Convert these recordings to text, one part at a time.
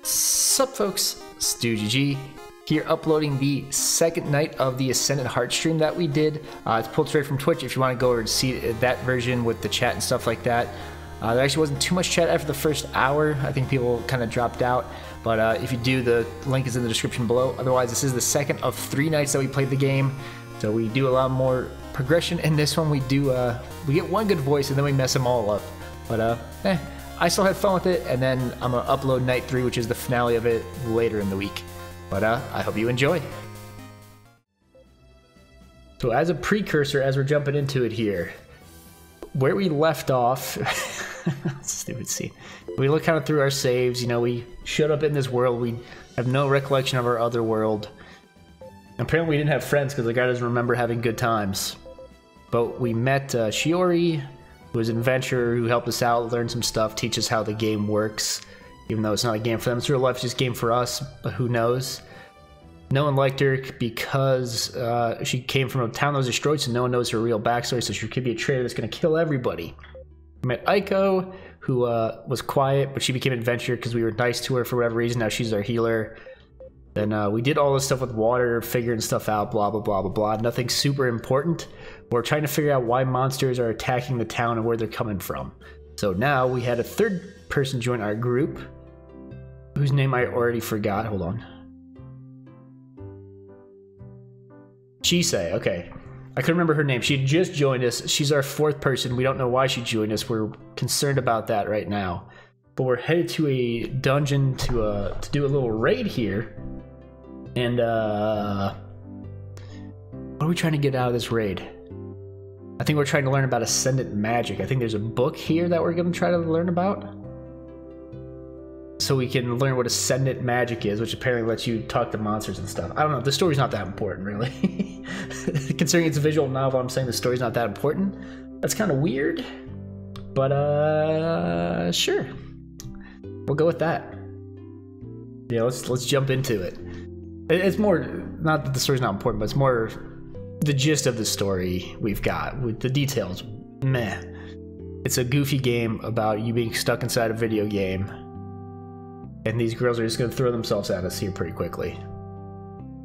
Sup folks, StugeGG here, uploading the second night of the Ascendant Hearts stream that we did. It's pulled straight from Twitch if you want to go over and see that version with the chat and stuff like that. There actually wasn't too much chat after the first hour. I think people kind of dropped out, but if you do, the link is in the description below. Otherwise, this is the second of 3 nights that we played the game, so we do a lot more progression in this one. We get one good voice and then we mess them all up, but I still had fun with it, and then I'm gonna upload night 3, which is the finale of it, later in the week. But I hope you enjoy. So as a precursor, as we're jumping into it here, where we left off, stupid scene. We look kind of through our saves, you know, we showed up in this world, we have no recollection of our other world. Apparently we didn't have friends because the guy doesn't remember having good times. But we met Shiori, who was an adventurer who helped us out, learn some stuff, teach us how the game works. Even though it's not a game for them, it's real life, it's just a game for us, but who knows. No one liked her because she came from a town that was destroyed, so no one knows her real backstory, so she could be a traitor that's going to kill everybody. We met Aiko, who was quiet, but she became an adventurer because we were nice to her for whatever reason. Now she's our healer. Then we did all this stuff with water, figuring stuff out, blah, blah, blah, blah, blah. Nothing super important. We're trying to figure out why monsters are attacking the town and where they're coming from. So now we had a third person join our group, whose name I already forgot. Hold on. Chise, okay. I couldn't remember her name. She had just joined us. She's our 4th person. We don't know why she joined us. We're concerned about that right now. But we're headed to a dungeon to do a little raid here. And what are we trying to get out of this raid? I think we're trying to learn about Ascendant magic. I think there's a book here that we're going to try to learn about. So we can learn what Ascendant magic is, which apparently lets you talk to monsters and stuff. I don't know, the story's not that important, really. Considering it's a visual novel, I'm saying the story's not that important. That's kind of weird. But, sure. We'll go with that. Yeah, let's jump into it. It's more, not that the story's not important, but it's more the gist of the story we've got. With the details, meh. It's a goofy game about you being stuck inside a video game. And these girls are just going to throw themselves at us here pretty quickly.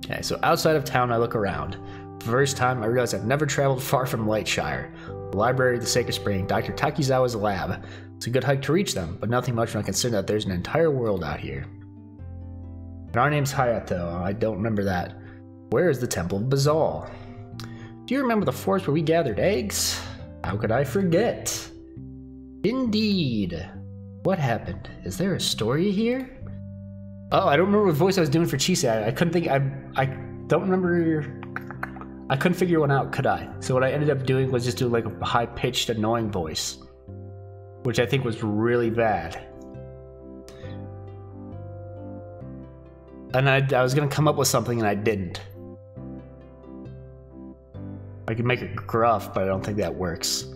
Okay, so outside of town, I look around. For the first time, I realize I've never traveled far from Lightshire. The library, the Sacred Spring, Dr. Takizawa's lab. It's a good hike to reach them, but nothing much when I consider that there's an entire world out here. And our name's Hayato. I don't remember that. Where is the Temple of Bazal? Do you remember the forest where we gathered eggs? How could I forget? Indeed. What happened? Is there a story here? Oh, I don't remember what voice I was doing for Chise. I couldn't think. I don't remember. I couldn't figure one out, could I? So what I ended up doing was just do like a high-pitched, annoying voice, which I think was really bad. And I was gonna come up with something and I didn't. I could make it gruff, but I don't think that works.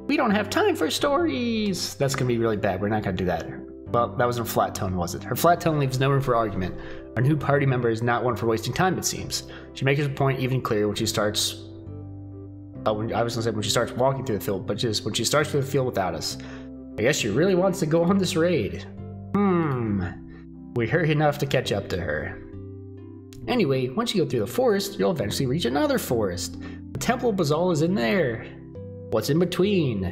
We don't have time for stories! That's gonna be really bad. We're not gonna do that. Well, that wasn't a flat tone, was it? Her flat tone leaves no room for argument. Our new party member is not one for wasting time, it seems. She makes her point even clearer when she starts... I was gonna say when she starts walking through the field, but just when she starts through the field without us. I guess she really wants to go on this raid. We hurry enough to catch up to her. Anyway, once you go through the forest, you'll eventually reach another forest. The Temple of Bazal is in there. What's in between?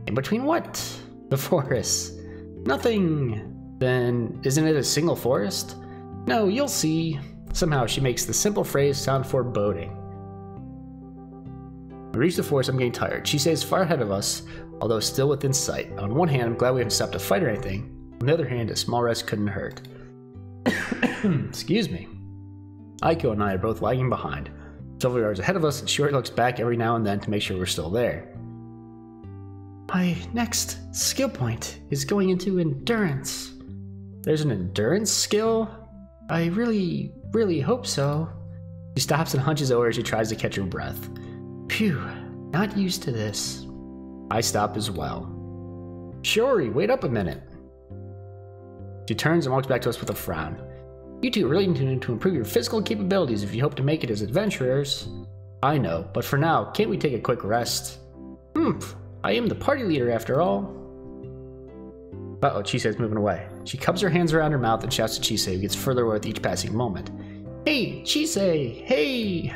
In between what? The forest. Nothing. Then, isn't it a single forest? No, you'll see. Somehow she makes the simple phrase sound foreboding. We reach the forest, I'm getting tired. She stays far ahead of us, although still within sight. On one hand, I'm glad we haven't stopped to fight or anything. On the other hand, a small rest couldn't hurt. Excuse me. Aiko and I are both lagging behind. Several yards ahead of us, and Shiori looks back every now and then to make sure we're still there. My next skill point is going into endurance. There's an endurance skill? I really, really hope so. She stops and hunches over as she tries to catch her breath. Phew, not used to this. I stop as well. Shiori, wait up a minute. She turns and walks back to us with a frown. You two really need to improve your physical capabilities if you hope to make it as adventurers. I know, but for now, can't we take a quick rest? I am the party leader after all. Uh-oh, Chisei's moving away. She cups her hands around her mouth and shouts to Chisei, who gets further away with each passing moment. Hey, Chisei! Hey!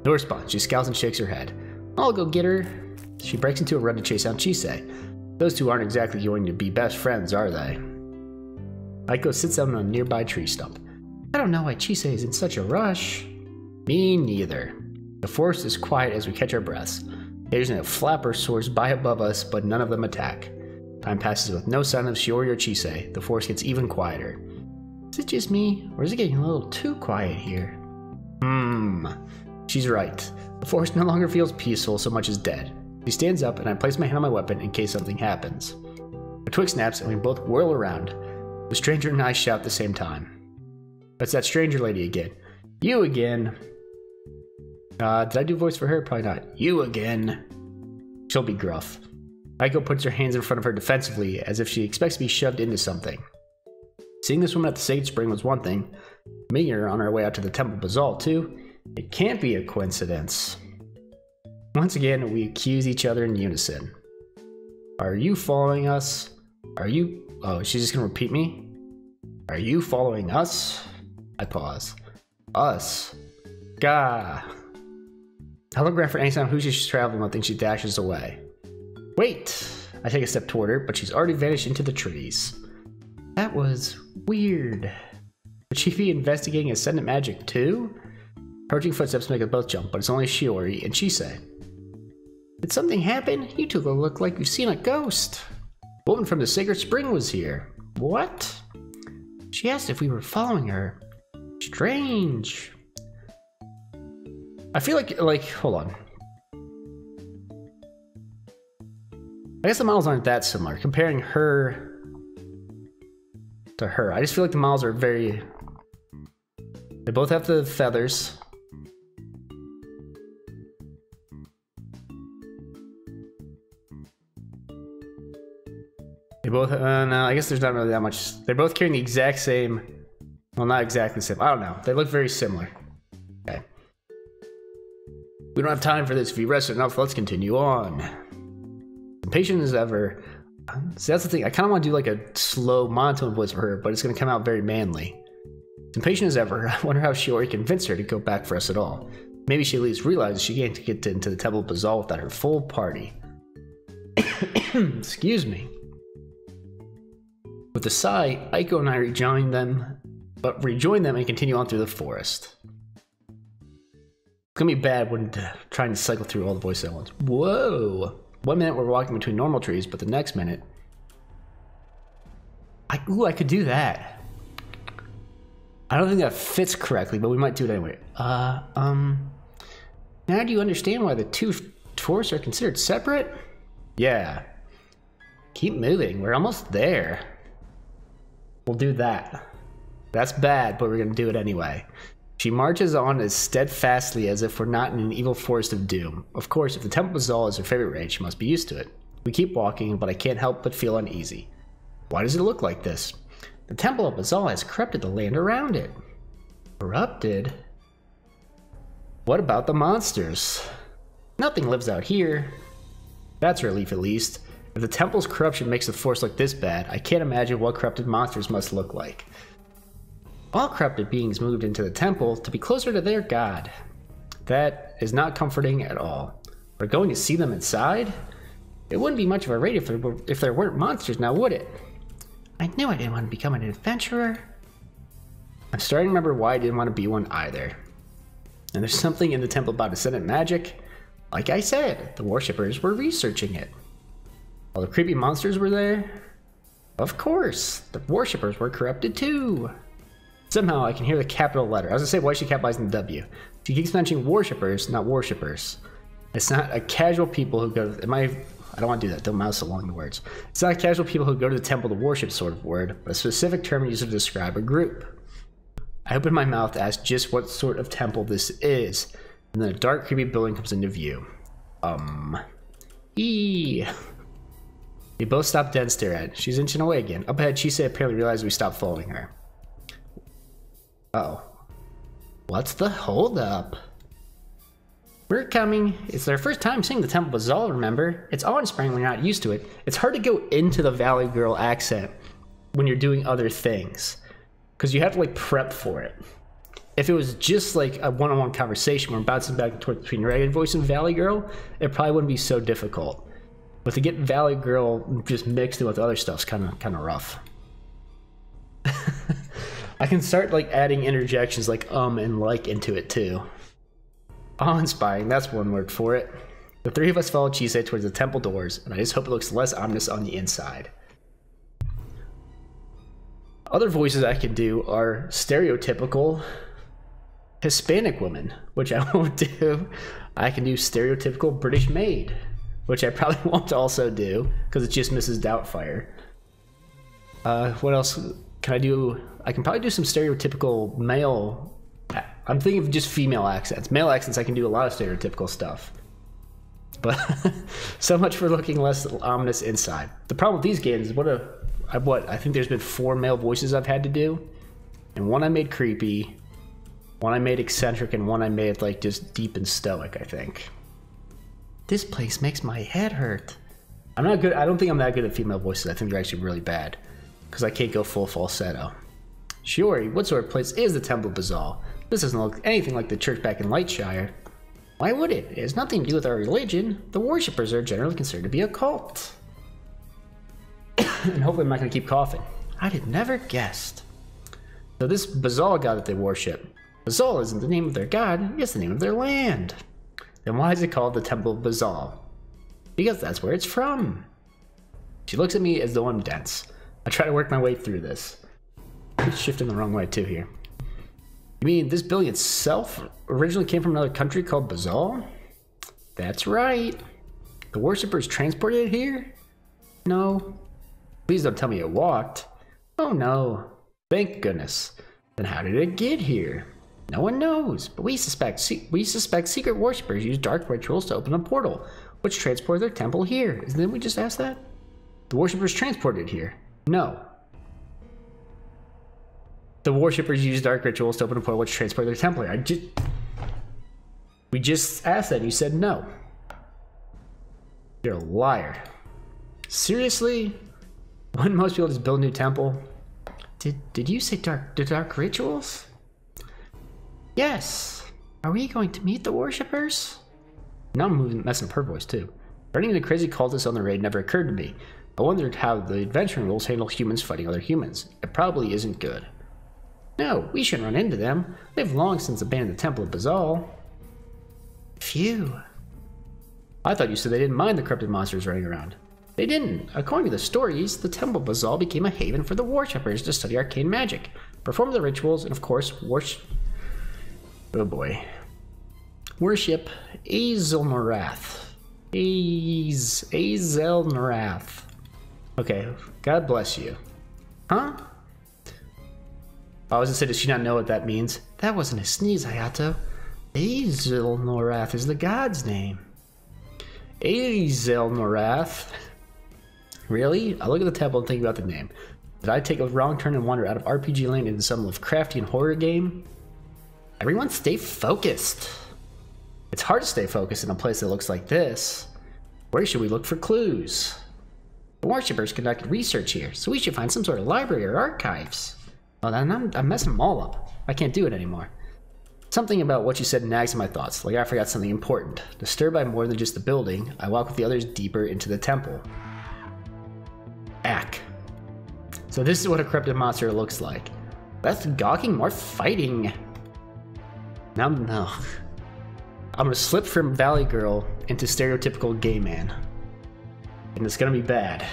No response. She scowls and shakes her head. I'll go get her. She breaks into a run to chase down Chisei. Those two aren't exactly going to be best friends, are they? Aiko sits down on a nearby tree stump. I don't know why Chisei is in such a rush. Me neither. The forest is quiet as we catch our breaths. Occasionally a flapper soars by above us, but none of them attack. Time passes with no sign of Shiori or Chisei. The forest gets even quieter. Is it just me, or is it getting a little too quiet here? She's right. The forest no longer feels peaceful so much as dead. She stands up, and I place my hand on my weapon in case something happens. A twig snaps, and we both whirl around. The stranger and I shout at the same time. That's that stranger lady again. You again. Did I do voice for her? Probably not. You again. She'll be gruff. Aiko puts her hands in front of her defensively, as if she expects to be shoved into something. Seeing this woman at the Sage Spring was one thing. Meeting her on our way out to the Temple Bazaar, too. It can't be a coincidence. Once again, we accuse each other in unison. Are you following us? Are you... Oh, she's just gonna repeat me? Are you following us? I pause. Us? Gah. Holograph for anytime who she's traveling with, and she dashes away. Wait! I take a step toward her, but she's already vanished into the trees. That was weird. Would she be investigating Ascendant magic too? Approaching footsteps make us both jump, but it's only Shiori and Chisei. Did something happen? You two look like you've seen a ghost. The woman from the Sacred Spring was here. What? She asked if we were following her. Strange. I feel like, hold on. I guess the models aren't that similar. Comparing her to her, I just feel like the models are very... They both have the feathers. They both, no, I guess there's not really that much. They're both carrying the exact same, well, not exactly the same. I don't know. They look very similar. Okay. We don't have time for this. If you rested enough, let's continue on. Impatient as ever. See, that's the thing. I kind of want to do like a slow monotone voice for her, but it's going to come out very manly. Impatient as ever. I wonder how Shiori convinced her to go back for us at all. Maybe she at least realizes she can't get into the Temple Bazaar without her full party. Excuse me. With a sigh, Aiko and I rejoin them and continue on through the forest. It's gonna be bad when trying to cycle through all the voices at once. Whoa! One minute we're walking between normal trees, but the next minute... I could do that. I don't think that fits correctly, but we might do it anyway. Now do you understand why the two forests are considered separate? Yeah. Keep moving, we're almost there. We'll do that. That's bad, but we're gonna do it anyway. She marches on as steadfastly as if we're not in an evil forest of doom. Of course, if the Temple Bazaar is her favorite raid, she must be used to it. We keep walking, but I can't help but feel uneasy. Why does it look like this? The Temple of Bazaar has corrupted the land around it. Corrupted? What about the monsters? Nothing lives out here. That's a relief at least. If the temple's corruption makes the forest look this bad, I can't imagine what corrupted monsters must look like. All corrupted beings moved into the temple to be closer to their god. That is not comforting at all. We're going to see them inside? It wouldn't be much of a raid if there weren't monsters, now would it? I knew I didn't want to become an adventurer. I'm starting to remember why I didn't want to be one either. And there's something in the temple about Ascendant magic. Like I said, the worshippers were researching it. All the creepy monsters were there? Of course, the worshippers were corrupted too. Somehow I can hear the capital letter. I was gonna say, why is she capitalizing the W? She keeps mentioning worshippers, not worshippers. It's not a casual people who go to, I don't want to do that, don't mouse along the words. It's not casual people who go to the temple to worship sort of word, but a specific term used to describe a group. I open my mouth to ask just what sort of temple this is, and then a dark, creepy building comes into view. We both stop dead and stare at it. She's inching away again. Up ahead, Chisei apparently realizes we stopped following her. Uh-oh. What's the holdup? We're coming. It's their first time seeing the Temple Bazaar, remember? It's awe-inspiring when you're not used to it. It's hard to go into the Valley Girl accent when you're doing other things, because you have to like prep for it. If it was just like a one-on-one conversation where I'm bouncing back and forth between regular voice and Valley Girl, it probably wouldn't be so difficult. But to get Valley Girl just mixed in with other stuff's kind of rough. I can start like adding interjections like and like into it too. Awe-inspiring, that's one word for it. The three of us follow Chisei towards the temple doors, and I just hope it looks less ominous on the inside. Other voices I can do are stereotypical Hispanic woman, which I won't do. I can do stereotypical British maid, which I probably won't also do, because it's just Mrs. Doubtfire. What else can I do? I can probably do some stereotypical male. I'm thinking of just female accents. Male accents, I can do a lot of stereotypical stuff. But so much for looking less ominous inside. The problem with these games is I think there's been 4 male voices I've had to do. And one I made creepy, one I made eccentric, and one I made like just deep and stoic, I think. This place makes my head hurt. I'm not good. I don't think I'm that good at female voices. I think they're actually really bad, because I can't go full falsetto. Shiori, what sort of place is the Temple Bazaar? This doesn't look anything like the church back in Lightshire. Why would it? It has nothing to do with our religion. The worshippers are generally considered to be a cult. And hopefully I'm not going to keep coughing. I'd have never guessed. So this Bazaar god that they worship, Bazaar isn't the name of their god, it's the name of their land. Then why is it called the Temple Bazaar? Because that's where it's from. She looks at me as though I'm dense. I try to work my way through this. I'm shifting the wrong way too here. You mean this building itself originally came from another country called Bazaar? That's right. The worshippers transported it here? No. Please don't tell me it walked. Oh no. Thank goodness. Then how did it get here? No one knows, but we suspect secret worshippers use dark rituals to open a portal, which transported their temple here. Didn't we just ask that? The worshippers transported it here. No. The worshippers use dark rituals to open a portal which transport their temple here. We just asked that and you said no. You're a liar. Seriously? Wouldn't most people just build a new temple? Did you say dark rituals? Yes. Are we going to meet the worshippers? Now I'm messing up her voice too. Running into crazy cultists on the raid never occurred to me. I wondered how the adventuring rules handle humans fighting other humans. It probably isn't good. No, we shouldn't run into them. They've long since abandoned the Temple of Bazaar. Phew. I thought you said they didn't mind the corrupted monsters running around. They didn't. According to the stories, the Temple Bazaar became a haven for the worshippers to study arcane magic, perform the rituals, and of course, worship... Oh boy. Worship Azelnarath. Azelnarath. Okay, God bless you. Huh? I was gonna say, does she not know what that means? That wasn't a sneeze, Hayato. Azelnarath is the god's name. Azelnarath. Really? I look at the temple and think about the name. Did I take a wrong turn and wander out of RPG land into some Lovecraftian horror game? Everyone stay focused. It's hard to stay focused in a place that looks like this. Where should we look for clues? The worshippers conducted research here, so we should find some sort of library or archives. Well, then I'm messing them all up. I can't do it anymore. Something about what you said nags at my thoughts, like I forgot something important. Disturbed by more than just the building, I walk with the others deeper into the temple. Ack. So this is what a corrupted monster looks like. Less gawking, more fighting. Now, no. I'm gonna slip from Valley Girl into stereotypical gay man. And it's gonna be bad.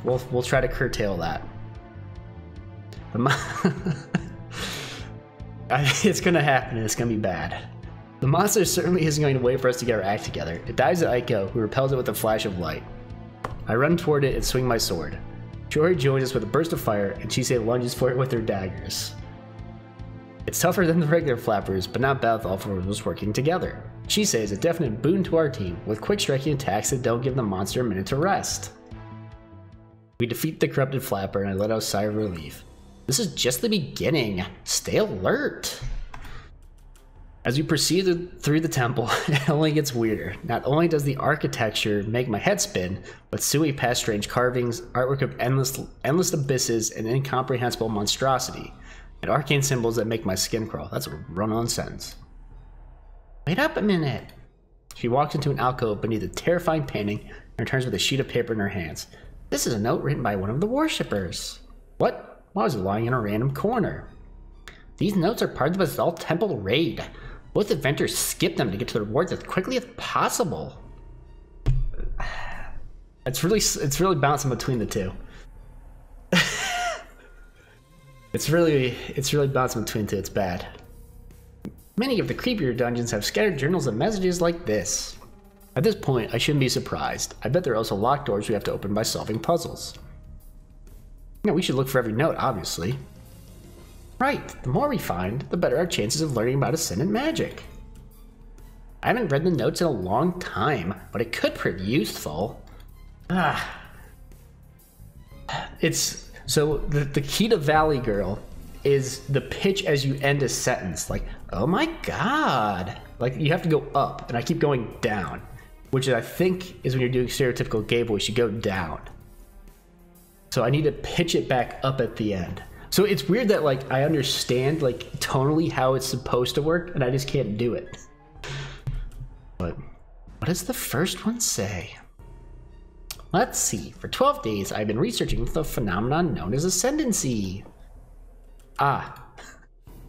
We'll try to curtail that. It's gonna happen and it's gonna be bad. The monster certainly isn't going to wait for us to get our act together. It dives at Aiko, who repels it with a flash of light. I run toward it and swing my sword. Shiori joins us with a burst of fire, and Chisei lunges for it with her daggers. It's tougher than the regular flappers, but not bad with all four of us working together. Chisei is a definite boon to our team, with quick striking attacks that don't give the monster a minute to rest. We defeat the corrupted flapper, and I let out a sigh of relief. This is just the beginning. Stay alert. As we proceed through the temple, it only gets weirder. Not only does the architecture make my head spin, but soon we pass strange carvings, artwork of endless abysses, and incomprehensible monstrosity, and arcane symbols that make my skin crawl. That's a run-on sentence. Wait up a minute. She walks into an alcove beneath a terrifying painting and returns with a sheet of paper in her hands. This is a note written by one of the worshippers. What? Why was it lying in a random corner? These notes are part of the Basalt Temple raid. Both adventurers skip them to get to the rewards as quickly as possible. It's really bouncing between the two. It's really bouncing between the two. It's bad. Many of the creepier dungeons have scattered journals and messages like this. At this point, I shouldn't be surprised. I bet there are also locked doors we have to open by solving puzzles. You know, we should look for every note, obviously. Right, the more we find, the better our chances of learning about Ascendant magic. I haven't read the notes in a long time, but it could prove useful. So the key to Valley Girl is the pitch as you end a sentence. Like, oh my god. Like, you have to go up, and I keep going down. Which I think is when you're doing stereotypical gay voice, you go down. So I need to pitch it back up at the end. So it's weird that, like, I understand, like, tonally how it's supposed to work, and I just can't do it. But what does the first one say? Let's see. For 12 days, I've been researching the phenomenon known as ascendancy.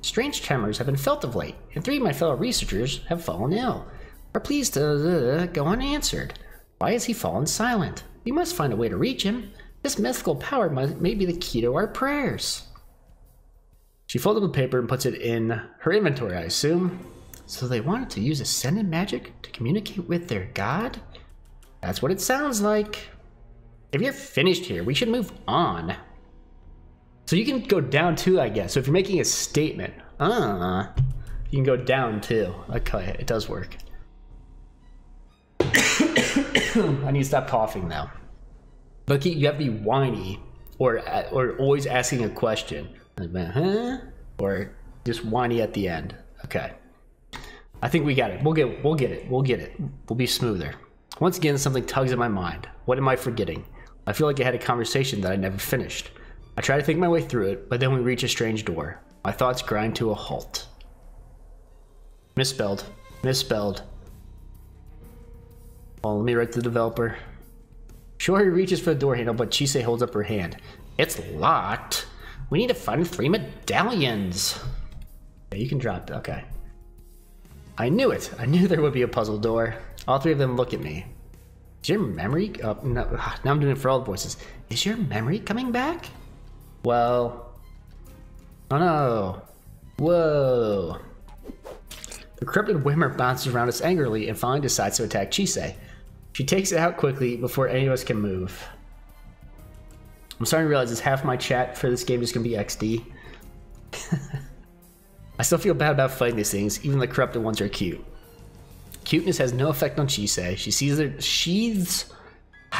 Strange tremors have been felt of late, and 3 of my fellow researchers have fallen ill. Are pleased to go unanswered. Why has he fallen silent? We must find a way to reach him. This mythical power may be the key to our prayers. She folded the paper and puts it in her inventory, I assume. So they wanted to use Ascendant magic to communicate with their god? That's what it sounds like. If you're finished here, we should move on. So you can go down too, I guess. So if you're making a statement, you can go down too. Okay, it does work. I need to stop coughing now. But you have to be whiny or always asking a question. Huh? Or just whiny at the end. Okay. I think we got it. We'll get it. We'll be smoother. Once again, something tugs at my mind. What am I forgetting? I feel like I had a conversation that I never finished. I try to think my way through it, but then we reach a strange door. My thoughts grind to a halt. Misspelled. Well, let me write to the developer. Shori reaches for the door handle, but Chise holds up her hand. It's locked. We need to find 3 medallions. Yeah, you can drop it. Okay. I knew it. I knew there would be a puzzle door. All 3 of them look at me. Is your memory... no, now I'm doing it for all the voices. Is your memory coming back? Well... Oh no. Whoa. The corrupted Wimmer bounces around us angrily and finally decides to attack Chise. She takes it out quickly before any of us can move. I'm starting to realize it's half my chat for this game is going to be XD. I still feel bad about fighting these things, even the corrupted ones are cute. Cuteness has no effect on Chise. She sees their sheaths.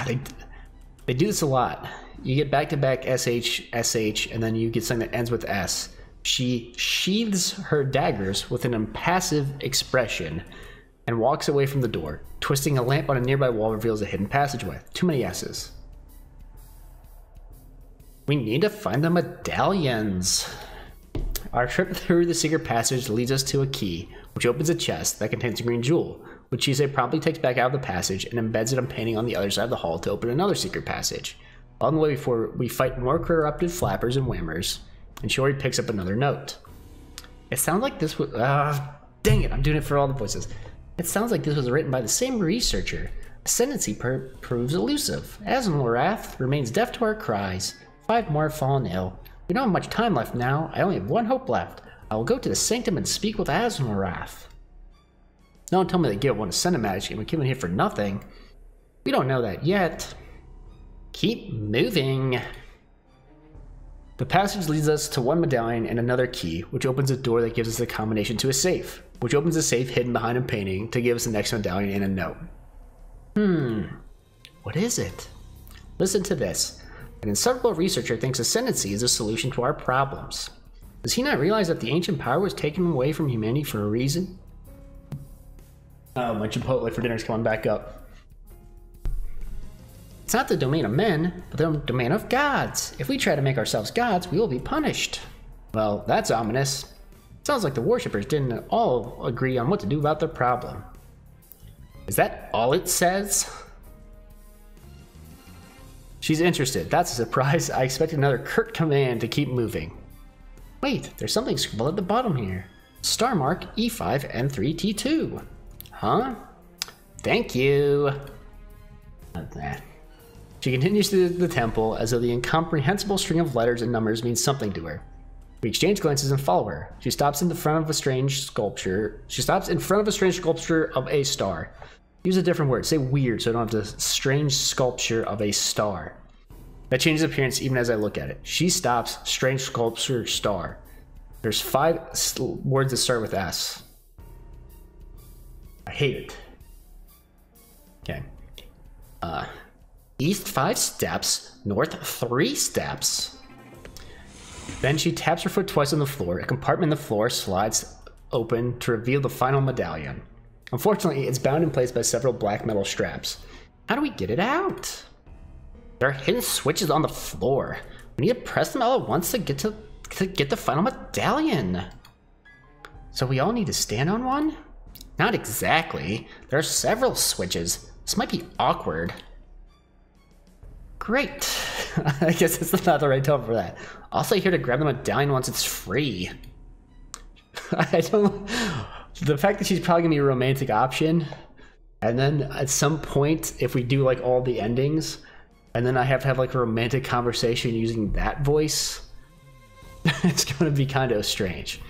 They do this a lot. You get back-to-back SH, SH, and then you get something that ends with S. She sheathes her daggers with an impassive expression and walks away from the door. Twisting a lamp on a nearby wall reveals a hidden passageway. Too many S's. We need to find the medallions. Our trip through the secret passage leads us to a key, which opens a chest that contains a green jewel, which Chise promptly takes back out of the passage and embeds it on painting on the other side of the hall to open another secret passage. On the way before we fight more corrupted flappers and whimmers, and Shori picks up another note. It sounds like this was... dang it, I'm doing it for all the voices. It sounds like this was written by the same researcher. Ascendancy proves elusive. Asmolrath remains deaf to our cries. 5 more have fallen ill. We don't have much time left now. I only have 1 hope left. I will go to the sanctum and speak with Asmolrath. No one told me they give one Ascendant magic and we came in here for nothing. We don't know that yet. Keep moving. The passage leads us to 1 medallion and another key, which opens a door that gives us a combination to a safe, which opens a safe hidden behind a painting to give us the next medallion and a note. What is it? Listen to this. An inseparable researcher thinks ascendancy is a solution to our problems. Does he not realize that the ancient power was taken away from humanity for a reason? Oh, my Chipotle for dinner's coming back up. It's not the domain of men, but the domain of gods. If we try to make ourselves gods, we will be punished. Well, that's ominous. Sounds like the worshippers didn't all agree on what to do about their problem. Is that all it says? She's interested. That's a surprise. I expected another curt command to keep moving. Wait, there's something scribbled at the bottom here. Star mark E5 N3T2. Huh? Thank you. Not that. She continues to the temple as though the incomprehensible string of letters and numbers means something to her. We exchange glances and follow her. She stops in front of a strange sculpture. Of a star. Use a different word. Say weird so I don't have the strange sculpture of a star. That changes appearance even as I look at it. She stops. Strange sculpture star. There's 5 words that start with S. I hate it. Okay. East 5 steps. North 3 steps. Then she taps her foot twice on the floor. A compartment in the floor slides open to reveal the final medallion. Unfortunately, it's bound in place by several black metal straps. How do we get it out? There are hidden switches on the floor. We need to press them all at once to get the final medallion. So we all need to stand on one? Not exactly. There are several switches. This might be awkward. Great. I guess it's not the right tone for that. Also here to grab the medallion once it's free. I don't... The fact that she's probably gonna be a romantic option, and then at some point, if we do like all the endings, and then I have to have like a romantic conversation using that voice, it's gonna be kind of strange.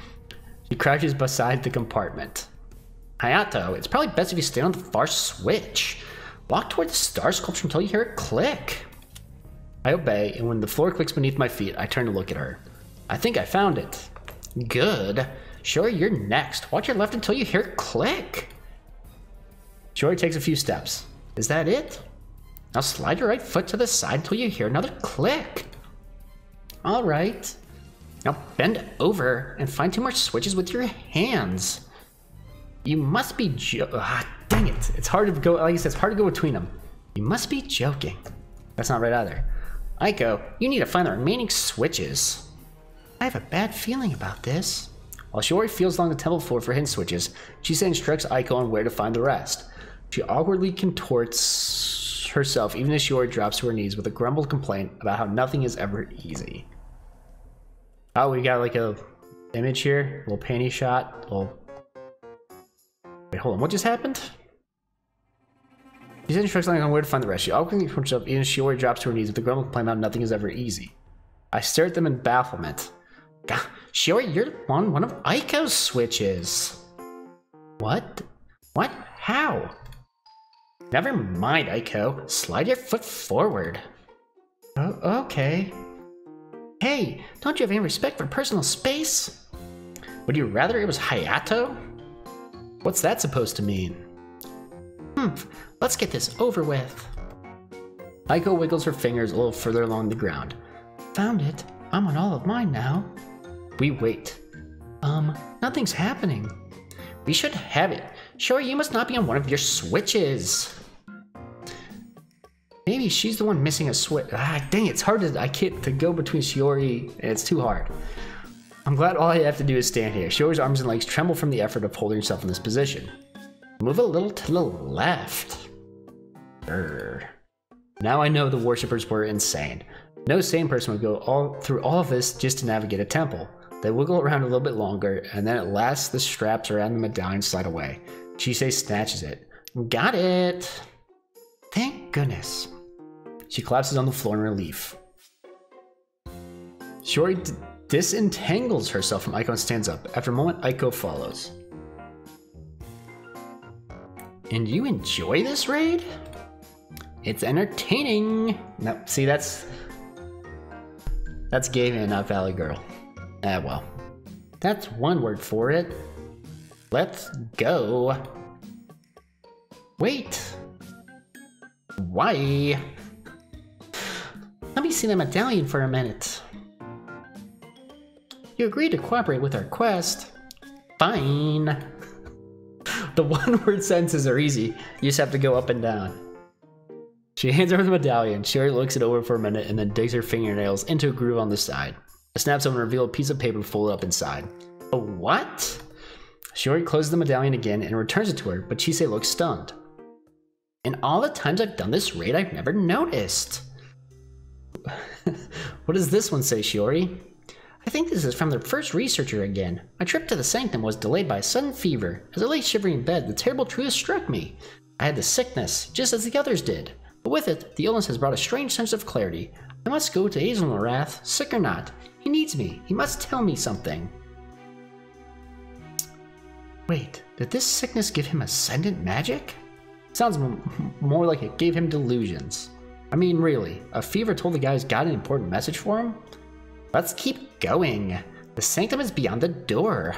She crouches beside the compartment. Hayato, it's probably best if you stand on the far switch. Walk toward the star sculpture until you hear it click. I obey, and when the floor clicks beneath my feet, I turn to look at her. I think I found it. Good. Shiori, you're next. Watch your left until you hear it click. Shiori takes a few steps. Is that it? Now slide your right foot to the side until you hear another click. All right. Now bend over and find 2 more switches with your hands. You must be dang it. It's hard to go, like I said, it's hard to go between them. You must be joking. That's not right either. Aiko, you need to find the remaining switches. I have a bad feeling about this. While Shiori feels along the temple floor for hidden switches, Chise instructs Aiko on where to find the rest. She awkwardly contorts herself even as Shiori drops to her knees with a grumbled complaint about how nothing is ever easy. Oh, we got like a image here, a little panty shot, little... Wait, hold on, what just happened? She instructs on where to find the rest. She awkwardly contorts herself even as Shiori drops to her knees with a grumbled complaint about nothing is ever easy. I stare at them in bafflement. God, Shiori, you're on one of Aiko's switches. What? What? How? Never mind, Aiko. Slide your foot forward. Oh, okay. Hey, don't you have any respect for personal space? Would you rather it was Hayato? What's that supposed to mean? Let's get this over with. Aiko wiggles her fingers a little further along the ground. Found it. I'm on all of mine now. We wait. Nothing's happening. We should have it. Sure, you must not be on one of your switches. Maybe she's the one missing a switch. Dang, it's hard to go between Shiori, and it's too hard. I'm glad all I have to do is stand here. Shiori's arms and legs tremble from the effort of holding herself in this position. Move a little to the left. Now I know the worshippers were insane. No sane person would go through all of this just to navigate a temple. They wiggle around a little bit longer, and then at last the straps around the medallion slide away. Chise snatches it. Got it! Thank goodness. She collapses on the floor in relief. Shiori disentangles herself from Aiko and stands up. After a moment, Aiko follows. And you enjoy this raid? It's entertaining. No, see, that's gay man, not valley girl. Well, that's one word for it. Let's go. Wait. Why? Let me see the medallion for a minute. You agreed to cooperate with our quest. Fine. The one-word sentences are easy. You just have to go up and down. She hands over the medallion. Shiori looks it over for a minute and then digs her fingernails into a groove on the side. It snaps open and reveals a piece of paper folded up inside. A what? Shiori closes the medallion again and returns it to her, but Chisei looks stunned. In all the times I've done this raid, I've never noticed. What does this one say, Shiori? I think this is from the first researcher again. My trip to the sanctum was delayed by a sudden fever. As I lay shivering in bed, the terrible truth struck me. I had the sickness, just as the others did. But with it, the illness has brought a strange sense of clarity. I must go to Azelnarath, sick or not. He needs me. He must tell me something. Wait, did this sickness give him ascendant magic? Sounds more like it gave him delusions. I mean, really, a fever told the guy he's got an important message for him? Let's keep going. The sanctum is beyond the door.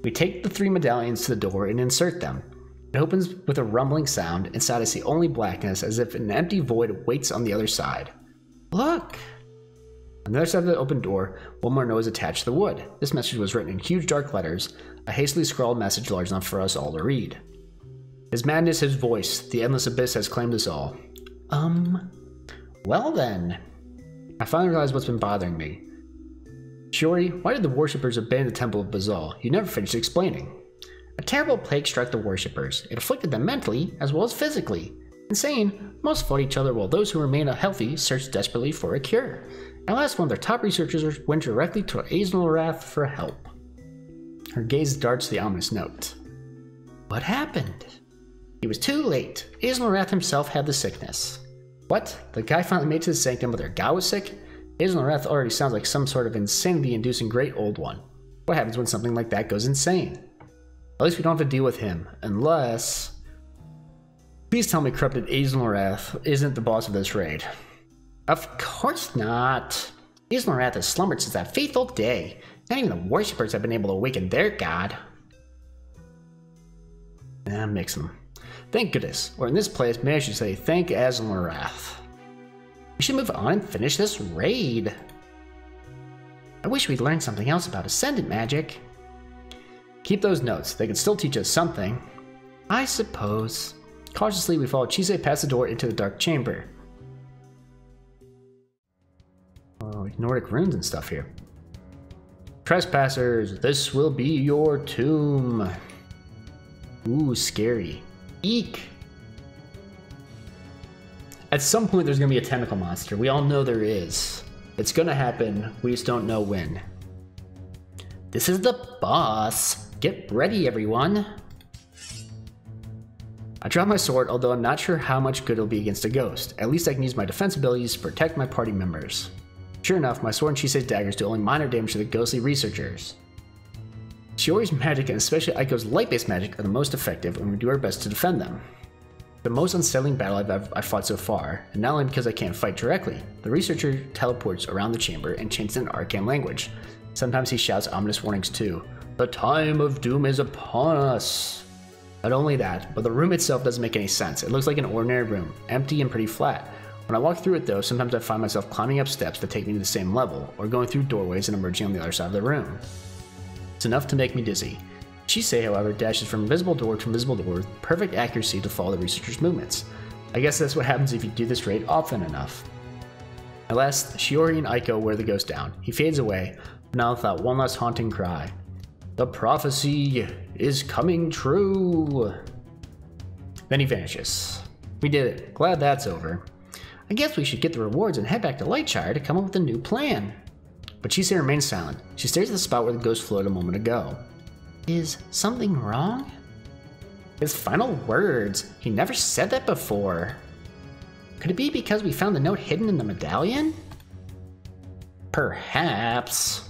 We take the 3 medallions to the door and insert them. It opens with a rumbling sound. Inside I see only blackness, as if an empty void waits on the other side. Look! On the other side of the open door, one more note is attached to the wood. This message was written in huge dark letters, a hastily scrawled message large enough for us all to read. His madness, his voice, the endless abyss has claimed us all. Well then. I finally realized what's been bothering me. Shiori, why did the worshippers abandon the Temple of Bazal? You never finished explaining. A terrible plague struck the worshippers. It afflicted them mentally as well as physically. Insane, most fought each other while those who remained healthy searched desperately for a cure. At last, one of their top researchers went directly to Azelnarath for help. Her gaze darts the ominous note. What happened? He was too late. Azelnarath himself had the sickness. What? The guy finally made it to the sanctum, but their god was sick? Azelnarath already sounds like some sort of insanity-inducing great old one. What happens when something like that goes insane? At least we don't have to deal with him, unless... Please tell me corrupted Azelnarath isn't the boss of this raid. Of course not. Azelnarath has slumbered since that fateful day. Not even the worshippers have been able to awaken their god. Mix them. Thank goodness, or in this place, maybe I should say thank Azelnarath. We should move on and finish this raid. I wish we'd learned something else about Ascendant magic. Keep those notes, they could still teach us something. I suppose. Cautiously, we follow Chisei past the door into the dark chamber. Oh, Nordic runes and stuff here. Trespassers, this will be your tomb. Ooh, scary. Eek! At some point there's gonna be a tentacle monster. We all know there is. It's gonna happen, we just don't know when. This is the boss. Get ready, everyone. I drop my sword, although I'm not sure how much good it'll be against a ghost. At least I can use my defense abilities to protect my party members. Sure enough, my sword and Chisei's daggers do only minor damage to the ghostly researchers. Shiori's magic and especially Aiko's light-based magic are the most effective, and we do our best to defend them. The most unsettling battle I've fought so far, and not only because I can't fight directly. The researcher teleports around the chamber and changes in arcane language. Sometimes he shouts ominous warnings too. The time of doom is upon us. Not only that, but the room itself doesn't make any sense. It looks like an ordinary room, empty and pretty flat. When I walk through it though, sometimes I find myself climbing up steps that take me to the same level, or going through doorways and emerging on the other side of the room. It's enough to make me dizzy. Chisei, however, dashes from invisible door to invisible door with perfect accuracy to follow the researcher's movements. I guess that's what happens if you do this raid often enough. At last, Shiori and Aiko wear the ghost down. He fades away, but now without one last haunting cry. The prophecy is coming true. Then he vanishes. We did it. Glad that's over. I guess we should get the rewards and head back to Lightshire to come up with a new plan. But Chisei remains silent. She stares at the spot where the ghost floated a moment ago. Is something wrong? His final words. He never said that before. Could it be because we found the note hidden in the medallion? Perhaps.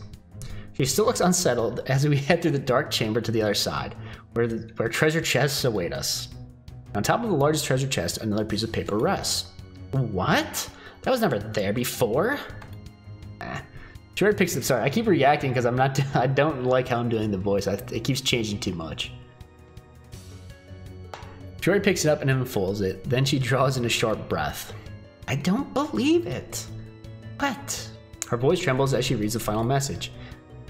She still looks unsettled as we head through the dark chamber to the other side, where treasure chests await us. On top of the largest treasure chest, another piece of paper rests. What? That was never there before. Shiori picks it. Sorry, I keep reacting because I don't like how I'm doing the voice. It keeps changing too much. Shiori picks it up and unfolds it. Then she draws in a sharp breath. I don't believe it. What? Her voice trembles as she reads the final message.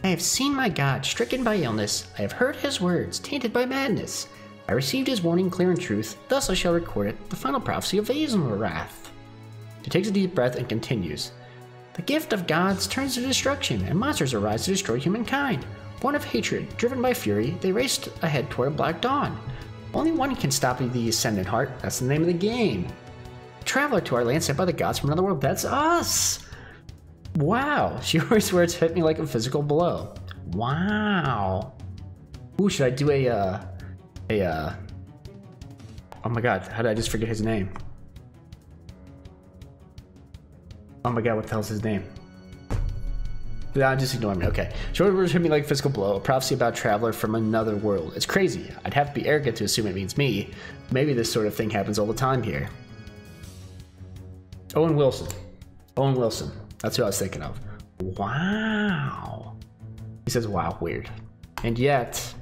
I have seen my god stricken by illness. I have heard his words, tainted by madness. I received his warning clear in truth, thus I shall record it, the final prophecy of Wrath. She takes a deep breath and continues. The gift of gods turns to destruction, and monsters arise to destroy humankind. Born of hatred, driven by fury, they raced ahead toward a black dawn. Only one can stop the Ascendant Heart, that's the name of the game. A traveler to our land sent by the gods from another world, that's us! Wow, she always words hit me like a physical blow. Wow. Ooh, should I do oh my god, how did I just forget his name? Oh my god, what the hell's his name? Nah, just ignore me, okay. Short words hit me like a physical blow, a prophecy about a traveler from another world. It's crazy. I'd have to be arrogant to assume it means me. Maybe this sort of thing happens all the time here. Owen Wilson. Owen Wilson. That's who I was thinking of. Wow. He says, wow, weird. And yet,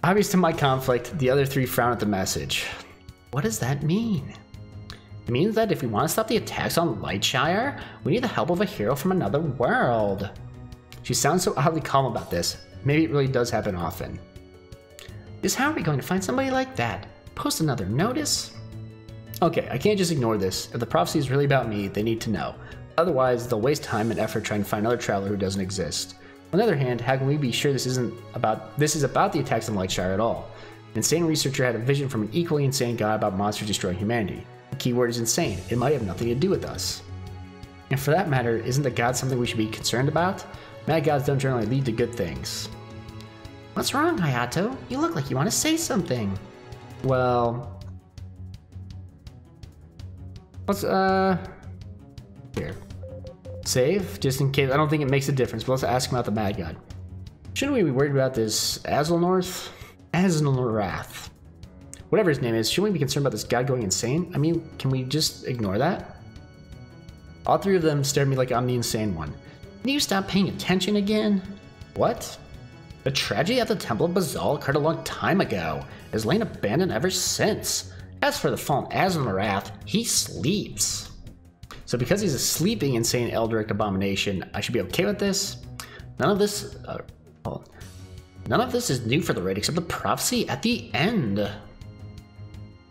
obvious to my conflict, the other three frown at the message. What does that mean? It means that if we want to stop the attacks on Lightshire, we need the help of a hero from another world. She sounds so oddly calm about this. Maybe it really does happen often. Just how are we going to find somebody like that? Post another notice? Okay, I can't just ignore this. If the prophecy is really about me, they need to know. Otherwise, they'll waste time and effort trying to find another traveler who doesn't exist. On the other hand, how can we be sure this is about the attacks on Lightshire at all? An insane researcher had a vision from an equally insane guy about monsters destroying humanity. The keyword is insane. It might have nothing to do with us. And for that matter, isn't the god something we should be concerned about? Mad gods don't generally lead to good things. What's wrong, Hayato? You look like you want to say something. Well... let's, here. Save, just in case. I don't think it makes a difference, but let's ask him about the mad god. Shouldn't we be worried about this Wrath? Whatever his name is, shouldn't we be concerned about this god going insane? I mean, can we just ignore that? All three of them stare at me like I'm the insane one. Can you stop paying attention again? What? The tragedy at the Temple of Bazal occurred a long time ago. It has lain abandoned ever since. As for the fallen Wrath, he sleeps. So because he's a sleeping insane Eldritch abomination, I should be okay with this? None of this is new for the raid except the prophecy at the end.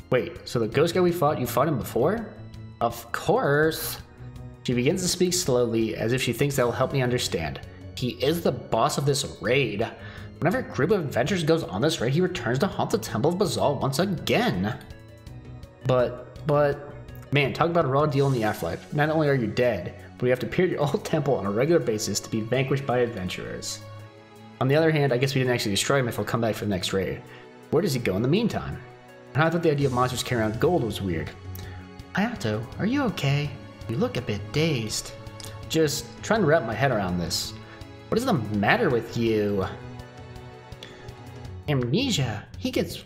Wait, so the ghost guy you fought him before? Of course. She begins to speak slowly, as if she thinks that will help me understand. He is the boss of this raid. Whenever a group of adventurers goes on this raid, he returns to haunt the Temple of Bazal once again. But, man, talk about a raw deal in the afterlife. Not only are you dead, but you have to appear at your old temple on a regular basis to be vanquished by adventurers. On the other hand, I guess we didn't actually destroy him if he'll come back for the next raid. Where does he go in the meantime? And I thought the idea of monsters carrying around gold was weird. Hayato, are you okay? You look a bit dazed. Just trying to wrap my head around this. What is the matter with you? Amnesia. He gets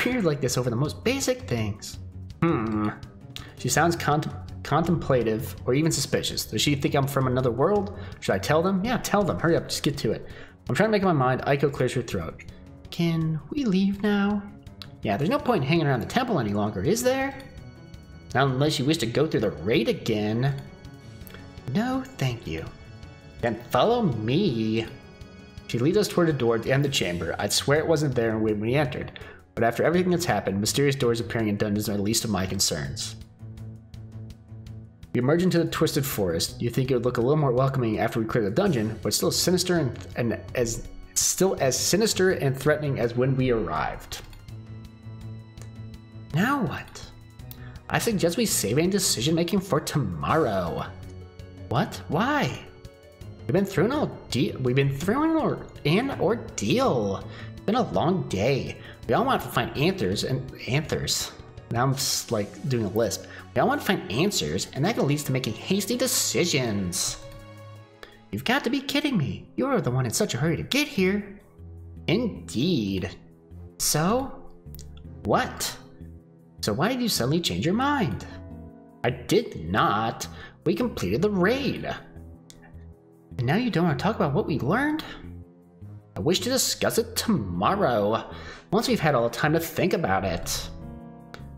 weird like this over the most basic things. She sounds contemplative or even suspicious. Does she think I'm from another world? Should I tell them? Yeah, tell them. Hurry up, just get to it. I'm trying to make up my mind. Aiko clears her throat. Can we leave now? Yeah, there's no point in hanging around the temple any longer, is there? Not unless you wish to go through the raid again. No, thank you. Then follow me. She leads us toward a door at the end of the chamber. I'd swear it wasn't there when we entered. But after everything that's happened, mysterious doors appearing in dungeons are the least of my concerns. We emerge into the twisted forest. You think it would look a little more welcoming after we clear the dungeon, but still sinister and as sinister and threatening as when we arrived. Now what? I suggest we save any decision making for tomorrow. What? Why? We've been through an ordeal. It's been a long day. We all want to find answers. Now I'm just like doing a lisp. We all want to find answers, and that leads to making hasty decisions. You've got to be kidding me. You're the one in such a hurry to get here. Indeed. So? What? So why did you suddenly change your mind? I did not. We completed the raid. And now you don't want to talk about what we learned? I wish to discuss it tomorrow, once we've had all the time to think about it.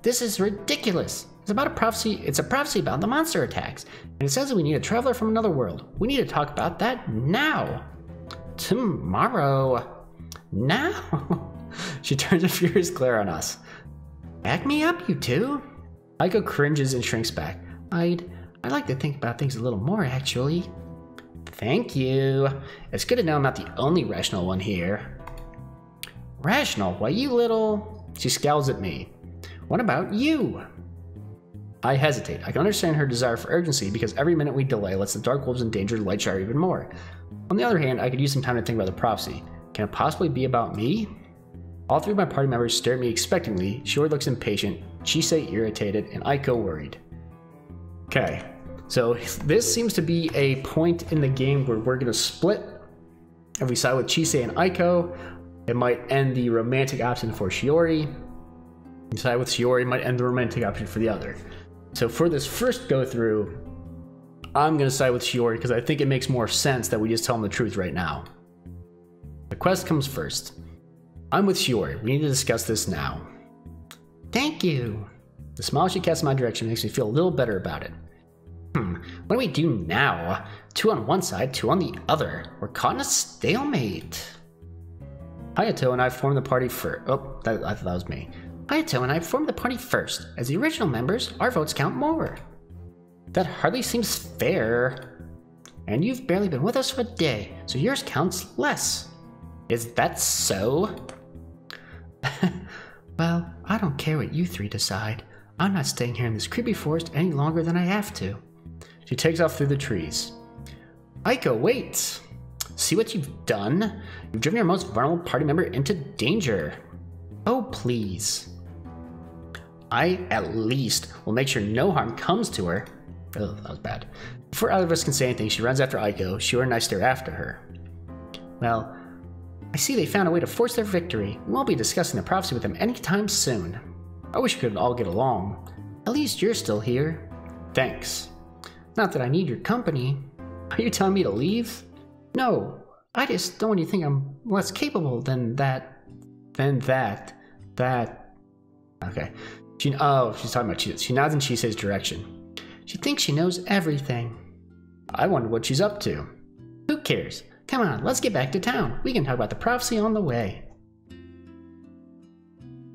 This is ridiculous. It's about a prophecy. It's a prophecy about the monster attacks. And it says that we need a traveler from another world. We need to talk about that now. Tomorrow. Now. She turns a furious glare on us. Back me up, you two. Aiko cringes and shrinks back. I'd like to think about things a little more, actually. Thank you. It's good to know I'm not the only rational one here. Rational? Why, you little... She scowls at me. What about you? I hesitate. I can understand her desire for urgency because every minute we delay lets the Dark Wolves endanger Lightshire even more. On the other hand, I could use some time to think about the prophecy. Can it possibly be about me? All three of my party members stare at me expectantly. Shiori looks impatient, Chisei irritated, and Aiko worried. Okay, so this seems to be a point in the game where we're going to split. If we side with Chisei and Aiko, it might end the romantic option for Shiori. If we side with Shiori, it might end the romantic option for the other. So for this first go through, I'm going to side with Shiori because I think it makes more sense that we just tell him the truth right now. The quest comes first. I'm with Shiori. We need to discuss this now. Thank you. The smile she casts in my direction makes me feel a little better about it. What do we do now? 2 on one side, 2 on the other. We're caught in a stalemate. Hayato and I formed the party first. Oh, I thought that was me. Hayato and I formed the party first. As the original members, our votes count more. That hardly seems fair. And you've barely been with us for a day, so yours counts less. Is that so? Well, I don't care what you three decide. I'm not staying here in this creepy forest any longer than I have to. She takes off through the trees. Aiko, wait! See what you've done? You've driven your most vulnerable party member into danger. Oh, please. I, at least, will make sure no harm comes to her. Oh, that was bad. Before either of us can say anything, she runs after Aiko. Shiori and I stare after her. Well, I see they found a way to force their victory. We won't be discussing the prophecy with them anytime soon. I wish we could all get along. At least you're still here. Thanks. Not that I need your company. Are you telling me to leave? No, I just don't want you to think I'm less capable than that. Okay. She's talking about Chisei. She nods in Chisei's direction. She thinks she knows everything. I wonder what she's up to. Who cares? Come on, let's get back to town. We can talk about the prophecy on the way.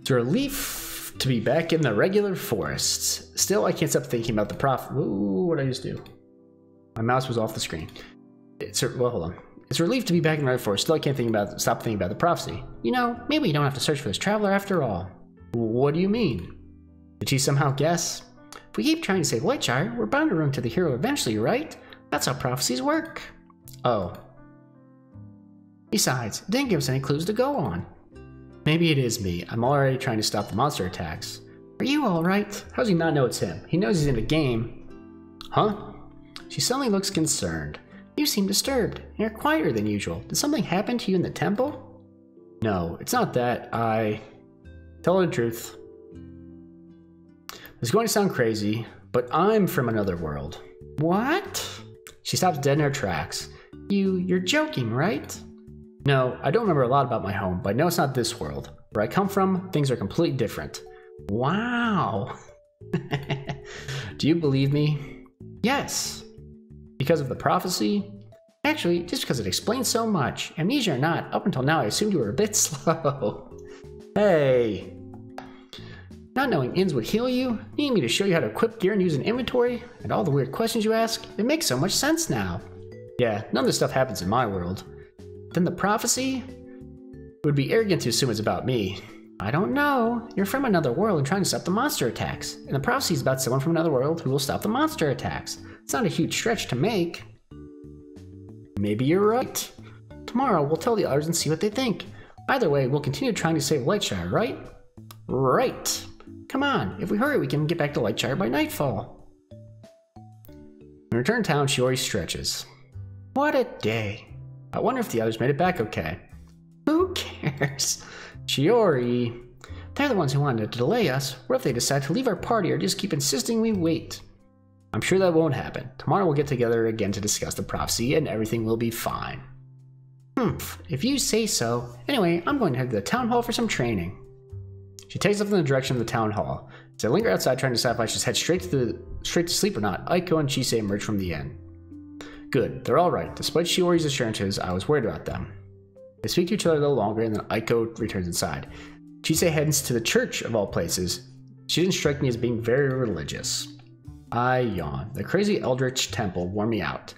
It's a relief to be back in the regular forests. Still, I can't stop thinking about the prophecy. Ooh, what did I just do? My mouse was off the screen. Well, hold on. It's a relief to be back in the regular forest. Still, I can't stop thinking about the prophecy. You know, maybe you don't have to search for this traveler after all. What do you mean? Did she somehow guess? If we keep trying to save Lightshire, we're bound to run into the hero eventually, right? That's how prophecies work. Oh. Besides, it didn't give us any clues to go on. Maybe it is me. I'm already trying to stop the monster attacks. Are you alright? How does he not know it's him? He knows he's in the game. Huh? She suddenly looks concerned. You seem disturbed, and you're quieter than usual. Did something happen to you in the temple? No, it's not that. Tell her the truth. It's going to sound crazy, but I'm from another world. What? She stops dead in her tracks. You're joking, right? No, I don't remember a lot about my home, but I know it's not this world. Where I come from, things are completely different. Wow. Do you believe me? Yes. Because of the prophecy? Actually, just because it explains so much. Amnesia or not, up until now I assumed you were a bit slow. Hey. Not knowing inns would heal you, needing me to show you how to equip gear and use an inventory, and all the weird questions you ask, it makes so much sense now. Yeah, none of this stuff happens in my world. Then the prophecy? It would be arrogant to assume it's about me. I don't know. You're from another world and trying to stop the monster attacks. And the prophecy is about someone from another world who will stop the monster attacks. It's not a huge stretch to make. Maybe you're right. Tomorrow we'll tell the others and see what they think. Either way, we'll continue trying to save Lightshire, right? Right. Come on, if we hurry we can get back to Lightshire by nightfall. When we return to town, Shiori stretches. What a day. I wonder if the others made it back okay. Who cares? Shiori. They're the ones who wanted to delay us. What if they decide to leave our party or just keep insisting we wait? I'm sure that won't happen. Tomorrow we'll get together again to discuss the prophecy and everything will be fine. If you say so. Anyway, I'm going to head to the town hall for some training. She takes off in the direction of the town hall. As I linger outside trying to decide if I should head straight to sleep or not, Aiko and Chise emerge from the inn. Good, they're alright. Despite Shiori's assurances, I was worried about them. They speak to each other a little longer, and then Aiko returns inside. Chise heads to the church, of all places. She didn't strike me as being very religious. I yawn. The crazy eldritch temple wore me out.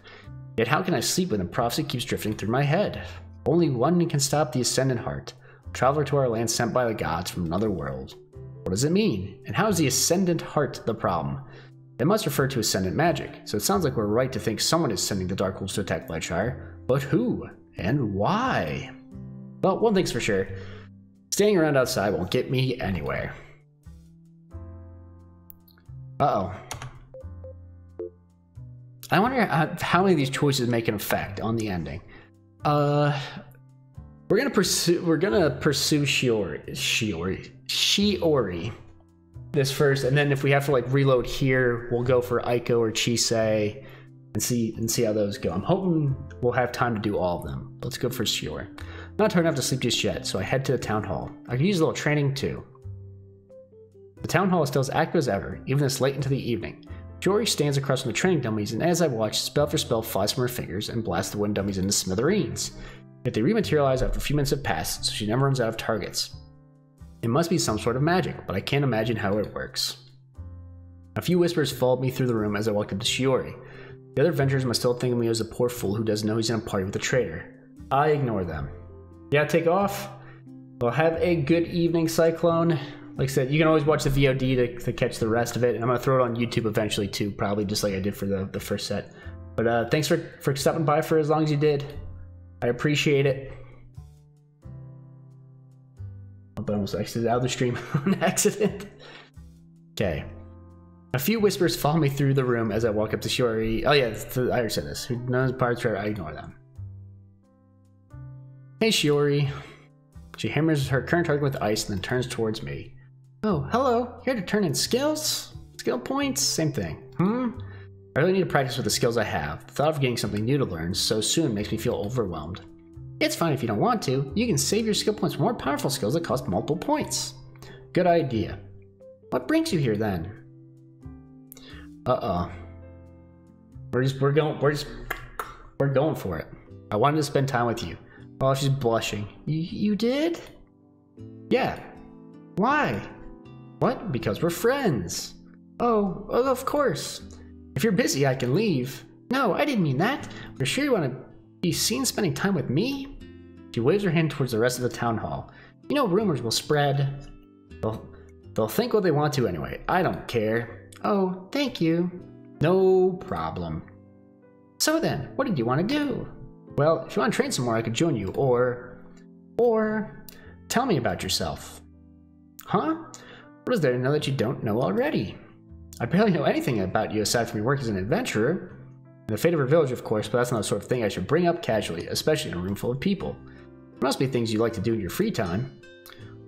Yet how can I sleep when the prophecy keeps drifting through my head? Only one can stop the Ascendant Heart, a traveler to our land sent by the gods from another world. What does it mean? And how is the Ascendant Heart the problem? It must refer to Ascendant magic, so it sounds like we're right to think someone is sending the Dark Wolves to attack Lightshire. But who? And why? Well, one thing's for sure. Staying around outside won't get me anywhere. Uh-oh. I wonder how many of these choices make an effect on the ending. We're gonna pursue Shiori this first, and then if we have to like reload here, we'll go for Aiko or Chise and see how those go. I'm hoping we'll have time to do all of them. Let's go for Shiori. I'm not tired enough to sleep just yet, so I head to the town hall. I could use a little training too. The town hall is still as active as ever, even this late into the evening. Shiori stands across from the training dummies, and as I watch, spell for spell flies from her fingers and blasts the wooden dummies into smithereens. Yet they rematerialize after a few minutes have passed, so she never runs out of targets. It must be some sort of magic, but I can't imagine how it works. A few whispers followed me through the room as I walked up to Shiori. The other adventurers must still think of me as a poor fool who doesn't know he's in a party with a traitor. I ignore them. Yeah, take off. Well, have a good evening, Cyclone. Like I said, you can always watch the VOD to catch the rest of it, and I'm going to throw it on YouTube eventually too, probably just like I did for the first set. But thanks for stopping by for as long as you did. I appreciate it. I almost exited out of the stream on accident. Okay. A few whispers follow me through the room as I walk up to Shiori. Oh yeah, I already said this. Who knows parts where I ignore them. Hey Shiori. She hammers her current target with ice and then turns towards me. Oh, hello. Here to turn in skills? Skill points? Same thing. I really need to practice with the skills I have. The thought of getting something new to learn so soon makes me feel overwhelmed. It's fine if you don't want to. You can save your skill points for more powerful skills that cost multiple points. Good idea. What brings you here then? Uh-oh. We're going for it. I wanted to spend time with you. Oh, she's blushing. You did? Yeah. Why? What? Because we're friends. Oh, of course. If you're busy, I can leave. No, I didn't mean that. We're sure you want to be seen spending time with me? She waves her hand towards the rest of the town hall. You know, rumors will spread. They'll think what they want to anyway. I don't care. Oh, thank you. No problem. So then, what did you want to do? Well, if you want to train some more, I could join you, or tell me about yourself. Huh? What is there to know that you don't know already? I barely know anything about you aside from your work as an adventurer. And the fate of her village, of course, but that's not the sort of thing I should bring up casually, especially in a room full of people. There must be things you like to do in your free time.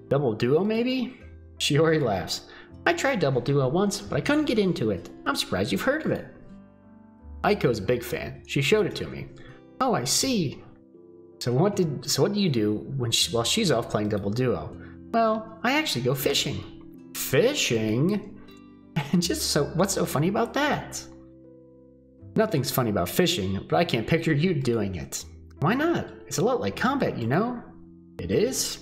Double duo, maybe? Shiori laughs. I tried double duo once, but I couldn't get into it. I'm surprised you've heard of it. Aiko's a big fan. She showed it to me. Oh, I see. So what do you do while she's off playing double duo? Well, I actually go fishing. Fishing? And what's so funny about that? Nothing's funny about fishing, but I can't picture you doing it. Why not? It's a lot like combat, you know? It is?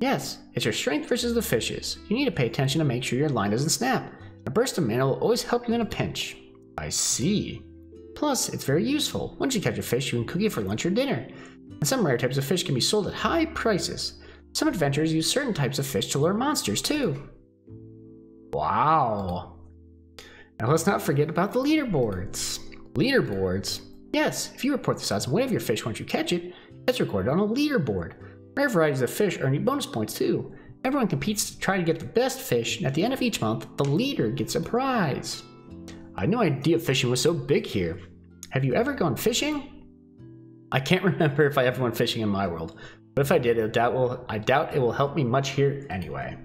Yes, it's your strength versus the fishes. You need to pay attention to make sure your line doesn't snap. A burst of mana will always help you in a pinch. I see. Plus, it's very useful. Once you catch a fish, you can cook it for lunch or dinner. And some rare types of fish can be sold at high prices. Some adventurers use certain types of fish to lure monsters, too. Wow. Now let's not forget about the leaderboards. Leaderboards? Yes, if you report the size and weight of your fish once you catch it, it's recorded on a leaderboard. Rare varieties of fish earn you bonus points, too. Everyone competes to try to get the best fish, and at the end of each month, the leader gets a prize. I had no idea fishing was so big here. Have you ever gone fishing? I can't remember if I ever went fishing in my world, but if I did, I doubt it will help me much here anyway.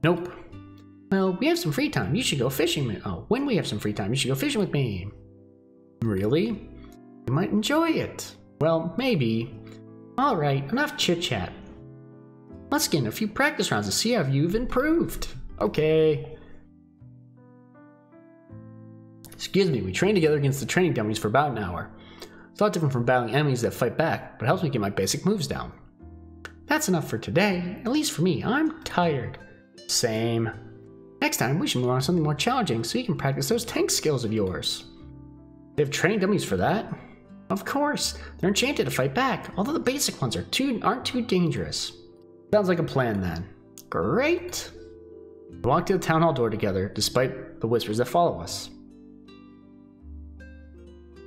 Nope. Well, we have some free time. You should go fishing. Oh, when we have some free time, you should go fishing with me. Really? You might enjoy it. Well, maybe. Alright, enough chit-chat. Let's get in a few practice rounds to see how you've improved. Okay. Excuse me, we trained together against the training dummies for about an hour. It's a lot different from battling enemies that fight back, but it helps me get my basic moves down. That's enough for today, at least for me. I'm tired. Same. Next time, we should move on to something more challenging so you can practice those tank skills of yours. They have training dummies for that? Of course. They're enchanted to fight back, although the basic ones aren't too dangerous. Sounds like a plan then. Great. We walk to the town hall door together, despite the whispers that follow us.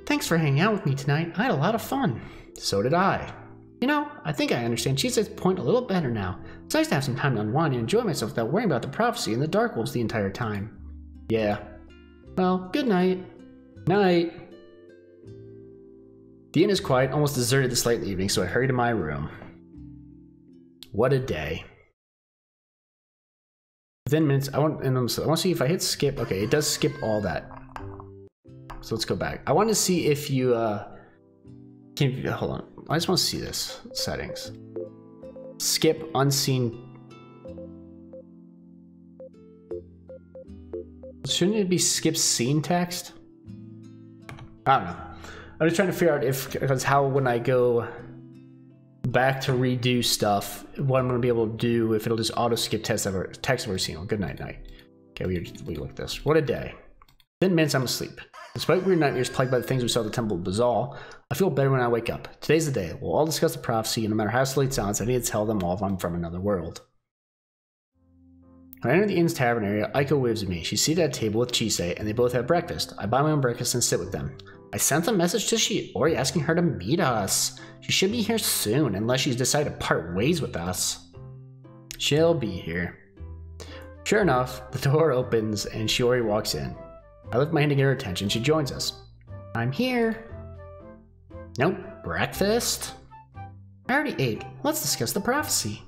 Thanks for hanging out with me tonight. I had a lot of fun. So did I. You know, I think I understand Chise's point a little better now. It's nice to have some time to unwind and enjoy myself without worrying about the prophecy and the Dark Wolves the entire time. Yeah. Well, good night. Night. The inn is quiet, almost deserted this late evening, so I hurry to my room. What a day. Within minutes, I want to see if I hit skip. Okay, it does skip all that. So let's go back. I want to see if you hold on. I just want to see this. Settings. Skip unseen. Shouldn't it be skip scene text? I don't know. I'm just trying to figure out because how when I go back to redo stuff, what I'm going to be able to do if it'll just auto skip text ever seen. Good night, night. Okay, we look at this. What a day. 10 minutes, I'm asleep. Despite weird nightmares plagued by the things we saw at the Temple of Bazaal, I feel better when I wake up. Today's the day. We'll all discuss the prophecy, and no matter how slow it sounds, I need to tell them all if I'm from another world. When I enter the inn's tavern area, Aiko waves at me. She's seated at a table with Chise, and they both have breakfast. I buy my own breakfast and sit with them. I sent a message to Shiori asking her to meet us. She should be here soon, unless she's decided to part ways with us. She'll be here. Sure enough, the door opens, and Shiori walks in. I lift my hand to get her attention. She joins us. I'm here. Nope. Breakfast? I already ate. Let's discuss the prophecy.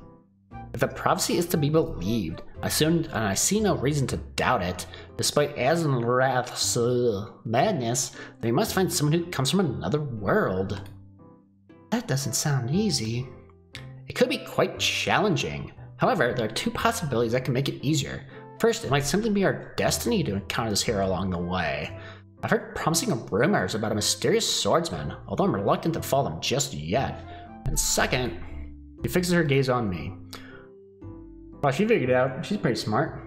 If the prophecy is to be believed, I see no reason to doubt it. Despite Azenrath's madness, they must find someone who comes from another world. That doesn't sound easy. It could be quite challenging. However, there are two possibilities that can make it easier. First, it might simply be our destiny to encounter this hero along the way. I've heard promising rumors about a mysterious swordsman, although I'm reluctant to follow them just yet. And second, she fixes her gaze on me. Well, she figured it out. She's pretty smart.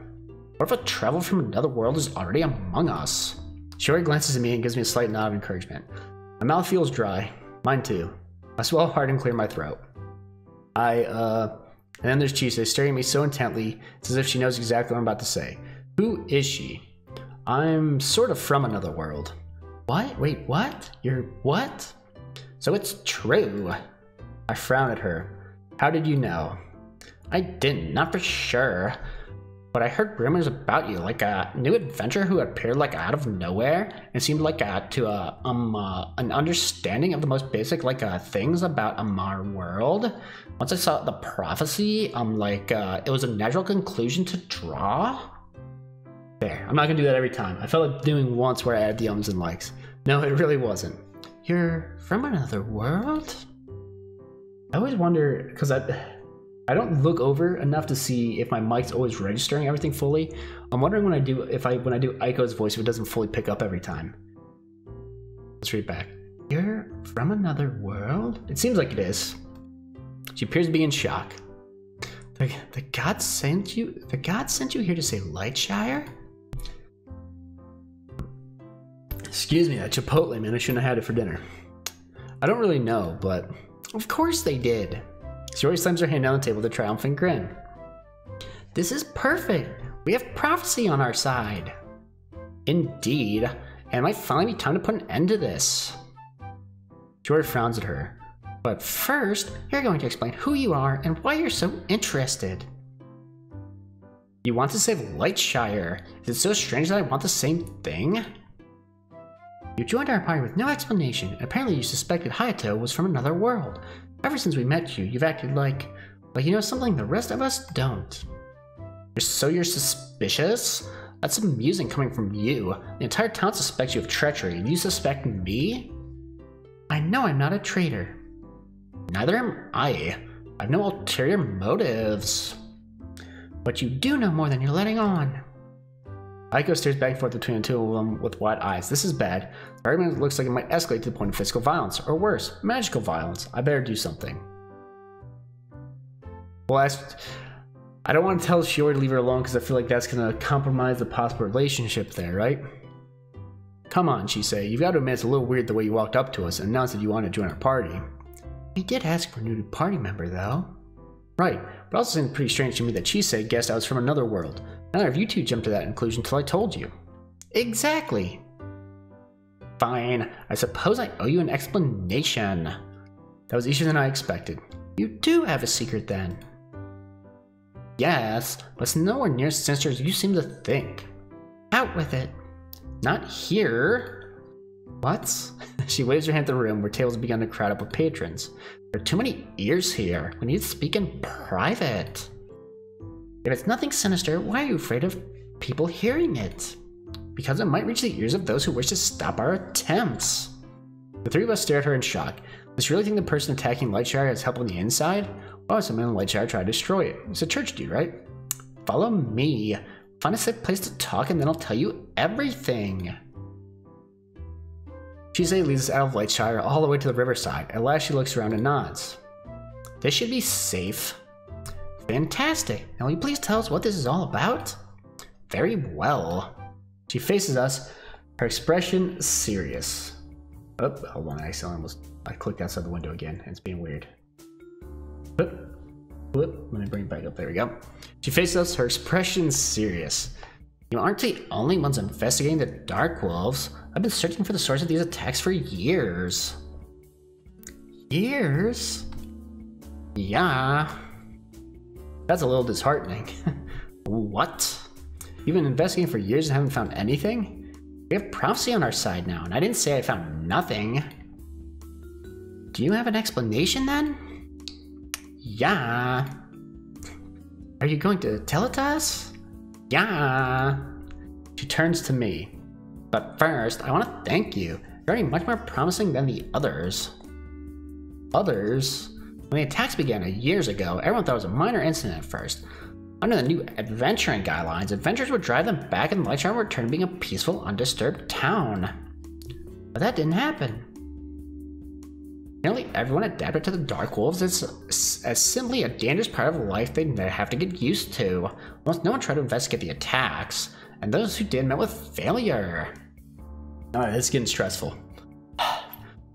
What if a traveler from another world is already among us? Shiori glances at me and gives me a slight nod of encouragement. My mouth feels dry. Mine too. I swallow hard and clear my throat. And then there's Chise staring at me so intently, it's as if she knows exactly what I'm about to say. Who is she? I'm sort of from another world. What? Wait, what? You're what? So it's true. I frown at her. How did you know? I didn't, not for sure. But I heard rumors about you, like a new adventurer who appeared like out of nowhere and seemed like an understanding of the most basic things about our world. Once I saw the prophecy, it was a natural conclusion to draw. There, I'm not gonna do that every time. I felt like doing once where I added the ums and likes. No, it really wasn't. You're from another world? I always wonder, because I don't look over enough to see if my mic's always registering everything fully. I'm wondering when I do Aiko's voice, if it doesn't fully pick up every time. Let's read it back. You're from another world? It seems like it is. She appears to be in shock. The god sent you? The god sent you here to save Lightshire? Excuse me, that Chipotle, man. I shouldn't have had it for dinner. I don't really know, but of course they did. She always slams her hand down the table with a triumphant grin. This is perfect. We have prophecy on our side. Indeed. And it might finally be time to put an end to this. Shiori frowns at her. But first, you're going to explain who you are and why you're so interested. You want to save Lightshire. Is it so strange that I want the same thing? You joined our party with no explanation, and apparently you suspected Hayato was from another world. Ever since we met you, you've acted like you know something the rest of us don't. So you're suspicious? That's amusing coming from you. The entire town suspects you of treachery, and you suspect me? I know I'm not a traitor. Neither am I. I have no ulterior motives. But you do know more than you're letting on. Aiko stares back and forth between the two of them with wide eyes. This is bad. The argument looks like it might escalate to the point of physical violence, or worse, magical violence. I better do something. Well, I don't want to tell Shiori to leave her alone because I feel like that's going to compromise the possible relationship there, right? Come on, she say. You've got to admit it's a little weird the way you walked up to us and announced that you wanted to join our party. We did ask for a new party member, though. Right, but also seems pretty strange to me that Chisei guessed I was from another world. Neither of you two jumped to that conclusion until I told you. Exactly. Fine, I suppose I owe you an explanation. That was easier than I expected. You do have a secret then. Yes, but it's nowhere near as sinister as you seem to think. Out with it. Not here. What? She waves her hand at the room where tables have begun to crowd up with patrons. There are too many ears here. We need to speak in private. If it's nothing sinister, why are you afraid of people hearing it? Because it might reach the ears of those who wish to stop our attempts. The three of us stare at her in shock. Does she really think the person attacking Lightshire has help on the inside? Why would someone in Lightshire try to destroy it? It's a church dude, right? Follow me. Find a safe place to talk and then I'll tell you everything. Chisei leads us out of Lightshire all the way to the riverside. At last she looks around and nods. This should be safe. Fantastic. Now will you please tell us what this is all about? Very well. She faces us, her expression serious. Oh, hold on, I clicked outside the window again, and it's being weird. Whoop, whoop, let me bring it back up, there we go. She faces us, her expression serious. You aren't the only ones investigating the Dark Wolves. I've been searching for the source of these attacks for years. Years? Yeah. That's a little disheartening. What? You've been investigating for years and haven't found anything? We have prophecy on our side now, and I didn't say I found nothing. Do you have an explanation then? Yeah. Are you going to tell it to us? Yeah. She turns to me. But first, I want to thank you. You're already much more promising than the others. Others? When the attacks began years ago, everyone thought it was a minor incident at first. Under the new adventuring guidelines, adventurers would drive them back and Lightshire would return to being a peaceful, undisturbed town. But that didn't happen. Nearly everyone adapted to the Dark Wolves as simply a dangerous part of life they'd have to get used to. Almost no one tried to investigate the attacks, and those who did met with failure. Alright, this is getting stressful.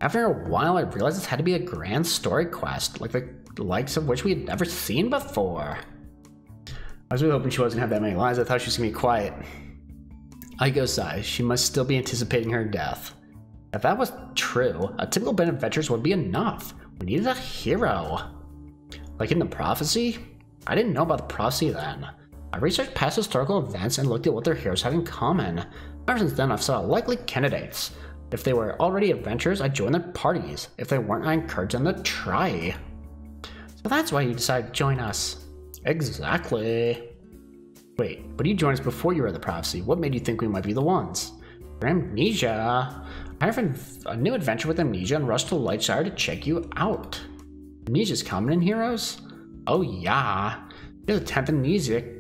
After a while, I realized this had to be a grand story quest, like the likes of which we had never seen before. I was really hoping she wasn't gonna have that many lines. I thought she was gonna be quiet. Aiko sighs. She must still be anticipating her death. If that was true, a typical band of adventurers would be enough. We needed a hero. Like in the prophecy? I didn't know about the prophecy then. I researched past historical events and looked at what their heroes have in common. Ever since then, I've sought likely candidates. If they were already adventurers, I joined their parties. If they weren't, I encouraged them to try. So that's why you decided to join us. Exactly. Wait, but you joined us before you read the prophecy. What made you think we might be the ones? For amnesia. I have a new adventure with amnesia and rushed to Lightshire to check you out. Amnesia's common in heroes? Oh yeah. You're the 10th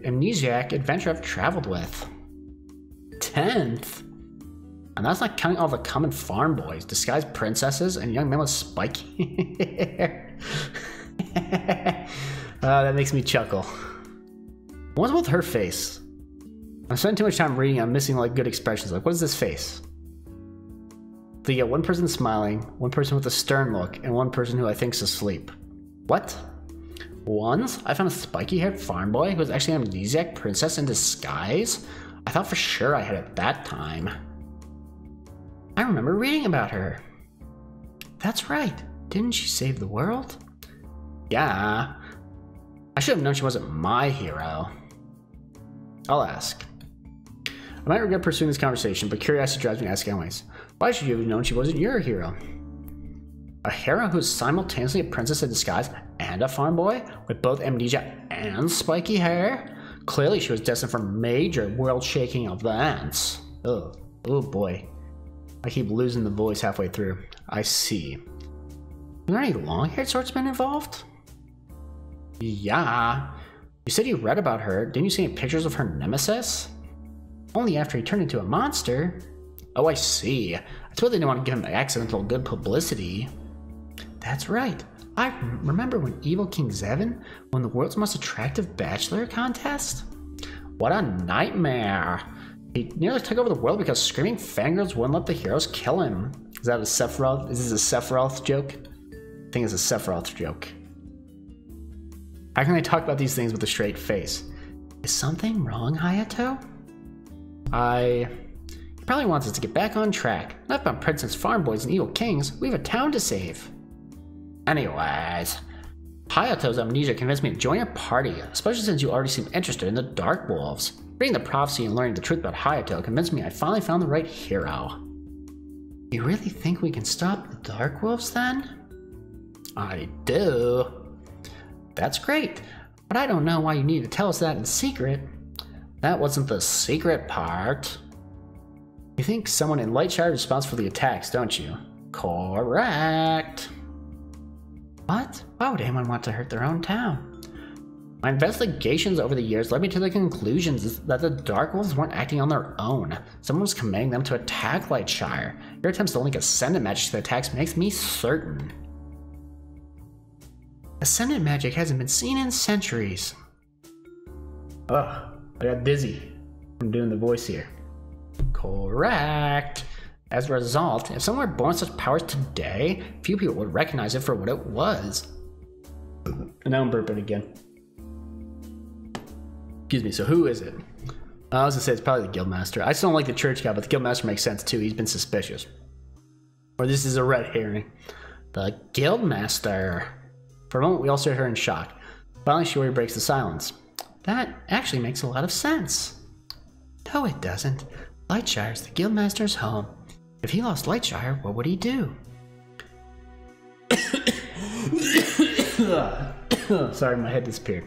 amnesiac adventure I've traveled with. 10th? And that's not counting all the common farm boys, disguised princesses, and young men with spiky hair. That makes me chuckle. What's with her face? I'm spending too much time reading, I'm missing like good expressions. Like, what is this face? So you get one person smiling, one person with a stern look, and one person who I think's asleep. What? Once, I found a spiky-haired farm boy who was actually an amnesiac princess in disguise? I thought for sure I had it that time. I remember reading about her. That's right. Didn't she save the world? Yeah. I should have known she wasn't my hero. I'll ask. I might regret pursuing this conversation, but curiosity drives me to ask anyways. Why should you have known she wasn't your hero? A hero who's simultaneously a princess in disguise and a farm boy with both amnesia and spiky hair? Clearly she was destined for major world-shaking events. Oh boy. I keep losing the voice halfway through. I see. Are there any long-haired swordsmen involved? Yeah. You said you read about her. Didn't you see any pictures of her nemesis? Only after he turned into a monster. Oh, I see. I suppose they didn't want to give him accidental good publicity. That's right. I remember when Evil King Zevon won the world's most attractive bachelor contest? What a nightmare. He nearly took over the world because screaming fangirls wouldn't let the heroes kill him. Is that a Sephiroth? Is this a Sephiroth joke? I think it's a Sephiroth joke. How can I talk about these things with a straight face? Is something wrong, Hayato? He probably wants us to get back on track. Not about Princess Farm Boys and Evil Kings. We have a town to save. Anyways, Hayato's amnesia convinced me to join your party, especially since you already seem interested in the Dark Wolves. Reading the prophecy and learning the truth about Hayato convinced me I finally found the right hero. You really think we can stop the Dark Wolves then? I do. That's great, but I don't know why you need to tell us that in secret. That wasn't the secret part. You think someone in Lightshire is responsible for the attacks, don't you? Correct. What? Why would anyone want to hurt their own town? My investigations over the years led me to the conclusions that the Dark Wolves weren't acting on their own. Someone was commanding them to attack Lightshire. Your attempts to link Ascendant magic to the attacks makes me certain. Ascendant magic hasn't been seen in centuries. Ugh, I got dizzy from doing the voice here. Correct. As a result, if someone were born with such powers today, few people would recognize it for what it was. And now I'm burping again. Excuse me, so who is it? I was gonna say it's probably the Guildmaster. I still don't like the church guy, but the Guildmaster makes sense too. He's been suspicious. Or this is a red herring. The Guildmaster. For a moment, we all stared at her in shock. Finally, Shiori breaks the silence. That actually makes a lot of sense. No, it doesn't. Lightshire's the Guildmaster's home. If he lost Lightshire, what would he do? Sorry, my head disappeared.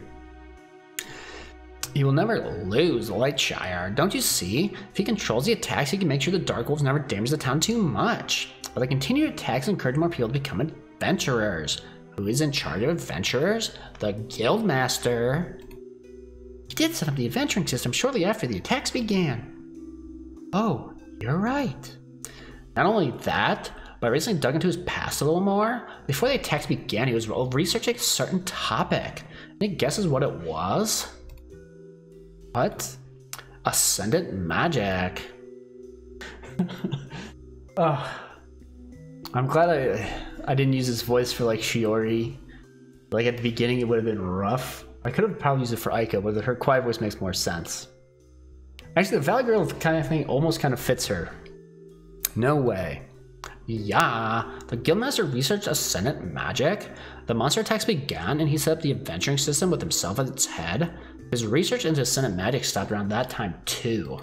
He will never lose Lightshire. Don't you see? If he controls the attacks, he can make sure the Dark Wolves never damage the town too much. But the continued attacks encourage more people to become adventurers. Who is in charge of adventurers? The Guildmaster. He did set up the adventuring system shortly after the attacks began. Oh, you're right. Not only that, but I recently dug into his past a little more. Before the attacks began, he was researching a certain topic. Any guesses what it was? What? Ascendant magic. Oh, I'm glad I didn't use his voice for like Shiori. Like at the beginning it would have been rough. I could have probably used it for Aiko, but her quiet voice makes more sense. Actually, the Valley Girl kind of thing almost kind of fits her. No way. Yeah, the Guildmaster researched Ascendant magic. The monster attacks began and he set up the adventuring system with himself at its head. His research into Ascendant magic stopped around that time too.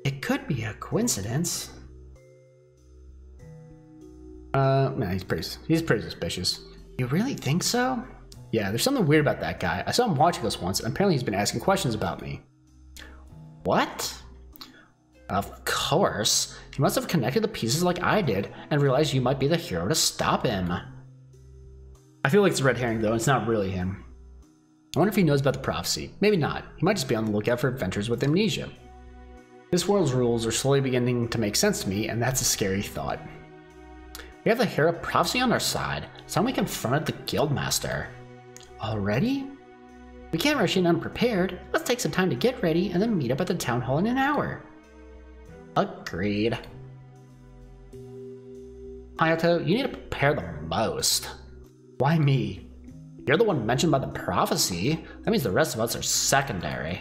It could be a coincidence. No, he's pretty suspicious. You really think so? Yeah, there's something weird about that guy. I saw him watching us once, and apparently he's been asking questions about me. What? Of course. He must have connected the pieces like I did, and realized you might be the hero to stop him. I feel like it's a red herring, though. It's not really him. I wonder if he knows about the prophecy. Maybe not. He might just be on the lookout for adventures with amnesia. This world's rules are slowly beginning to make sense to me, and that's a scary thought. We have the hero prophecy on our side. It's time we confronted the Guildmaster. Already? We can't rush in unprepared. Let's take some time to get ready and then meet up at the town hall in an hour. Agreed. Hayato, you need to prepare the most. Why me? You're the one mentioned by the prophecy. That means the rest of us are secondary.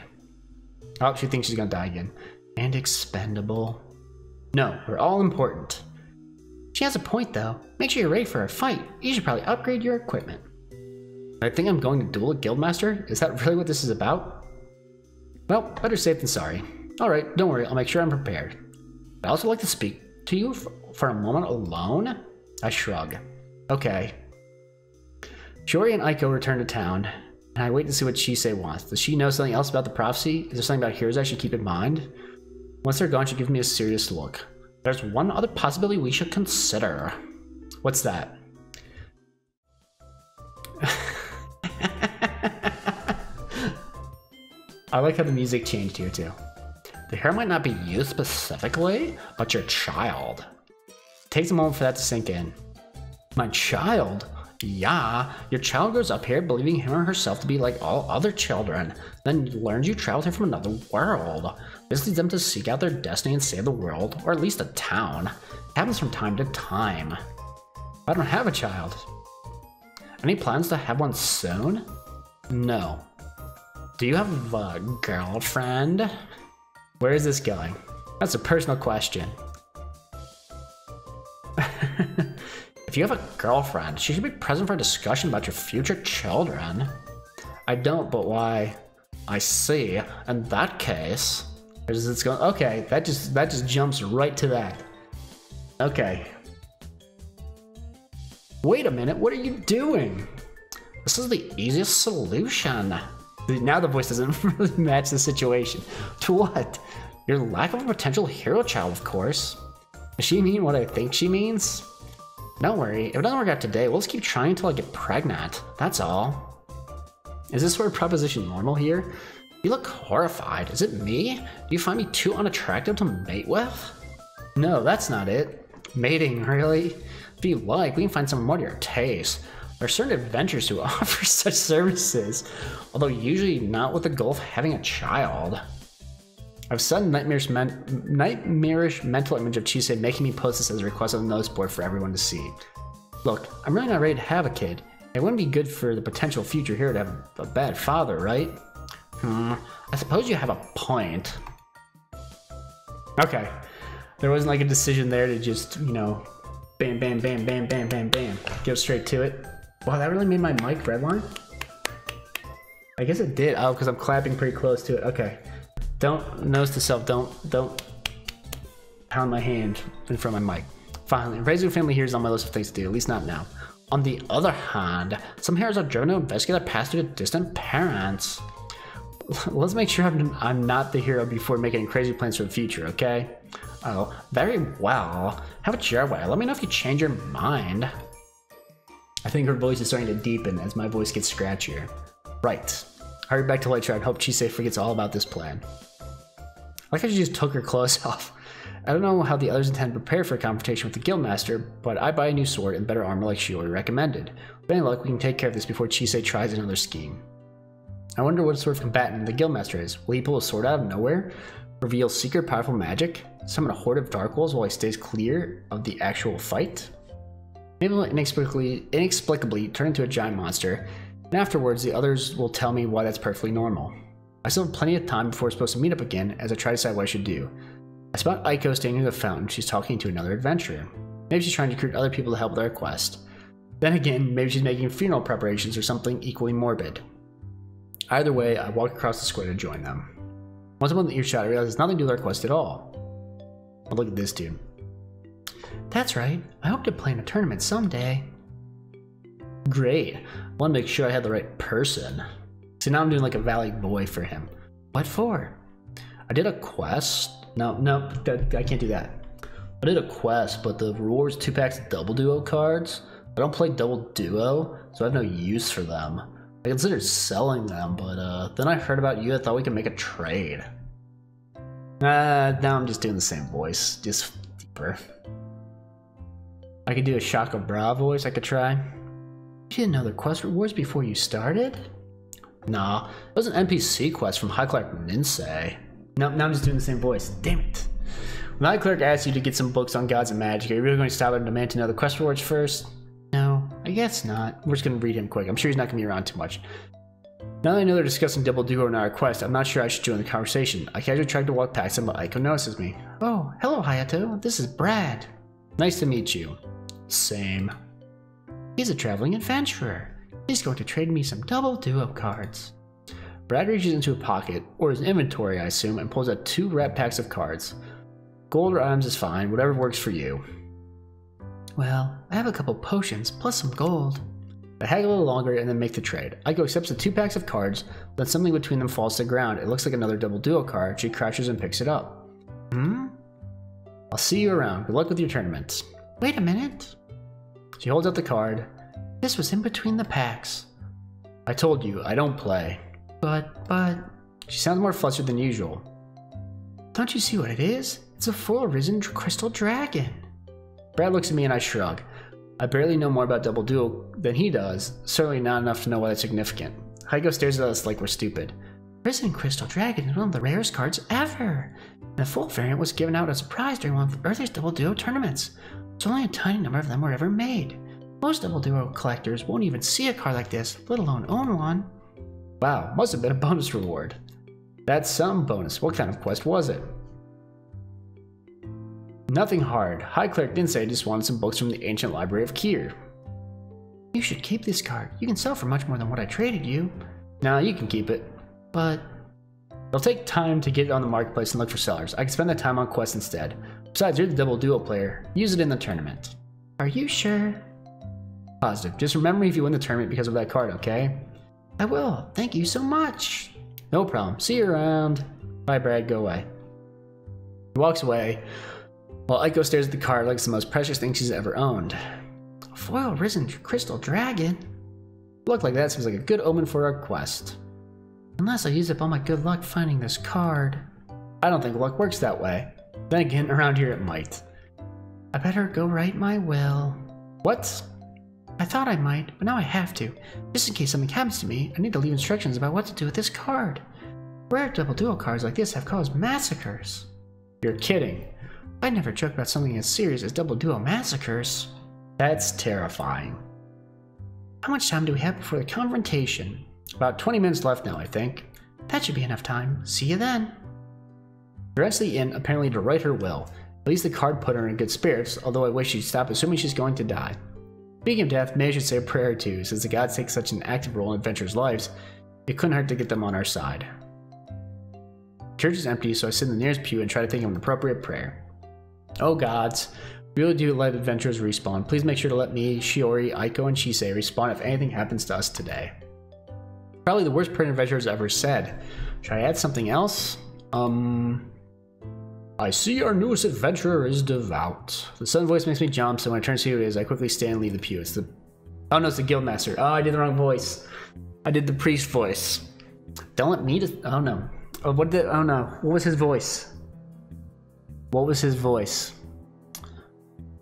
Oh, she thinks she's gonna die again. And expendable. No, we're all important. She has a point though. Make sure you're ready for a fight. You should probably upgrade your equipment. I think I'm going to duel a Guildmaster? Is that really what this is about? Well, better safe than sorry. Alright, don't worry, I'll make sure I'm prepared. I'd also like to speak to you for a moment alone. I shrug. Okay. Shiori and Aiko return to town, and I wait to see what Shisei wants. Does she know something else about the prophecy? Is there something about heroes I should keep in mind? Once they're gone, she gives me a serious look. There's one other possibility we should consider. What's that? I like how the music changed here too. The hair might not be you specifically, but your child. It takes a moment for that to sink in. My child? Yeah, your child grows up here believing him or herself to be like all other children, then learns you traveled here from another world. This leads them to seek out their destiny and save the world, or at least a town. It happens from time to time. I don't have a child. Any plans to have one soon? No. Do you have a girlfriend? Where is this going? That's a personal question. If you have a girlfriend, she should be present for a discussion about your future children. I don't, but why? I see. In that case, where's this going? Okay, that just jumps right to that. Okay. Wait a minute, what are you doing? This is the easiest solution. Now the voice doesn't really match the situation. To what? Your lack of a potential hero child, of course. Does she mean what I think she means? Don't worry, if it doesn't work out today, we'll just keep trying until I get pregnant. That's all. Is this sort of proposition normal here? You look horrified. Is it me? Do you find me too unattractive to mate with? No, that's not it. Mating, really? If you like, we can find someone more to your taste. There are certain adventures who offer such services, although usually not with the goal of having a child. I've sudden nightmarish mental image of Chise making me post this as a request on the notice board for everyone to see. Look, I'm really not ready to have a kid. It wouldn't be good for the potential future hero to have a bad father, right? I suppose you have a point. Okay. There wasn't like a decision there to just, you know, bam, bam, bam, bam, bam, bam, bam. Go straight to it. Wow, that really made my mic redline? I guess it did. Oh, because I'm clapping pretty close to it. Okay. Don't, nose to self, don't pound my hand in front of my mic. Finally, raising a family here is on my list of things to do, at least not now. On the other hand, some heroes are driven to investigate a past due to distant parents. Let's make sure I'm not the hero before making crazy plans for the future, okay? Oh, very well. Have it your way. Let me know if you change your mind. I think her voice is starting to deepen as my voice gets scratchier. Right. Hurry back to Lightshard and hope Chise forgets all about this plan. I like how she just took her clothes off. I don't know how the others intend to prepare for a confrontation with the Guildmaster, but I buy a new sword and better armor like Shiori recommended. With any luck, we can take care of this before Chise tries another scheme. I wonder what sort of combatant the Guildmaster is. Will he pull a sword out of nowhere? Reveal secret powerful magic? Summon a horde of dark wolves while he stays clear of the actual fight? Maybe he'll inexplicably turn into a giant monster, and afterwards the others will tell me why that's perfectly normal. I still have plenty of time before we're supposed to meet up again as I try to decide what I should do. I spot Aiko standing near the fountain. She's talking to another adventurer. Maybe she's trying to recruit other people to help with their quest. Then again, maybe she's making funeral preparations or something equally morbid. Either way, I walk across the square to join them. Once I'm on the earshot, I realize it's nothing to do with our quest at all. But look at this dude. That's right. I hope to play in a tournament someday. Great. I want to make sure I had the right person. So now I'm doing like a Valley boy for him. What for? I did a quest. No, I can't do that. I did a quest, but the reward's 2 packs of double duo cards. I don't play double duo, so I have no use for them. I considered selling them, but then I heard about you. I thought we could make a trade. Now I'm just doing the same voice, just deeper. I could do a Shaka Bra voice. I could try. You didn't know the quest rewards before you started? Nah, it was an NPC quest from High Clerk Ninsei. Now I'm just doing the same voice. Damn it. When High Clerk asks you to get some books on gods and magic, are you really going to stop and demand to know the quest rewards first? No, I guess not. We're just going to read him quick. I'm sure he's not going to be around too much. Now that I know they're discussing double duo in our quest, I'm not sure I should join the conversation. I casually tried to walk past him, but Aiko notices me. Oh, hello Hayato. This is Brad. Nice to meet you. Same. He's a traveling adventurer. He's going to trade me some double duo cards. Brad reaches into a pocket, or his inventory I assume, and pulls out 2 red packs of cards. Gold or items is fine, whatever works for you. Well, I have a couple potions, plus some gold. I haggle a little longer and then make the trade. Aiko accepts the 2 packs of cards, then something between them falls to the ground. It looks like another double duo card. She crouches and picks it up. I'll see you around. Good luck with your tournament. Wait a minute. She holds out the card. This was in between the packs. I told you, I don't play. But... She sounds more flustered than usual. Don't you see what it is? It's a full risen crystal dragon. Brad looks at me and I shrug. I barely know more about Double Duo than he does, certainly not enough to know why it's significant. Heiko stares at us like we're stupid. Risen Crystal Dragon is one of the rarest cards ever. And the full variant was given out as a prize during one of the earliest Double Duo tournaments. So only a tiny number of them were ever made. Most Double Duo collectors won't even see a card like this, let alone own one. Wow, must have been a bonus reward. That's some bonus. What kind of quest was it? Nothing hard. High Cleric didn't say, just wanted some books from the ancient library of Kier. You should keep this card. You can sell for much more than what I traded you. Nah, you can keep it. But it'll take time to get it on the marketplace and look for sellers. I can spend that time on quests instead. Besides, you're the Double Duo player. Use it in the tournament. Are you sure? Positive. Just remember me if you win the tournament because of that card, okay? I will. Thank you so much. No problem. See you around. Bye, Brad. Go away. He walks away, while Aiko stares at the card like it's the most precious thing she's ever owned. A foil risen crystal dragon? Luck like that seems like a good omen for our quest. Unless I use up all my good luck finding this card. I don't think luck works that way. Then again, around here it might. I better go write my will. What? I thought I might, but now I have to. Just in case something happens to me, I need to leave instructions about what to do with this card. Rare Double Duo cards like this have caused massacres. You're kidding. I never joke about something as serious as Double Duo massacres. That's terrifying. How much time do we have before the confrontation? About 20 minutes left now, I think. That should be enough time. See you then. The rest of the inn apparently to write her will. At least the card put her in good spirits, although I wish she'd stop assuming she's going to die. Speaking of death, maybe I should say a prayer or two, since the gods take such an active role in adventurers' lives, it couldn't hurt to get them on our side. The church is empty, so I sit in the nearest pew and try to think of an appropriate prayer. Oh gods, really do let adventurers respawn. Please make sure to let me, Shiori, Aiko, and Shisei respawn if anything happens to us today. Probably the worst prayer an adventurer's ever said. Should I add something else? I see our newest adventurer is devout. The sudden voice makes me jump, so when I turn to see who it is, I quickly stand and leave the pew. It's the... Oh no, it's the guildmaster. Oh, I did the wrong voice. I did the priest voice. Don't let me just... Oh no. Oh, what did... Oh no. What was his voice? What was his voice?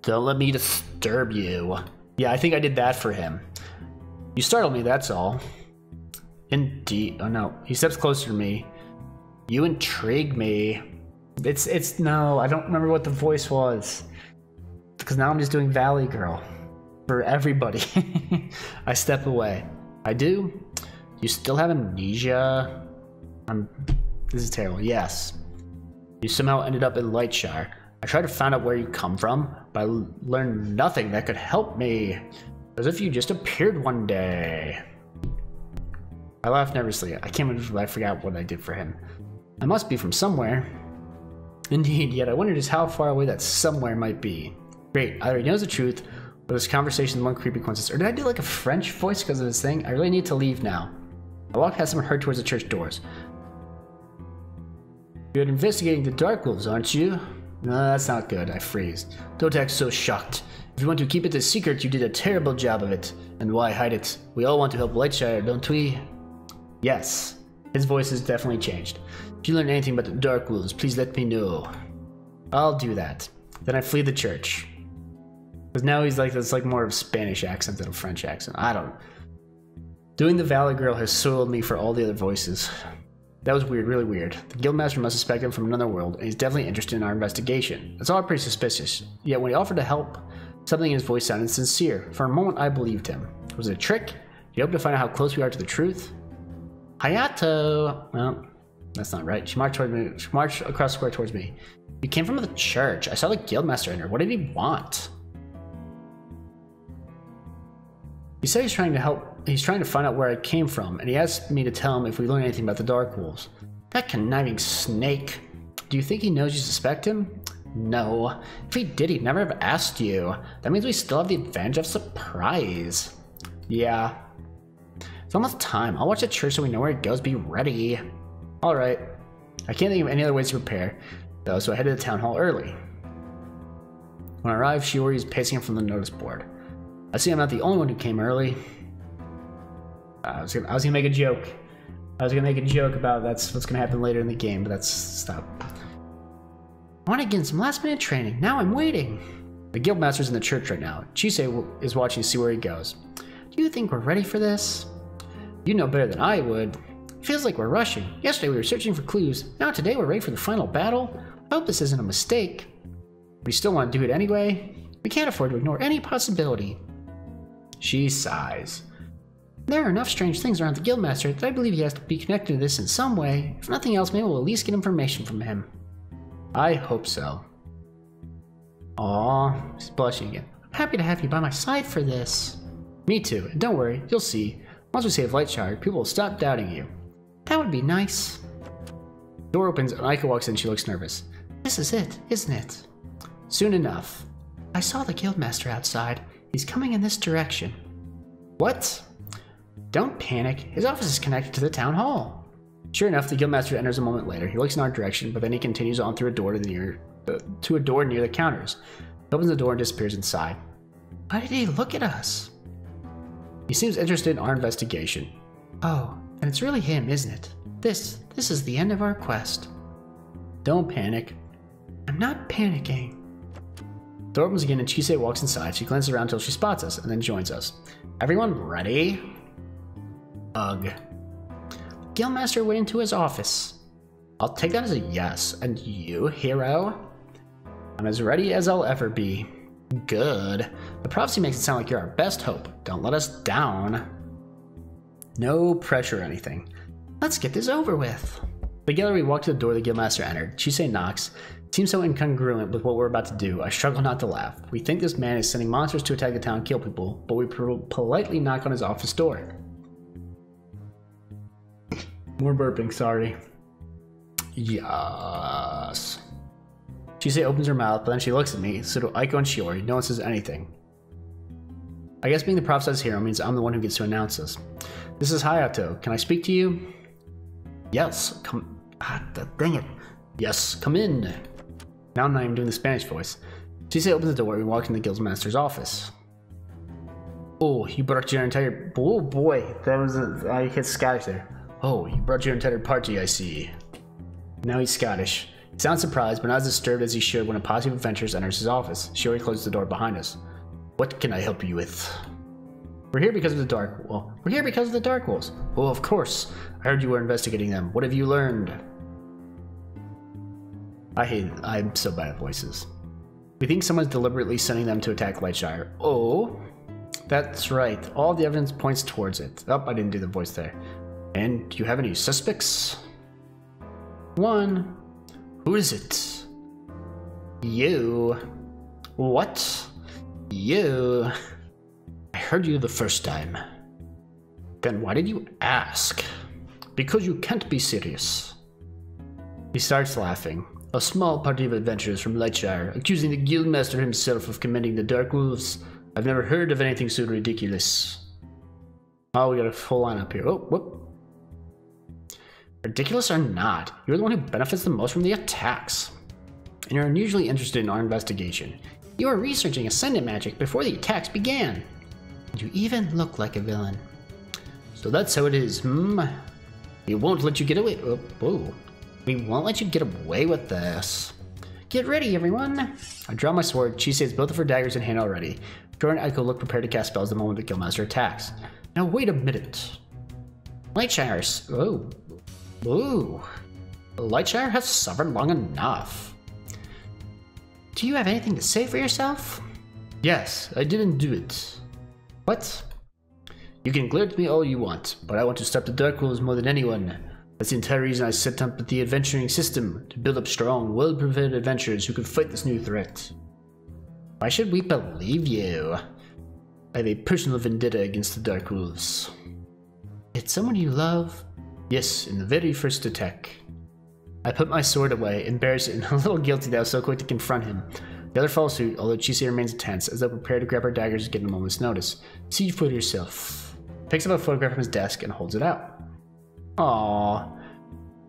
Don't let me disturb you. Yeah, I think I did that for him. You startled me, that's all. Indeed. Oh no. He steps closer to me. You intrigue me. It's no, I don't remember what the voice was. Because now I'm just doing Valley Girl. For everybody. I step away. I do? You still have amnesia? This is terrible. Yes. You somehow ended up in Lightshire. I tried to find out where you come from, but I learned nothing that could help me. As if you just appeared one day. I laughed nervously. I can't believe I forgot what I did for him. I must be from somewhere. Indeed, yet I wonder just how far away that somewhere might be. Great, either he knows the truth, or this conversation is one creepy coincidence. Or did I do like a French voice because of this thing? I really need to leave now. I walk past him and hurry towards the church doors. You're investigating the Dark Wolves, aren't you? No, that's not good. I freeze. Don't act so shocked. If you want to keep it a secret, you did a terrible job of it. And why hide it? We all want to help Lightshire, don't we? Yes. His voice has definitely changed. If you learn anything about the Dark Wolves, please let me know. I'll do that. Then I flee the church. Because now he's like, it's like more of a Spanish accent than a French accent. I don't know. Doing the Valley Girl has soiled me for all the other voices. That was weird, really weird. The guildmaster must suspect him from another world, and he's definitely interested in our investigation. It's all pretty suspicious. Yet when he offered to help, something in his voice sounded sincere. For a moment, I believed him. Was it a trick? Did he hope to find out how close we are to the truth? Hayato! Well, that's not right. She marched toward me. She marched across the square towards me. You came from the church. I saw the guildmaster in her. What did he want? He said he's trying to help. He's trying to find out where I came from, and he asked me to tell him if we learn anything about the Dark Wolves. That conniving snake. Do you think he knows you suspect him? No. If he did, he'd never have asked you. That means we still have the advantage of surprise. Yeah. It's almost time. I'll watch the church so we know where it goes. Be ready. Alright. I can't think of any other ways to prepare, though, so I headed to the town hall early. When I arrived, Shiori is pacing up from the notice board. I see I'm not the only one who came early. I was gonna make a joke. I was gonna make a joke about that's what's gonna happen later in the game, but that's stop. I want to get some last minute training. Now I'm waiting. The guildmaster's in the church right now. Chisei is watching to see where he goes. Do you think we're ready for this? You know better than I would. It feels like we're rushing. Yesterday we were searching for clues. Now today we're ready for the final battle. I hope this isn't a mistake. We still want to do it anyway. We can't afford to ignore any possibility. She sighs. There are enough strange things around the guildmaster that I believe he has to be connected to this in some way. If nothing else, maybe we'll at least get information from him. I hope so. Aw, she's blushing again. I'm happy to have you by my side for this. Me too, and don't worry, you'll see. Once we save Lightshire, people will stop doubting you. That would be nice. Door opens and Aiko walks in. She looks nervous. This is it, isn't it? Soon enough. I saw the guildmaster outside. He's coming in this direction. What? Don't panic. His office is connected to the town hall. Sure enough, the guildmaster enters a moment later. He looks in our direction, but then he continues on through a door to a door near the counters. He opens the door and disappears inside. Why did he look at us? He seems interested in our investigation. Oh, and it's really him, isn't it? This is the end of our quest. Don't panic. I'm not panicking. The door opens again and Chisei walks inside. She glances around until she spots us and then joins us. Everyone ready? Ugh. Guildmaster went into his office. I'll take that as a yes. And you, hero? I'm as ready as I'll ever be. Good. The prophecy makes it sound like you're our best hope. Don't let us down. No pressure or anything. Let's get this over with. Together we walk to the door the guildmaster entered. Chisei knocks. It seems so incongruent with what we're about to do. I struggle not to laugh. We think this man is sending monsters to attack the town and kill people, but we politely knock on his office door. More burping, sorry. Yes. Chisei opens her mouth, but then she looks at me, so do Aiko and Shiori. No one says anything. I guess being the prophesized hero means I'm the one who gets to announce this. This is Hayato. Can I speak to you? Yes, come... dang it. Yes, come in. Now I'm not even doing the Spanish voice. Chisei opens the door and we walk into the guildmaster's office. Oh, you brought your entire... Oh boy, that was I hit Scottish there. Oh, you brought your entire party, I see. Now he's Scottish. He sounds surprised, but not as disturbed as he should when a posse of adventurers enters his office. Shiori closes the door behind us. What can I help you with? We're here because of the Dark Wolf. We're here because of the Dark Wolves. Oh, of course. I heard you were investigating them. What have you learned? I'm so bad at voices. We think someone's deliberately sending them to attack Lightshire. Oh, that's right. All the evidence points towards it. Oh, I didn't do the voice there. And do you have any suspects? One. Who is it? You. What? You. I heard you the first time. Then why did you ask? Because you can't be serious. He starts laughing. A small party of adventurers from Lightshire accusing the guildmaster himself of committing the Dark Wolves. I've never heard of anything so ridiculous. Oh, we got a full line up here. Oh, whoop. Ridiculous or not, you're the one who benefits the most from the attacks. And you're unusually interested in our investigation. You were researching Ascendant magic before the attacks began. And you even look like a villain. So that's how it is, hmm? We won't let you get away. Oh, whoa. We won't let you get away with this. Get ready, everyone. I draw my sword. Chisei has both of her daggers in hand already. Jory and Aiko look prepared to cast spells the moment the guildmaster attacks. Now wait a minute. Lightshire. Oh. Ooh. Lightshire has suffered long enough. Do you have anything to say for yourself? Yes, I didn't do it. What? You can glare at me all you want, but I want to stop the Dark Wolves more than anyone. That's the entire reason I set up the adventuring system, to build up strong, well-prepared adventurers who can fight this new threat. Why should we believe you? I have a personal vendetta against the Dark Wolves. It's someone you love? Yes, in the very first attack. I put my sword away, embarrassed and a little guilty that I was so quick to confront him. The other follow suit, although Chisei remains tense, as though prepared to grab her daggers to get a moment's notice. See for yourself. Picks up a photograph from his desk and holds it out. Aww.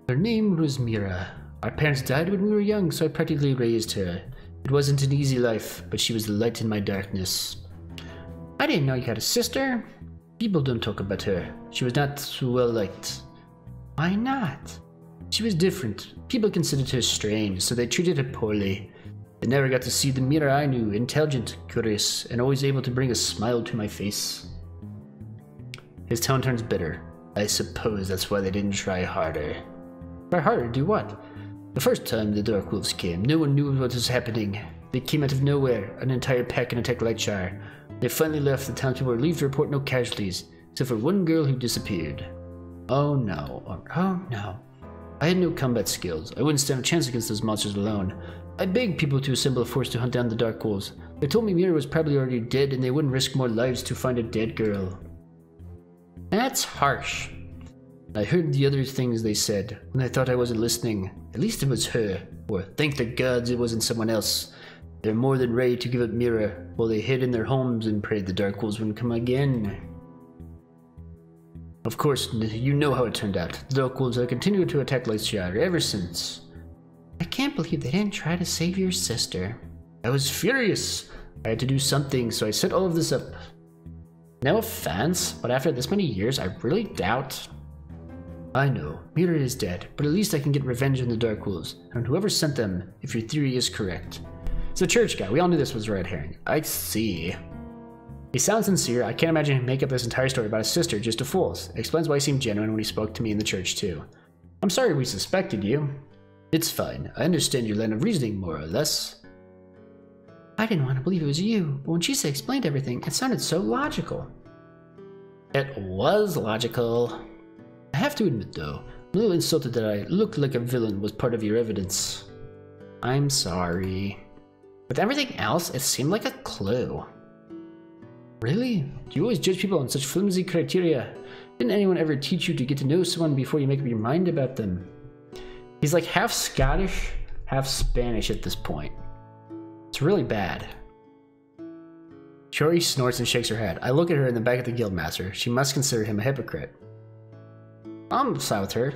Her name was Mira. Our parents died when we were young, so I practically raised her. It wasn't an easy life, but she was the light in my darkness. I didn't know you had a sister. People don't talk about her. She was not well liked. Why not? She was different. People considered her strange, so they treated her poorly. They never got to see the Mira I knew, intelligent, curious, and always able to bring a smile to my face. His tone turns bitter. I suppose that's why they didn't try harder. Try harder? Do what? The first time the Dark Wolves came, no one knew what was happening. They came out of nowhere, an entire pack and attacked Lightshire. They finally left. The townspeople were relieved to report no casualties, except for one girl who disappeared. Oh no. Oh no. I had no combat skills. I wouldn't stand a chance against those monsters alone. I begged people to assemble a force to hunt down the Dark Wolves. They told me Mira was probably already dead and they wouldn't risk more lives to find a dead girl. That's harsh. I heard the other things they said, and I thought I wasn't listening. At least it was her. Or thank the gods it wasn't someone else. They're more than ready to give up Mira, while they hid in their homes and prayed the Dark Wolves wouldn't come again. Of course, you know how it turned out. The Dark Wolves have continued to attack Lightshire ever since. I can't believe they didn't try to save your sister. I was furious. I had to do something, so I set all of this up. No offense, but after this many years, I really doubt. I know, Mira is dead, but at least I can get revenge on the Dark Wolves, and whoever sent them, if your theory is correct. It's a church guy, we all knew this was a red herring. I see. He sounds sincere. I can't imagine him make up this entire story about his sister just to fool us. It explains why he seemed genuine when he spoke to me in the church too. I'm sorry we suspected you. It's fine. I understand your line of reasoning, more or less. I didn't want to believe it was you, but when Chisa explained everything, it sounded so logical. It was logical. I have to admit though, I'm a little insulted that I looked like a villain was part of your evidence. I'm sorry. With everything else, it seemed like a clue. Really? Do you always judge people on such flimsy criteria? Didn't anyone ever teach you to get to know someone before you make up your mind about them? He's like half Scottish, half Spanish at this point. It's really bad. Shiori snorts and shakes her head. I look at her in the back of the guildmaster. She must consider him a hypocrite. I'm side with her.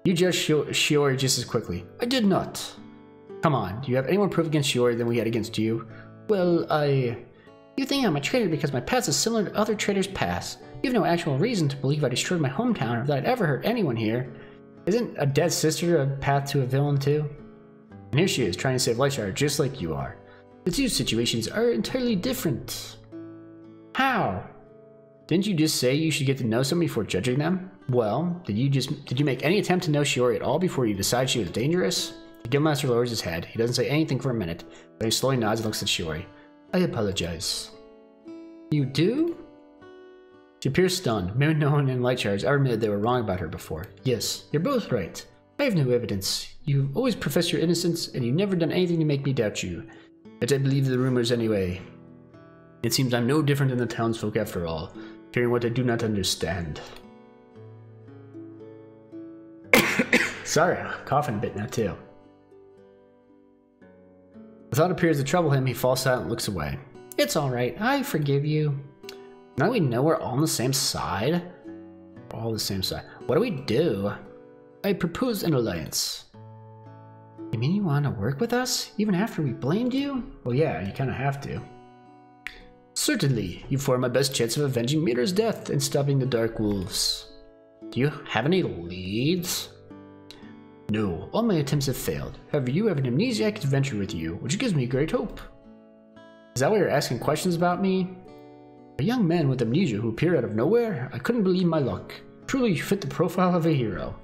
You judge Shiori just as quickly. I did not. Come on, do you have any more proof against Shiori than we had against you? Well, You think I'm a traitor because my past is similar to other traitors' past. You have no actual reason to believe I destroyed my hometown or that I'd ever hurt anyone here. Isn't a dead sister a path to a villain too? And here she is, trying to save Lightshire just like you are. The two situations are entirely different. How? Didn't you just say you should get to know someone before judging them? Well, did you make any attempt to know Shiori at all before you decided she was dangerous? The guildmaster lowers his head. He doesn't say anything for a minute, but he slowly nods and looks at Shiori. I apologize. You do? She appears stunned. Maybe no one in Lightshire has ever admitted they were wrong about her before. Yes, you're both right. I have no evidence. You've always professed your innocence, and you've never done anything to make me doubt you. Yet I believe the rumors anyway. It seems I'm no different than the townsfolk after all, fearing what I do not understand. Sorry, I'm coughing a bit now too. The thought appears to trouble him. He falls silent and looks away. It's alright, I forgive you. Now we know we're all on the same side. We're all on the same side. What do we do? I propose an alliance. You mean you want to work with us, even after we blamed you? Well, yeah, you kind of have to. Certainly, you form my best chance of avenging Mira's death and stopping the Dark Wolves. Do you have any leads? No, all my attempts have failed. However, you have an amnesiac adventure with you, which gives me great hope. Is that why you're asking questions about me? A young man with amnesia who appeared out of nowhere? I couldn't believe my luck. Truly, you fit the profile of a hero.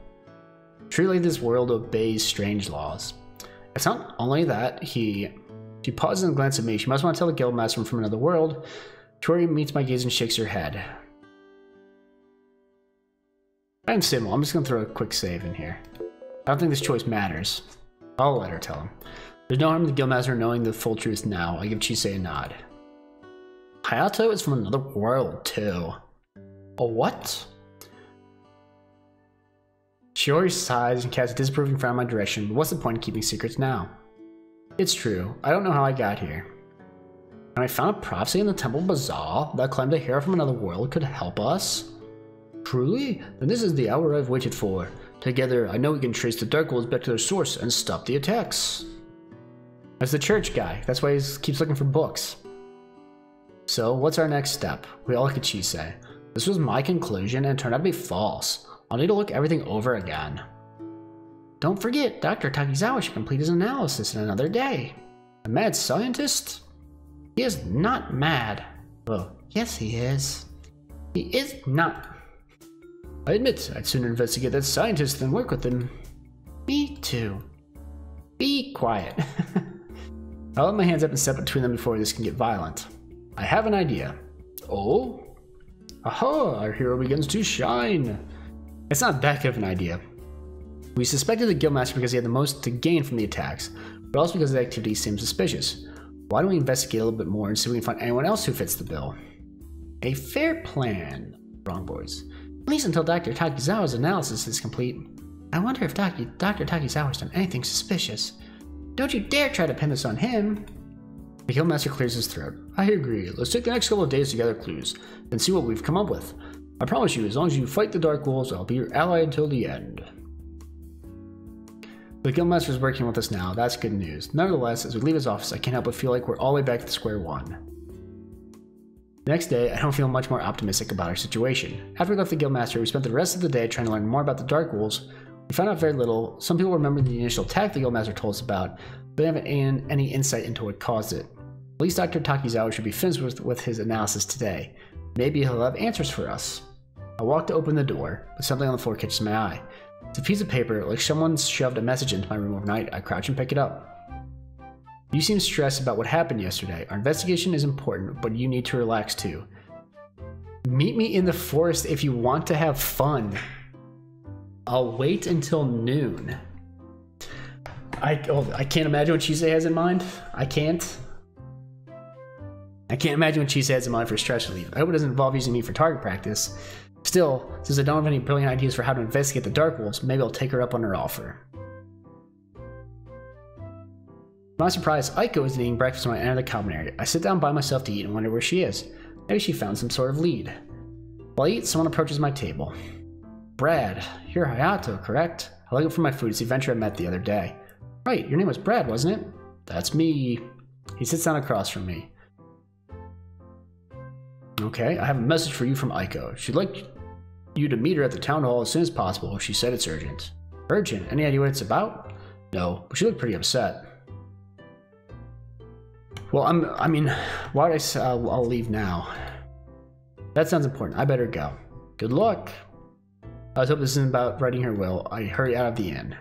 Truly, this world obeys strange laws. It's not only that, she pauses and glances at me. She must want to tell the guildmaster from another world. Tori meets my gaze and shakes her head. I'm simple. I'm just going to throw a quick save in here. I don't think this choice matters. I'll let her tell him. There's no harm in the guildmaster knowing the full truth now. I give Chise a nod. Hayato is from another world, too. A what? Shiori sighs and casts a disapproving frown in my direction, but what's the point in keeping secrets now? It's true. I don't know how I got here. And I found a prophecy in the Temple Bazaar that claimed a hero from another world could help us. Truly? Then this is the hour I've waited for. Together, I know we can trace the Dark Wolves back to their source and stop the attacks. That's the church guy. That's why he keeps looking for books. So, what's our next step? We all look at Chise. This was my conclusion and it turned out to be false. I'll need to look everything over again. Don't forget, Dr. Takizawa should complete his analysis in another day. A mad scientist? He is not mad. Well, yes he is. He is not. I admit, I'd sooner investigate that scientist than work with him. Me too. Be quiet. I'll let my hands up and step between them before this can get violent. I have an idea. Oh? Aha, our hero begins to shine. It's not that good of an idea. We suspected the Guildmaster because he had the most to gain from the attacks, but also because the activity seemed suspicious. Why don't we investigate a little bit more and see if we can find anyone else who fits the bill? A fair plan, Wrong Boys. At least until Dr. Takizawa's analysis is complete. I wonder if Dr. Takizawa's done anything suspicious. Don't you dare try to pin this on him! The Guildmaster clears his throat. I agree. Let's take the next couple of days to gather clues, then see what we've come up with. I promise you, as long as you fight the Dark Wolves, I'll be your ally until the end. The Guildmaster is working with us now. That's good news. Nevertheless, as we leave his office, I can't help but feel like we're all the way back at square one. The next day, I don't feel much more optimistic about our situation. After we left the Guildmaster, we spent the rest of the day trying to learn more about the Dark Wolves. We found out very little. Some people remember the initial attack the Guildmaster told us about, but they haven't any insight into what caused it. At least Dr. Takizawa should be finished with his analysis today. Maybe he'll have answers for us. I walk to open the door, but something on the floor catches my eye. It's a piece of paper, like someone's shoved a message into my room overnight. I crouch and pick it up. You seem stressed about what happened yesterday. Our investigation is important, but you need to relax too. Meet me in the forest if you want to have fun. I'll wait until noon. I can't imagine what Chise has in mind. I can't imagine what Chise has in mind for stress relief. I hope it doesn't involve using me for target practice. Still, since I don't have any brilliant ideas for how to investigate the Dark Wolves, maybe I'll take her up on her offer. To my surprise, Aiko isn't eating breakfast when I enter the common area. I sit down by myself to eat and wonder where she is. Maybe she found some sort of lead. While I eat, someone approaches my table. Brad, you're Hayato, correct? I look up for my food. It's the adventurer I met the other day. Right, your name was Brad, wasn't it? That's me. He sits down across from me. Okay, I have a message for you from Aiko. She'd like you to meet her at the town hall as soon as possible. She said it's urgent. Urgent? Any idea what it's about? No, but she looked pretty upset. Well, why would I'll leave now. That sounds important. I better go. Good luck. I was hoping this isn't about writing her will. I hurry out of the inn.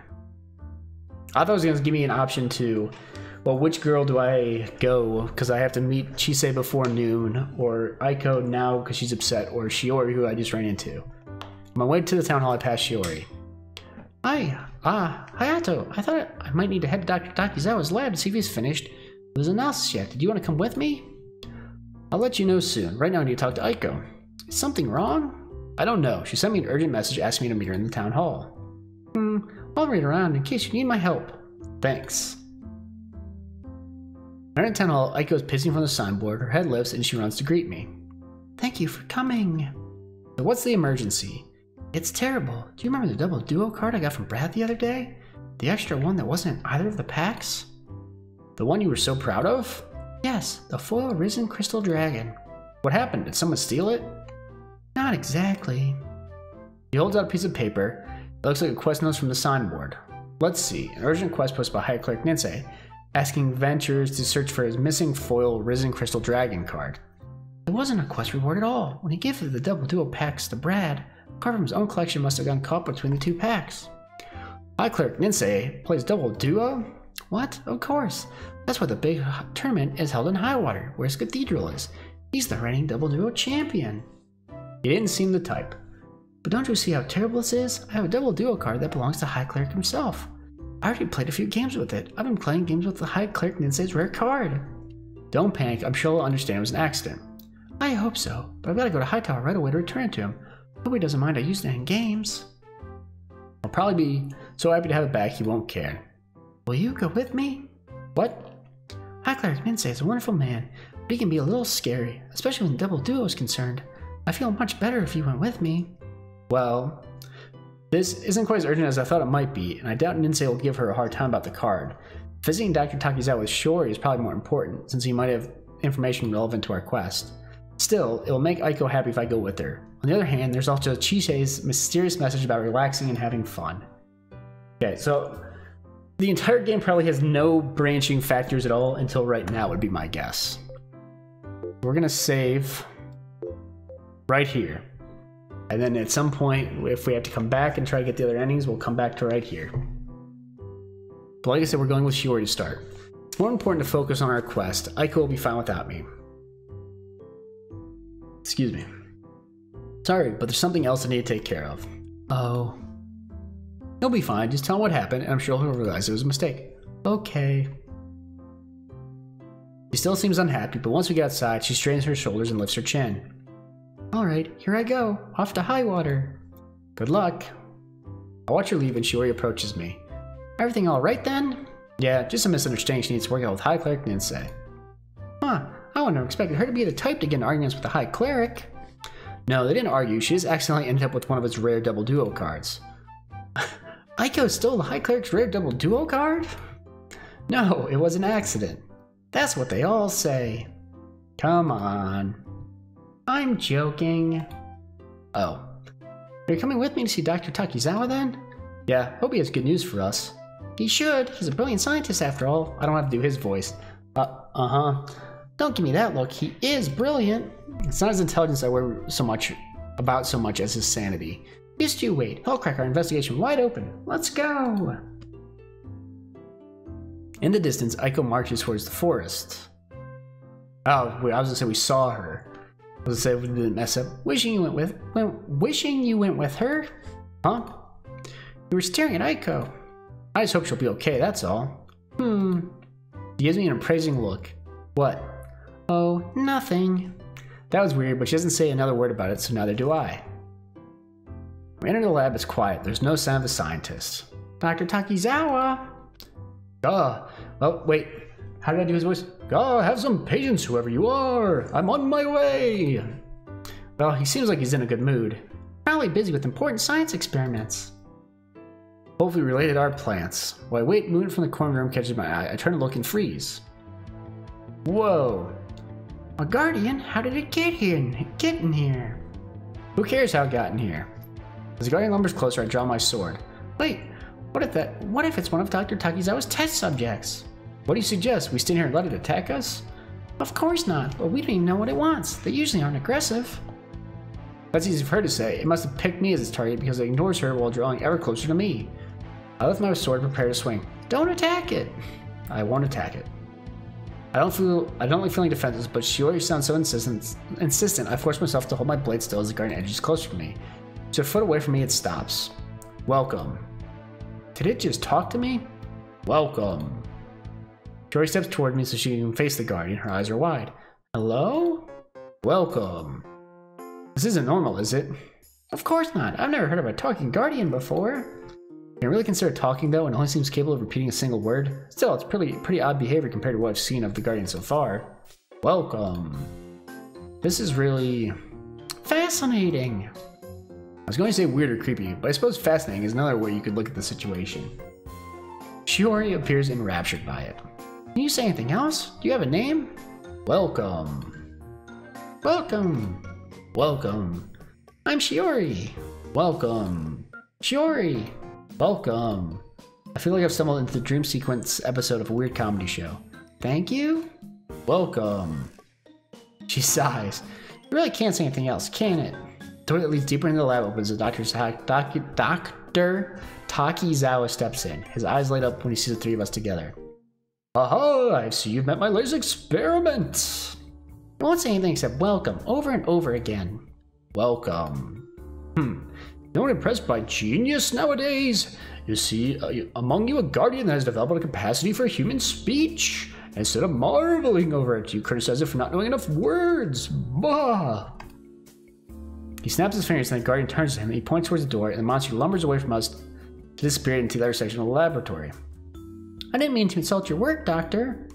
I thought it was going to give me an option to, well, which girl do I go because I have to meet Chise before noon, or Aiko now because she's upset, or Shiori, who I just ran into. On my way to the town hall, I passed Shiori. Hi, Hayato. I thought I might need to head to Dr. Takizawa's lab to see if he's finished with his analysis yet. Did you want to come with me? I'll let you know soon. Right now I need to talk to Aiko. Is something wrong? I don't know. She sent me an urgent message asking me to meet her in the town hall. I'll read around in case you need my help. Thanks. Right in town hall, Aiko is pissing from the signboard. Her head lifts and she runs to greet me. Thank you for coming. So what's the emergency? It's terrible. Do you remember the double duo card I got from Brad the other day? The extra one that wasn't in either of the packs? The one you were so proud of? Yes, the foil risen crystal dragon. What happened? Did someone steal it? Not exactly. He holds out a piece of paper. It looks like a quest note from the signboard. Let's see. An urgent quest posted by High Clerk Ninsei, asking adventurers to search for his missing foil risen crystal dragon card. It wasn't a quest reward at all. When he gave the double duo packs to Brad, a card from his own collection must have gotten caught between the two packs. High Clerk Ninsei plays double duo? What? Of course. That's why the big tournament is held in Highwater, where his cathedral is. He's the reigning double duo champion. He didn't seem the type. But don't you see how terrible this is? I have a double duo card that belongs to High Clerk himself. I already played a few games with it. I've been playing games with the High Clerk Ninsei's rare card. Don't panic. I'm sure he'll understand it was an accident. I hope so, but I've got to go to Hightower right away to return it to him. Hope he doesn't mind I used it in games. I'll probably be so happy to have it back he won't care. Will you go with me? What? High Clerk Ninsei is a wonderful man, but he can be a little scary, especially when double duo is concerned. I feel much better if you went with me. Well, this isn't quite as urgent as I thought it might be, and I doubt Ninsei will give her a hard time about the card. Visiting Dr. Takizawa with Shiori is probably more important, since he might have information relevant to our quest. Still, it will make Aiko happy if I go with her. On the other hand, there's also Chisei's mysterious message about relaxing and having fun. Okay, so the entire game probably has no branching factors at all until right now would be my guess. We're gonna save right here. And then at some point, if we have to come back and try to get the other endings, we'll come back to right here. But like I said, we're going with Shiori to start. It's more important to focus on our quest. Aiko will be fine without me. Excuse me. Sorry, but there's something else I need to take care of. Oh. He'll be fine. Just tell him what happened, and I'm sure he'll realize it was a mistake. Okay. She still seems unhappy, but once we get outside, she straightens her shoulders and lifts her chin. Alright, here I go. Off to high water. Good luck. I watch her leave and Shiori approaches me. Everything alright then? Yeah, just a misunderstanding she needs to work out with High Cleric Ninsei. Huh, I wouldn't have expected her to be the type to get in arguments with the High Cleric. No, they didn't argue. She just accidentally ended up with one of its rare double duo cards. Aiko stole the High Cleric's rare double duo card? No, it was an accident. That's what they all say. Come on. I'm joking. Oh. Are you coming with me to see Dr. Takizawa then? Yeah, hope he has good news for us. He should. He's a brilliant scientist after all. I don't have to do his voice. Uh-huh. Don't give me that look. He is brilliant. It's not his intelligence I worry so much as his sanity. Just you wait. He'll crack our investigation wide open. Let's go. In the distance, Aiko marches towards the forest. Oh, wait, I was gonna say we saw her. I was gonna say we didn't mess up. Wishing you went with her? Huh? You were staring at Aiko. I just hope she'll be okay, that's all. He gives me an appraising look. What? Oh, nothing. That was weird, but she doesn't say another word about it, so neither do I. We enter the lab, it's quiet. There's no sign of the scientist. Dr. Takizawa! Oh, wait. How did I do his voice? Have some patience, whoever you are. I'm on my way. Well, he seems like he's in a good mood. Probably busy with important science experiments. Hopefully related to our plants. While I wait, movement from the corner of the room catches my eye. I turn to look and freeze. Whoa. A guardian? How did it get in here? Who cares how it got in here? As the guardian lumbers closer, I draw my sword. Wait, what if it's one of Dr. Takizawa's test subjects? What do you suggest? We stand here and let it attack us? Of course not, but we don't even know what it wants. They usually aren't aggressive. That's easy for her to say. It must have picked me as its target because it ignores her while drawing ever closer to me. I lift my sword and prepare to swing. Don't attack it! I won't attack it. I don't like feeling defensive, but Shiori sounds so insistent, I force myself to hold my blade still as the guardian edges closer to me. Just a foot away from me, it stops. Welcome. Did it just talk to me? Welcome. Shiori steps toward me so she can face the guardian. Her eyes are wide. Hello? Welcome. This isn't normal, is it? Of course not. I've never heard of a talking guardian before. Can I really consider talking, though, and only seems capable of repeating a single word? Still, it's pretty odd behavior compared to what I've seen of the guardian so far. Welcome. This is really fascinating. I was going to say weird or creepy, but I suppose fascinating is another way you could look at the situation. Shiori appears enraptured by it. Can you say anything else? Do you have a name? Welcome. Welcome. Welcome. I'm Shiori. Welcome. Shiori. Welcome. I feel like I've stumbled into the dream sequence episode of a weird comedy show. Thank you. Welcome. She sighs. You really can't say anything else, can it? The door that leads deeper into the lab opens as Dr. Takizawa steps in. His eyes light up when he sees the three of us together. Aha! I see you've met my latest experiment! I won't say anything except welcome, over and over again. Welcome. No one impressed by genius nowadays? You see among you a guardian that has developed a capacity for human speech. Instead of marveling over it, you criticize it for not knowing enough words. Bah! He snaps his fingers and the guardian turns to him and he points towards the door and the monster lumbers away from us to disappear into the other section of the laboratory. I didn't mean to insult your work, Doctor.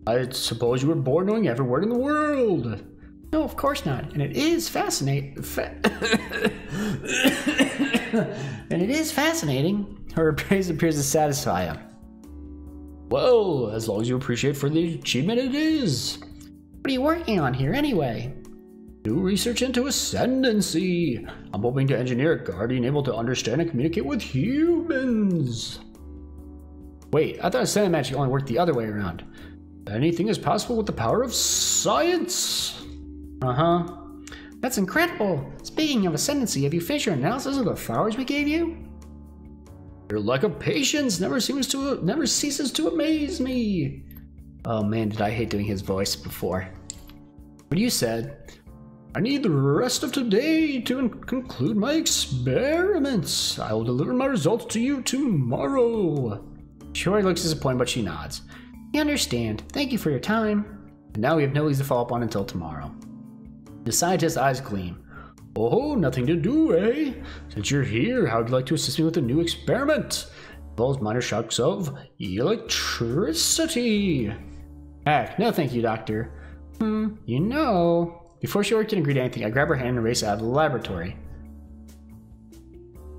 I suppose you were born knowing every word in the world. No, of course not. And it is fascinating. Her praise appears to satisfy him. Well, as long as you appreciate for the achievement it is. What are you working on here, anyway? Do research into ascendancy. I'm hoping to engineer a guardian able to understand and communicate with humans. Wait, I thought ascendant magic only worked the other way around. Anything is possible with the power of science. Uh-huh. That's incredible. Speaking of ascendancy, have you finished your analysis of the flowers we gave you? Your lack of patience never ceases to amaze me. Oh man, did I hate doing his voice before. But you said, I need the rest of today to conclude my experiments. I will deliver my results to you tomorrow. Shiori looks disappointed, but she nods. I understand. Thank you for your time. And now we have no leads to follow up on until tomorrow. The scientist's eyes gleam. Oh, nothing to do, eh? Since you're here, how would you like to assist me with a new experiment? Involves minor shocks of electricity. Heck, no thank you, Doctor. You know. Before Shiori can agree to anything, I grab her hand and race out of the laboratory.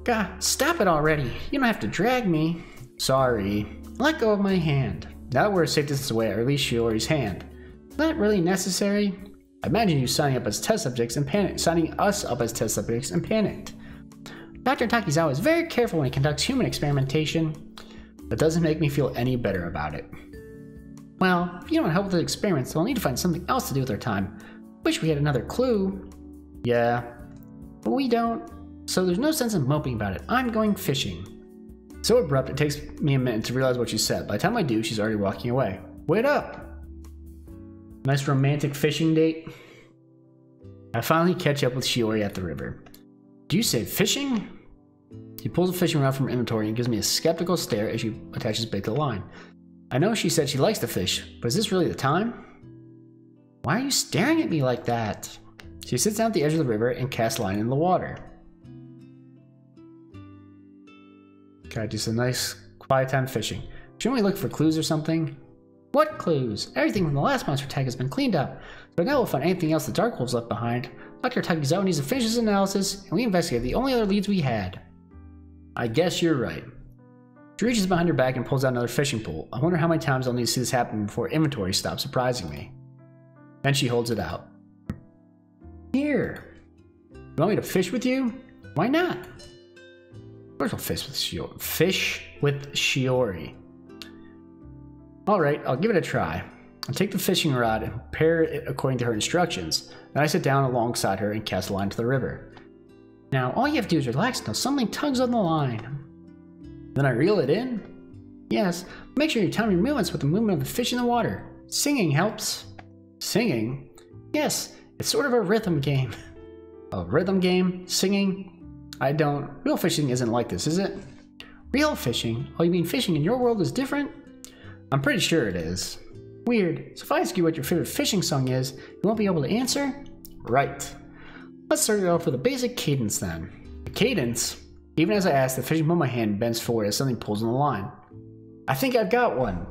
God, stop it already. You don't have to drag me. Sorry. Let go of my hand. Now that we're a safe distance away, I release Shiori's hand. Not really necessary. I imagine you signing us up as test subjects and panicked. Dr. Takizawa is very careful when he conducts human experimentation. That doesn't make me feel any better about it. Well, if you don't help with the experiments, we'll need to find something else to do with our time. Wish we had another clue. Yeah, but we don't. So there's no sense in moping about it. I'm going fishing. So abrupt, it takes me a minute to realize what she said. By the time I do, she's already walking away. Wait up! Nice romantic fishing date. I finally catch up with Shiori at the river. Do you say fishing? She pulls a fishing rod from her inventory and gives me a skeptical stare as she attaches bait to the line. I know she said she likes to fish, but is this really the time? Why are you staring at me like that? She sits down at the edge of the river and casts line in the water. Okay, just a nice quiet time fishing. Shouldn't we look for clues or something? What clues? Everything from the last monster tag has been cleaned up, so now we'll find anything else the Dark Wolves left behind. Dr. Takizawa needs to finish his analysis, and we investigate the only other leads we had. I guess you're right. She reaches behind her back and pulls out another fishing pole. I wonder how many times I'll need to see this happen before inventory stops surprising me. Then she holds it out. Here. You want me to fish with you? Why not? Of course I'll fish with Shiori. Fish with Shiori. Alright, I'll give it a try. I'll take the fishing rod and prepare it according to her instructions. Then I sit down alongside her and cast a line to the river. Now, all you have to do is relax until something tugs on the line. Then I reel it in? Yes, make sure you time your movements with the movement of the fish in the water. Singing helps. Singing? Yes, it's sort of a rhythm game. A rhythm game? Singing? I don't. Real fishing isn't like this, is it? Real fishing? Oh, you mean fishing in your world is different? I'm pretty sure it is. Weird. So if I ask you what your favorite fishing song is, you won't be able to answer? Right. Let's start it off with a basic cadence then. The cadence? Even as I ask, the fishing pole in my hand bends forward as something pulls on the line. I think I've got one.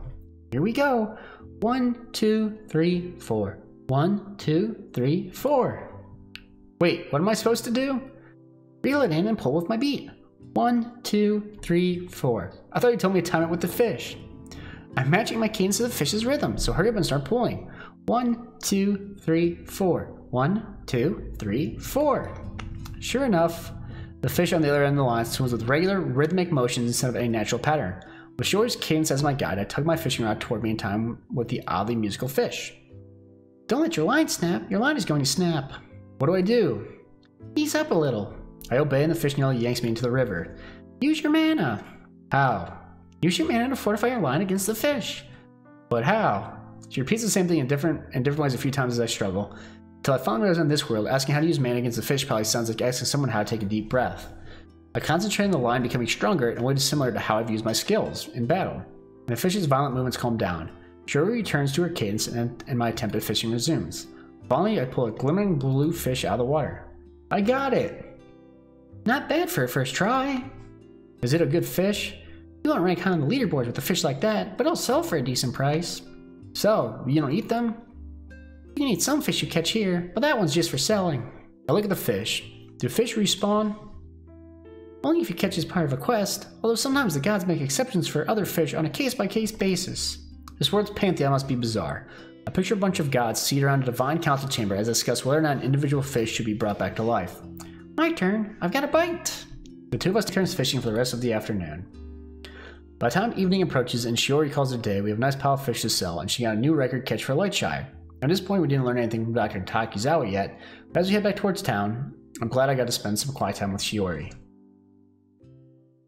Here we go. 1, 2, 3, 4. 1, 2, 3, 4. Wait, what am I supposed to do? Reel it in and pull with my beat. 1, 2, 3, 4. I thought you told me to time it with the fish. I'm matching my cadence to the fish's rhythm, so hurry up and start pulling. 1, 2, 3, 4. 1, 2, 3, 4. Sure enough, the fish on the other end of the line swims with regular rhythmic motions instead of any natural pattern. With Shiori's cadence as my guide, I tug my fishing rod toward me in time with the oddly musical fish. Don't let your line snap. Your line is going to snap. What do I do? Ease up a little. I obey and the fish nearly yanks me into the river. Use your mana. How? Use your mana to fortify your line against the fish. But how? She repeats the same thing in different ways a few times as I struggle. Until I finally realize in this world, asking how to use mana against the fish probably sounds like asking someone how to take a deep breath. I concentrate on the line becoming stronger in a way similar to how I've used my skills in battle. And the fish's violent movements calm down. Shiori returns to her cadence and my attempt at fishing resumes. Finally, I pull a glimmering blue fish out of the water. I got it! Not bad for a first try. Is it a good fish? You won't rank high on the leaderboards with a fish like that, but it'll sell for a decent price. So, you don't eat them? You can eat some fish you catch here, but that one's just for selling. I look at the fish. Do fish respawn? Only if you catch as part of a quest, although sometimes the gods make exceptions for other fish on a case-by-case basis. This world's pantheon must be bizarre. I picture a bunch of gods seated around a divine council chamber as they discuss whether or not an individual fish should be brought back to life. My turn. I've got a bite. The two of us turns fishing for the rest of the afternoon. By the time evening approaches and Shiori calls it a day, we have a nice pile of fish to sell, and she got a new record catch for light shy. At this point, we didn't learn anything from Dr. Takizawa yet, but as we head back towards town, I'm glad I got to spend some quiet time with Shiori.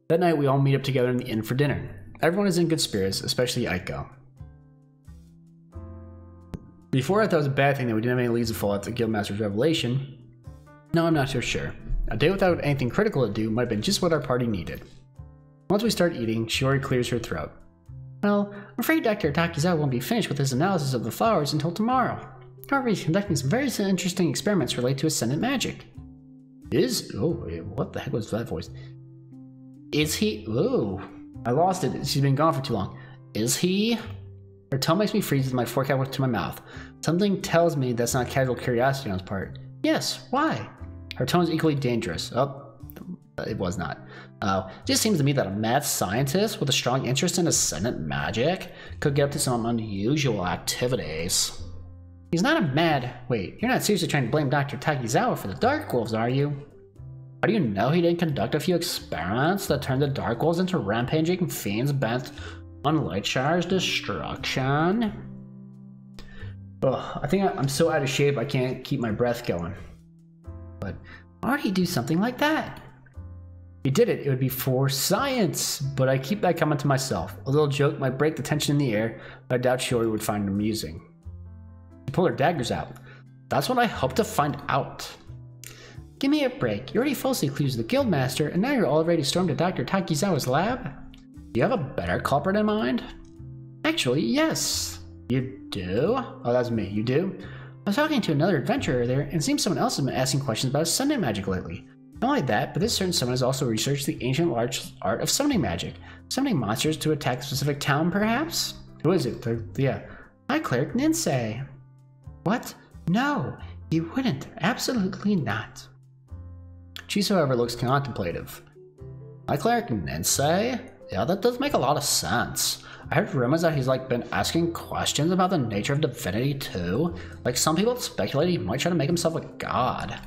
That night, we all meet up together in the inn for dinner. Everyone is in good spirits, especially Aiko. Before, I thought it was a bad thing that we didn't have any leads to follow at the Guildmaster's revelation. No, I'm not so sure. A day without anything critical to do might have been just what our party needed. Once we start eating, Shiori clears her throat. Well, I'm afraid Dr. Takizawa won't be finished with his analysis of the flowers until tomorrow. However, he's conducting some very interesting experiments related to Ascendant magic. Oh, what the heck was that voice? Is he? Oh, I lost it. She's been gone for too long. Is he? Her tone makes me freeze with my fork out to my mouth. Something tells me that's not casual curiosity on his part. Yes, why? Her tone is equally dangerous. Oh, it was not. It just seems to me that a mad scientist with a strong interest in Ascendant magic could get up to some unusual activities. He's not a mad... Wait, you're not seriously trying to blame Dr. Takizawa for the Dark Wolves, are you? How do you know he didn't conduct a few experiments that turned the Dark Wolves into rampaging fiends bent on Lightshire's destruction? Ugh, I think I'm so out of shape I can't keep my breath going. But why would he do something like that? If he did it, it would be for science, but I keep that comment to myself. A little joke might break the tension in the air, but I doubt Shiori would find it amusing. She pulled her daggers out. That's what I hope to find out. Give me a break. You already falsely accused the Guildmaster, and now you're already stormed to Dr. Takizawa's lab? Do you have a better culprit in mind? Actually, yes. You do? Oh, that's me. You do? I was talking to another adventurer there, and it seems someone else has been asking questions about Ascendant magic lately. Not only that, but this certain someone has also researched the ancient art of summoning magic. Summoning monsters to attack a specific town, perhaps? Who is it? High Cleric Ninsei. What? No, he wouldn't. Absolutely not. Chise, however, looks contemplative. High Cleric Ninsei? Yeah, that does make a lot of sense. I heard rumors that he's been asking questions about the nature of divinity too. Like some people speculate he might try to make himself a god.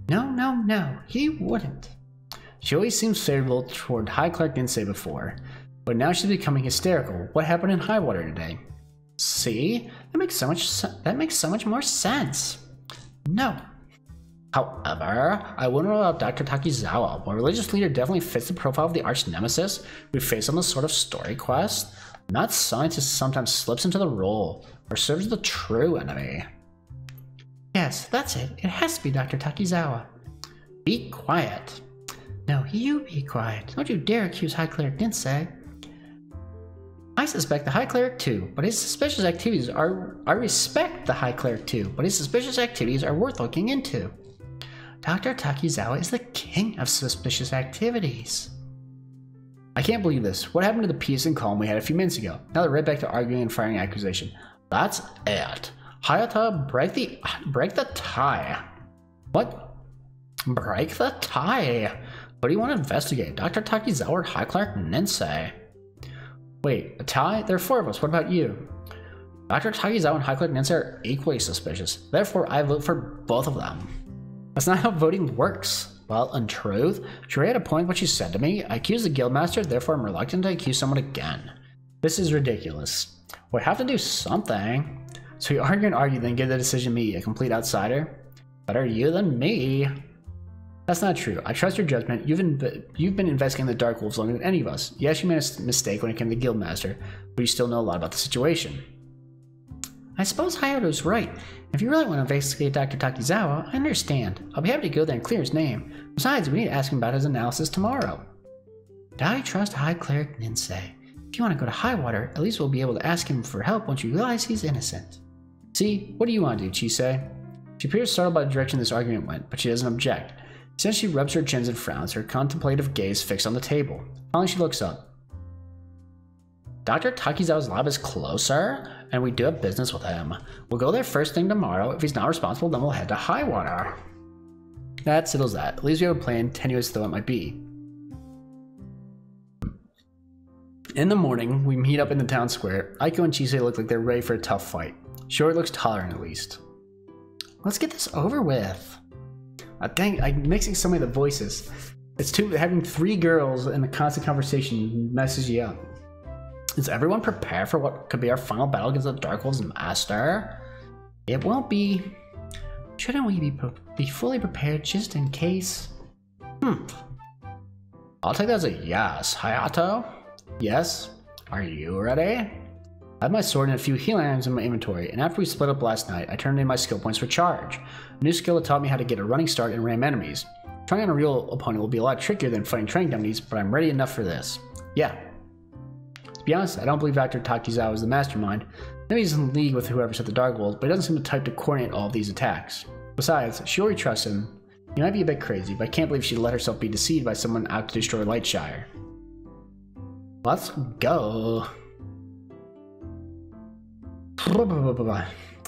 No, he wouldn't. She always seems favorable toward High Cleric Ninsei before, but now she's becoming hysterical. What happened in Highwater today? See? That makes so much more sense. No. However, I wouldn't rule out Dr. Takizawa. One religious leader definitely fits the profile of the arch nemesis we face on this sort of story quest. Mad scientist sometimes slips into the role, or serves the true enemy. Yes, that's it. It has to be Dr. Takizawa. Be quiet. No, you be quiet. Don't you dare accuse High Cleric Ninsei. I suspect the High Cleric too, but his suspicious activities are... I respect the High Cleric too, but his suspicious activities are worth looking into. Dr. Takizawa is the king of suspicious activities. I can't believe this. What happened to the peace and calm we had a few minutes ago? Now they're right back to arguing and firing accusation. That's it. Hayata, break the tie. What? Break the tie? What do you want to investigate? Dr. Takizawa or High Cleric Ninsei? Wait, a tie? There are four of us. What about you? Dr. Takizawa and High Cleric Ninsei are equally suspicious. Therefore, I vote for both of them. That's not how voting works. Well, in truth, Shiori had a point what she said to me. I accused the Guildmaster, therefore I'm reluctant to accuse someone again. This is ridiculous. We have to do something. So you argue and argue, then give the decision me, a complete outsider? Better you than me. That's not true. I trust your judgment. You've been investigating the Dark Wolves longer than any of us. Yes, you made a mistake when it came to the Guildmaster, but you still know a lot about the situation. I suppose Hayato's right. If you really want to investigate Dr. Takizawa, I understand. I'll be happy to go there and clear his name. Besides, we need to ask him about his analysis tomorrow. I trust High Cleric Ninsei. If you want to go to Highwater, at least we'll be able to ask him for help once you realize he's innocent. See, what do you want to do, Chise? She appears startled by the direction this argument went, but she doesn't object. Since she rubs her chins and frowns, her contemplative gaze fixed on the table. Finally, she looks up. Dr. Takizawa's lab is closer, and we do have business with him. We'll go there first thing tomorrow. If he's not responsible, then we'll head to Highwater. That settles that. At least we have a plan, tenuous though it might be. In the morning, we meet up in the town square. Aiko and Chise look like they're ready for a tough fight. Shiori looks tolerant at least. Let's get this over with. Dang, I'm mixing so many of the voices. It's having 3 girls in a constant conversation messes you up. Is everyone prepared for what could be our final battle against the Dark Wolves Master? It won't be. Shouldn't we be fully prepared just in case? I'll take that as a yes. Hayato? Yes. Are you ready? I have my sword and a few healing items in my inventory, and after we split up last night, I turned in my skill points for charge. A new skill that taught me how to get a running start and ram enemies. Trying on a real opponent will be a lot trickier than fighting training dummies, but I'm ready enough for this. Yeah. To be honest, I don't believe Dr. Takizawa is the mastermind. Maybe he's in league with whoever set the Dark Wolves, but he doesn't seem the type to coordinate all of these attacks. Besides, Shiori trusts him. He might be a bit crazy, but I can't believe she'd let herself be deceived by someone out to destroy Lightshire. Let's go.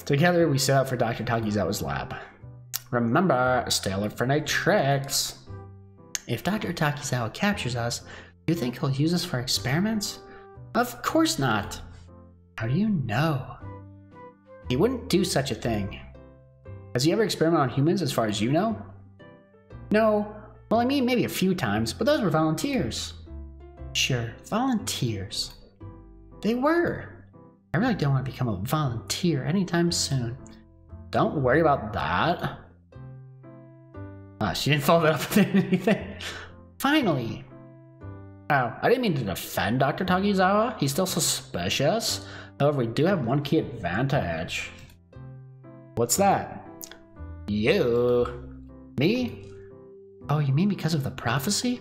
Together, we set out for Dr. Takizawa's lab. Remember, stay alert for night tricks. If Dr. Takizawa captures us, do you think he'll use us for experiments? Of course not. How do you know? He wouldn't do such a thing. Has he ever experimented on humans as far as you know? No. Well, I mean, maybe a few times, but those were volunteers. Sure, volunteers. They were. I really don't want to become a volunteer anytime soon. Don't worry about that. She didn't follow that up with anything. Finally. Oh, I didn't mean to defend Dr. Takizawa. He's still suspicious. However, we do have one key advantage. What's that? You. Me? Oh, you mean because of the prophecy?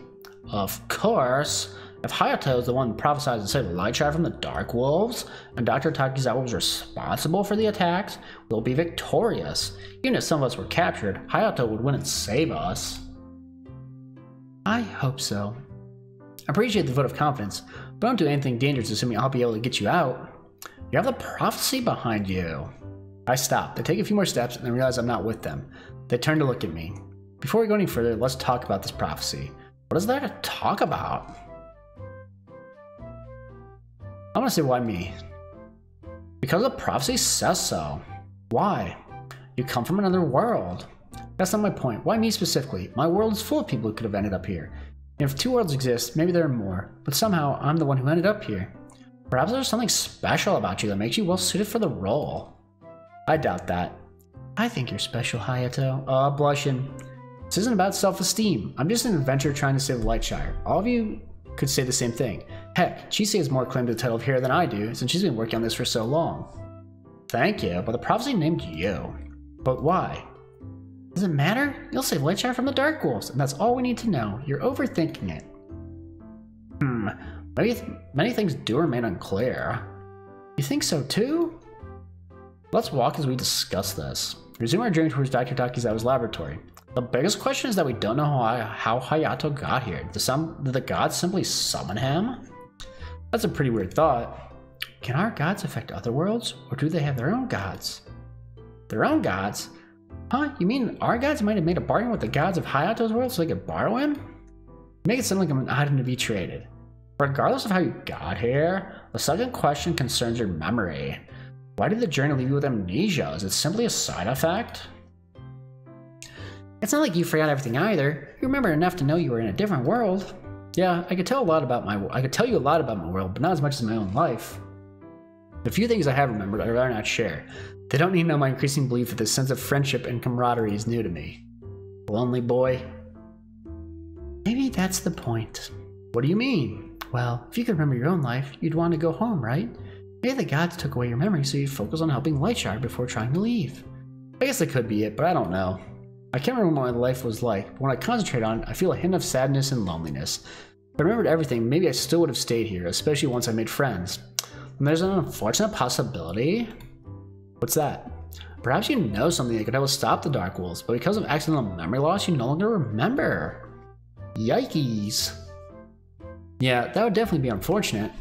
Of course. If Hayato is the one who prophesied to save Lightshire from the Dark Wolves, and Dr. Takizawa was responsible for the attacks, we'll be victorious. Even if some of us were captured, Hayato would win and save us. I hope so. I appreciate the vote of confidence, but don't do anything dangerous assuming I'll be able to get you out. You have the prophecy behind you. I stop. They take a few more steps and then realize I'm not with them. They turn to look at me. Before we go any further, let's talk about this prophecy. What is there to talk about? I want to say why me. Because the prophecy says so. Why? You come from another world. That's not my point. Why me specifically? My world is full of people who could have ended up here. And if 2 worlds exist, maybe there are more. But somehow, I'm the one who ended up here. Perhaps there's something special about you that makes you well suited for the role. I doubt that. I think you're special, Hayato. Blushing. This isn't about self-esteem. I'm just an adventurer trying to save Lightshire. All of you could say the same thing. Heck, Chise has more claim to the title of hero than I do, since she's been working on this for so long. Thank you, but the prophecy named you. But why? Does it matter? You'll save Lightshire from the Dark Wolves, and that's all we need to know. You're overthinking it. Many things do remain unclear. You think so too? Let's walk as we discuss this. Resume our journey towards Dr. Takizawa's laboratory. The biggest question is that we don't know how Hayato got here. Did the gods simply summon him? That's a pretty weird thought. Can our gods affect other worlds, or do they have their own gods? Their own gods? Huh? You mean our gods might have made a bargain with the gods of Hayato's world so they could borrow him? You make it sound like I'm an item to be traded. Regardless of how you got here, the second question concerns your memory. Why did the journey leave you with amnesia? Is it simply a side effect? It's not like you forgot everything either. You remember enough to know you were in a different world. Yeah, I could tell you a lot about my world, but not as much as my own life. The few things I have remembered, I'd rather not share. They don't need to know my increasing belief that this sense of friendship and camaraderie is new to me. Lonely boy. Maybe that's the point. What do you mean? Well, if you could remember your own life, you'd want to go home, right? Maybe the gods took away your memory so you'd focus on helping Lightshire before trying to leave. I guess that could be it, but I don't know. I can't remember what my life was like, but when I concentrate on it, I feel a hint of sadness and loneliness. If I remembered everything, maybe I still would have stayed here, especially once I made friends. And there's an unfortunate possibility. What's that? Perhaps you know something that could help us stop the Dark Wolves, but because of accidental memory loss, you no longer remember. Yikes. Yeah, that would definitely be unfortunate.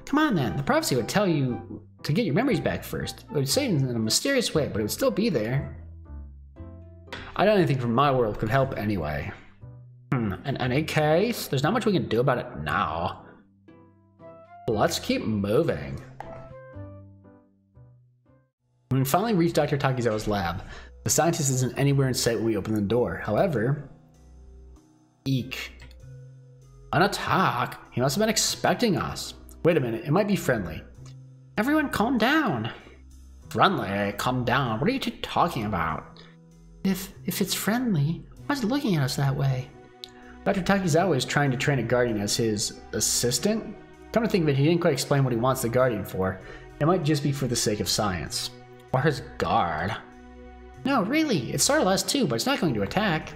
Come on then, the prophecy would tell you to get your memories back first. It would say it in a mysterious way, but it would still be there. I don't think from my world could help anyway. In any case, there's not much we can do about it now. Let's keep moving. When we finally reach Dr. Takizawa's lab, the scientist isn't anywhere in sight when we open the door. However, eek. An attack? He must have been expecting us. Wait a minute, it might be friendly. Everyone calm down. Friendly? Calm down. What are you two talking about? If it's friendly, why is it looking at us that way? Dr. Takizawa is trying to train a guardian as his assistant. Come to think of it, he didn't quite explain what he wants the guardian for. It might just be for the sake of science. Or his guard. No, really, it startled us too, but it's not going to attack.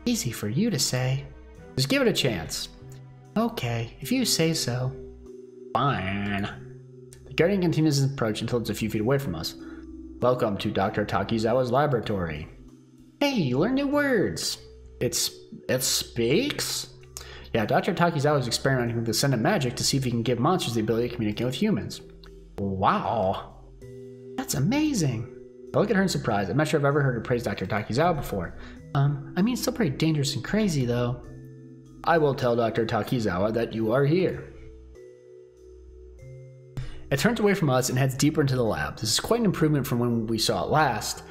Easy for you to say. Just give it a chance. Okay, if you say so. Fine. The guardian continues his approach until it's a few feet away from us. Welcome to Dr. Takizawa's laboratory. Hey, you learn new words. It speaks? Yeah, Dr. Takizawa is experimenting with Ascendant magic to see if he can give monsters the ability to communicate with humans. Wow. That's amazing. I look at her in surprise. I'm not sure I've ever heard her praise Dr. Takizawa before. I mean, it's still pretty dangerous and crazy, though. I will tell Dr. Takizawa that you are here. It turns away from us and heads deeper into the lab. This is quite an improvement from when we saw it last.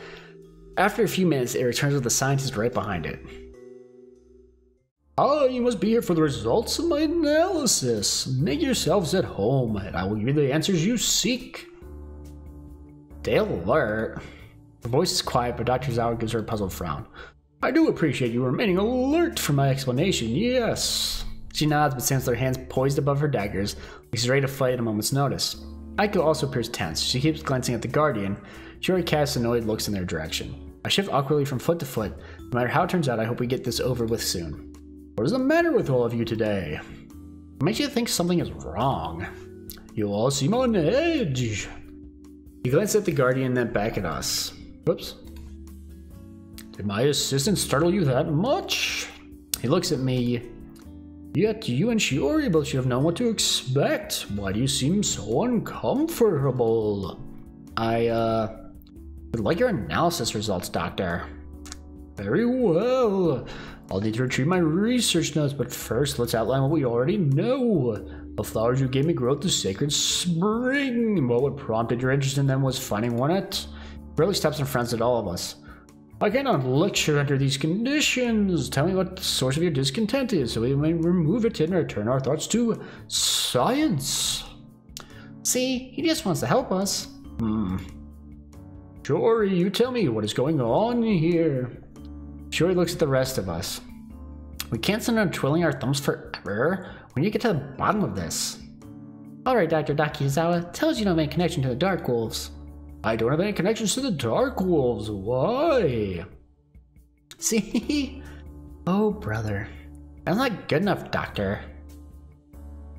After a few minutes, it returns with the scientist right behind it. Oh, you must be here for the results of my analysis. Make yourselves at home, and I will give you the answers you seek. Stay alert. Her voice is quiet, but Dr. Zawa gives her a puzzled frown. I do appreciate you remaining alert for my explanation, yes. She nods, but stands with her hands poised above her daggers, like she's ready to fight at a moment's notice. Aiko also appears tense. She keeps glancing at the Guardian. She already casts annoyed looks in their direction. I shift awkwardly from foot to foot. No matter how it turns out, I hope we get this over with soon. What is the matter with all of you today? What makes you think something is wrong? You all seem on edge. He glances at the Guardian, then back at us. Whoops. Did my assistant startle you that much? He looks at me. Yet you and Shiori both should have known what to expect. Why do you seem so uncomfortable? I would like your analysis results, Doctor. Very well. I'll need to retrieve my research notes, but first let's outline what we already know. The flowers you gave me grow at the sacred spring. What prompted your interest in them was finding one at... Really stops and frowns at all of us. I cannot lecture under these conditions. Tell me what the source of your discontent is, so we may remove it and return our thoughts to science. See, he just wants to help us. Shiori, you tell me what is going on here. Shiori looks at the rest of us. We can't sit on twiddling our thumbs forever. We need to get to the bottom of this. Alright, Dr. Takizawa, tell us you don't have any connection to the Dark Wolves. I don't have any connections to the Dark Wolves. Why? See? Oh, brother. That's not good enough, Doctor.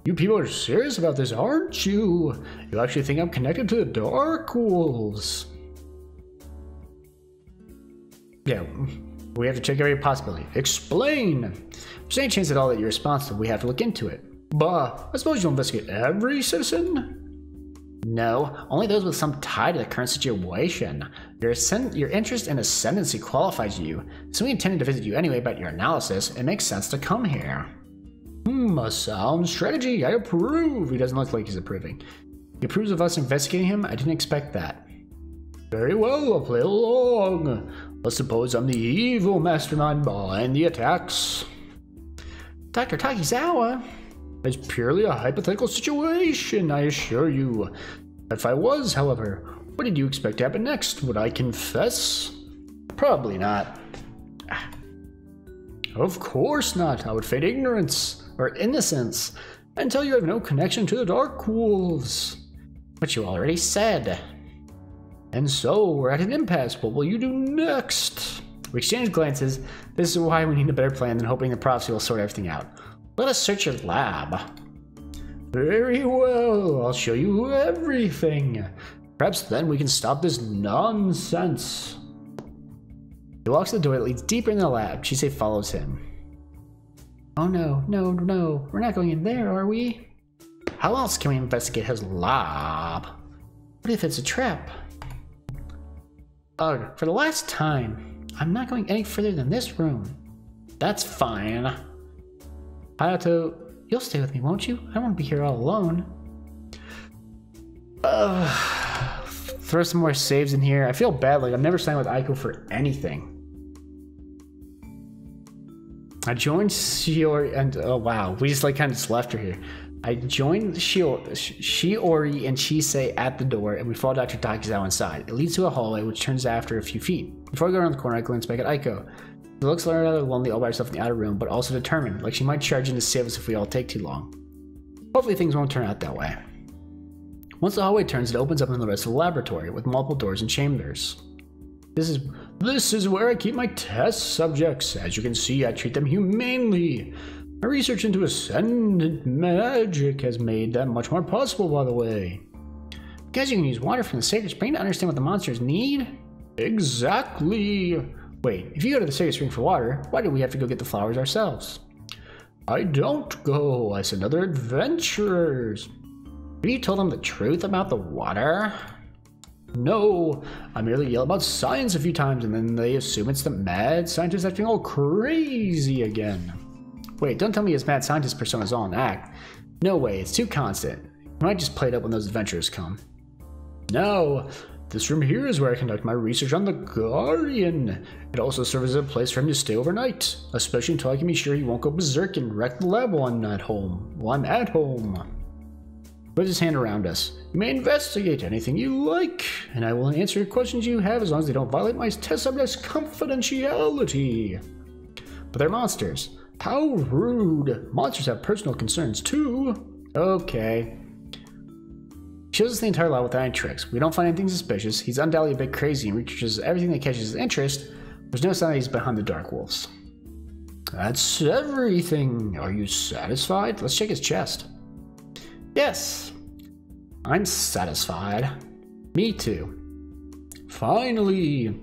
You people are serious about this, aren't you? You actually think I'm connected to the Dark Wolves? Yeah, we have to check every possibility. Explain! If there's any chance at all that you're responsible, we have to look into it. Bah, I suppose you'll investigate every citizen? No, only those with some tie to the current situation. Your interest in ascendancy qualifies you, so we intended to visit you anyway, but your analysis, it makes sense to come here. A sound strategy, I approve. He doesn't look like he's approving. He approves of us investigating him? I didn't expect that. Very well, I'll play along. Let's suppose I'm the evil mastermind behind the attacks. Dr. Takizawa? It's purely a hypothetical situation, I assure you. If I was, however, what did you expect to happen next? Would I confess? Probably not. Of course not. I would feign ignorance, or innocence, and tell you I have no connection to the Dark Wolves. But you already said. And so, we're at an impasse. What will you do next? We exchange glances. This is why we need a better plan than hoping the prophecy will sort everything out. Let us search your lab. Very well, I'll show you everything. Perhaps then we can stop this nonsense. He walks to the door that leads deeper in the lab. Chise follows him. Oh no, no, we're not going in there, are we? How else can we investigate his lab? What if it's a trap? Ugh, for the last time, I'm not going any further than this room. That's fine. Hayato, you'll stay with me, won't you? I won't be here all alone. throw some more saves in here. I feel bad, like I've never signed with Aiko for anything. I joined Shiori and oh wow, we just like kind of just left her here. I joined Shiori and Chisei at the door, and we follow Dr. Takizawa inside. It leads to a hallway, which turns after a few feet. Before I go around the corner, I glance back at Aiko. She looks rather lonely all by herself in the outer room, but also determined, like she might charge in to save us if we all take too long. Hopefully things won't turn out that way. Once the hallway turns, it opens up into the rest of the laboratory, with multiple doors and chambers. This is where I keep my test subjects. As you can see, I treat them humanely. My research into Ascendant magic has made that much more possible, by the way. Because you can use water from the sacred spring to understand what the monsters need? Exactly. Wait, if you go to the sacred spring for water, why do we have to go get the flowers ourselves? I don't go. I send other adventurers. Have you told them the truth about the water? No, I merely yell about science a few times and then they assume it's the mad scientist acting all crazy again. Wait, don't tell me his mad scientist persona's all an act. No way, it's too constant. You might just play it up when those adventurers come. No, this room here is where I conduct my research on the Guardian. It also serves as a place for him to stay overnight, especially until I can be sure he won't go berserk and wreck the lab while I'm at home. Put his hand around us. You may investigate anything you like, and I will answer questions you have as long as they don't violate my test subject's confidentiality. But they're monsters. How rude. Monsters have personal concerns too. Okay. Shows us the entire lab without any tricks. We don't find anything suspicious. He's undoubtedly a bit crazy and researches everything that catches his interest. There's no sign that he's behind the Dark Wolves. That's everything. Are you satisfied? Let's check his chest. Yes, I'm satisfied. Me too. Finally,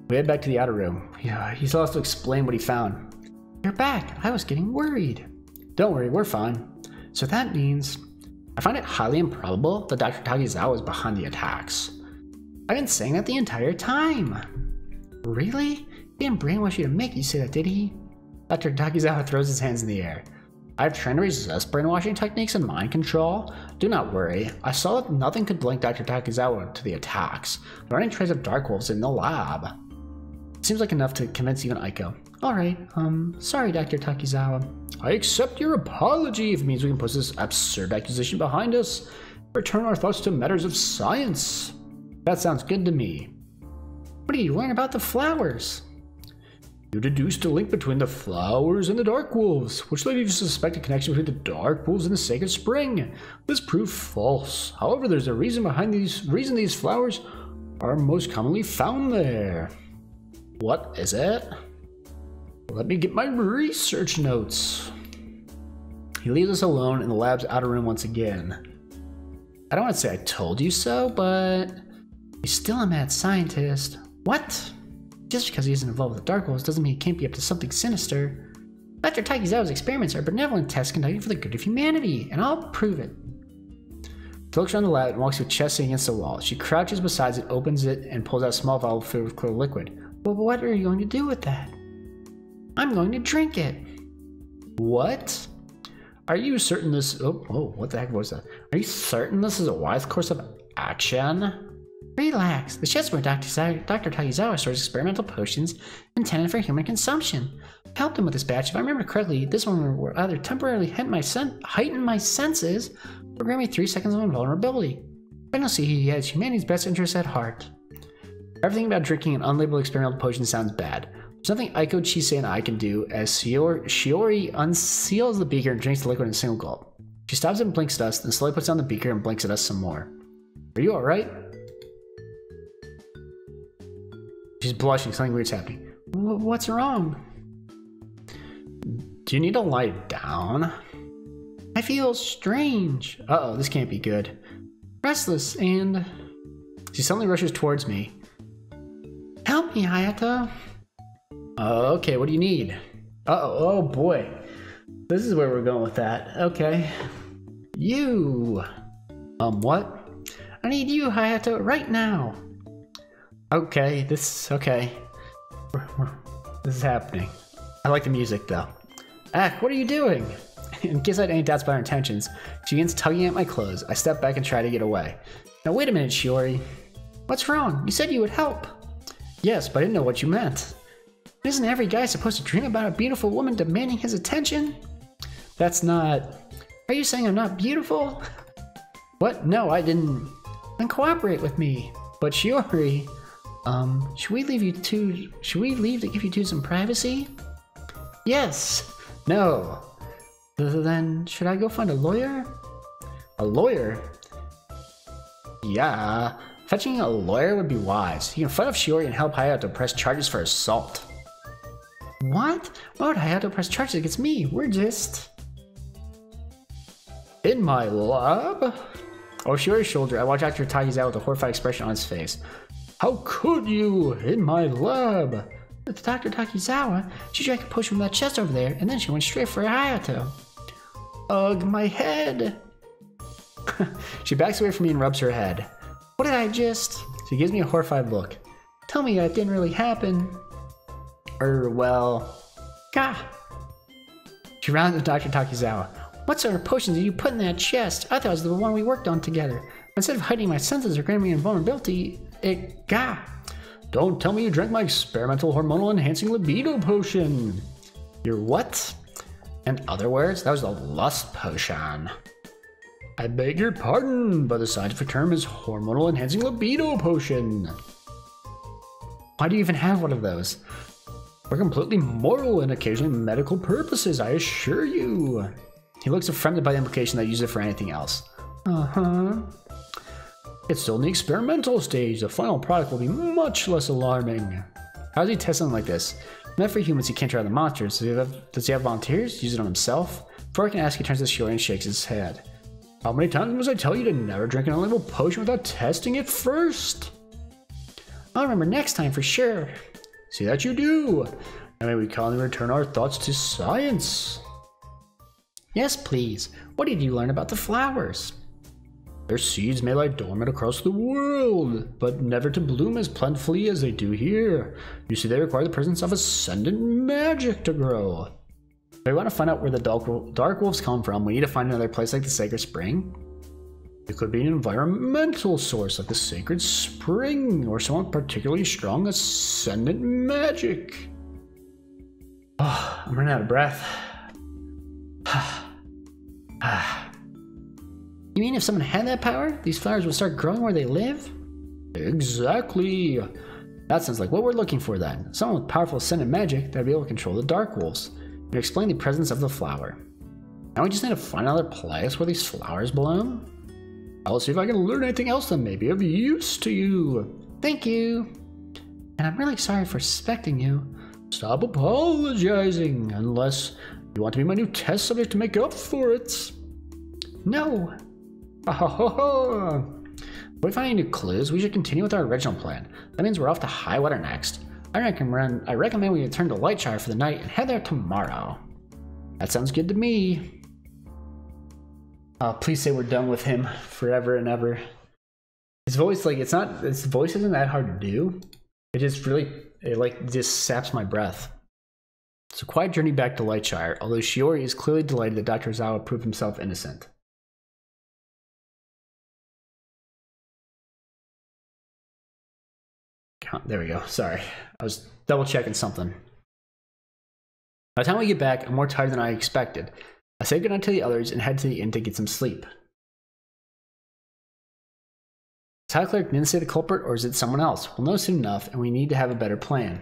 we head back to the outer room. Yeah, he still has to explain what he found. You're back. I was getting worried. Don't worry, we're fine. So that means I find it highly improbable that Dr. Takizawa is behind the attacks. I've been saying that the entire time. Really? He didn't brainwash you to make you say that, did he? Dr. Takizawa throws his hands in the air. I've trained to resist brainwashing techniques and mind control. Do not worry. I saw that nothing could link Dr. Takizawa to the attacks. There aren't any traces of Dark Wolves in the lab. It seems like enough to convince even Aiko. Alright, sorry Dr. Takizawa. I accept your apology if it means we can put this absurd accusation behind us. Return our thoughts to matters of science. That sounds good to me. What did you learn about the flowers? You deduced a link between the flowers and the Dark Wolves, which led you to suspect a connection between the Dark Wolves and the Sacred Spring. This proved false. However, there's a reason behind these flowers are most commonly found there. What is it? Let me get my research notes. He leaves us alone in the lab's outer room once again. I don't want to say I told you so, but he's still a mad scientist. What? Just because he isn't involved with the Dark Wolves doesn't mean he can't be up to something sinister. Dr. Takizawa's experiments are benevolent tests conducted for the good of humanity, and I'll prove it. She looks around the lab and walks with chest against the wall. She crouches beside it, opens it, and pulls out a small vial filled with clear liquid. Well, what are you going to do with that? I'm going to drink it. What? Are you certain this... Oh, what the heck was that? Are you certain this is a wise course of action? Relax. The chest where Dr. Takizawa stores experimental potions intended for human consumption. I helped him with this batch. If I remember correctly, this one will either temporarily heighten my senses or grant me 3 seconds of invulnerability. I don't see he has humanity's best interests at heart. Everything about drinking an unlabeled experimental potion sounds bad. There's nothing Aiko, Chisei, and I can do as Shiori unseals the beaker and drinks the liquid in a single gulp. She stops and blinks at us, then slowly puts down the beaker and blinks at us some more. Are you alright? She's blushing, something weird's happening. What's wrong? Do you need to lie down? I feel strange. Uh-oh, this can't be good. Restless and... She suddenly rushes towards me. Help me, Hayato. Okay, what do you need? Uh-oh, oh boy. This is where we're going with that. Okay. You. What? I need you, Hayato, right now. Okay, this is happening. I like the music though. What are you doing? In case I had any doubts about her intentions, she begins tugging at my clothes. I step back and try to get away. Now wait a minute, Shiori. What's wrong? You said you would help. Yes, but I didn't know what you meant. Isn't every guy supposed to dream about a beautiful woman demanding his attention? That's not... Are you saying I'm not beautiful? What? No, I didn't... Then cooperate with me. But Shiori... should we leave to give you two some privacy? Yes! No! Then, should I go find a lawyer? A lawyer? Yeah. Fetching a lawyer would be wise. You can fight off Shiori and help Hayato press charges for assault. What? Why would Hayato press charges against me? We're just... In my lab? Over Shiori's shoulder, I watch Dr. Takizawa with a horrified expression on his face. How could you? In my lab? It's Dr. Takizawa. She drank a potion from that chest over there, and then she went straight for Hayato. Ugh, my head. She backs away from me and rubs her head. What did I just... She gives me a horrified look. Tell me that didn't really happen. Well... Gah! She rounds to Dr. Takizawa. What sort of potions did you put in that chest? I thought it was the one we worked on together. Instead of hiding my senses or granting me invulnerability, it... Gah! Don't tell me you drank my experimental hormonal enhancing libido potion. Your what? In other words, that was the lust potion. I beg your pardon, but the scientific term is hormonal enhancing libido potion. Why do you even have one of those? For completely moral and occasionally medical purposes, I assure you. He looks offended by the implication that I use it for anything else. Uh-huh. It's still in the experimental stage. The final product will be much less alarming. How does he test something like this? Not for humans, he can't try the monsters. Does he have volunteers? Use it on himself? Before I can ask, he turns to Shiori and shakes his head. How many times must I tell you to never drink an unlabeled potion without testing it first? I'll remember next time for sure. See that you do. And may we kindly return our thoughts to science. Yes, please. What did you learn about the flowers? Their seeds may lie dormant across the world, but never to bloom as plentifully as they do here. You see, they require the presence of ascendant magic to grow. If we want to find out where the dark wolves come from, we need to find another place like the Sacred Spring. It could be an environmental source like the Sacred Spring, or someone particularly strong ascendant magic. Oh, I'm running out of breath. You mean if someone had that power, these flowers would start growing where they live? Exactly. That sounds like what we're looking for then. Someone with powerful ascendant magic that would be able to control the dark wolves and explain the presence of the flower. Now we just need to find another place where these flowers bloom. I'll see if I can learn anything else that may be of use to you. Thank you. And I'm really sorry for suspecting you. Stop apologizing, unless you want to be my new test subject to make up for it. No. If we find any new clues, we should continue with our original plan. That means we're off to Highwater next. I recommend we return to Lightshire for the night and head there tomorrow. That sounds good to me. Please say we're done with him forever and ever. His voice, like, his voice isn't that hard to do. It just really, just saps my breath. It's a quiet journey back to Lightshire, although Shiori is clearly delighted that Dr. Zawa proved himself innocent. There we go. Sorry. I was double checking something. By the time we get back, I'm more tired than I expected. I say goodnight to the others and head to the inn to get some sleep. Is High Cleric Ninsei the culprit, or is it someone else? We'll know soon enough, and we need to have a better plan.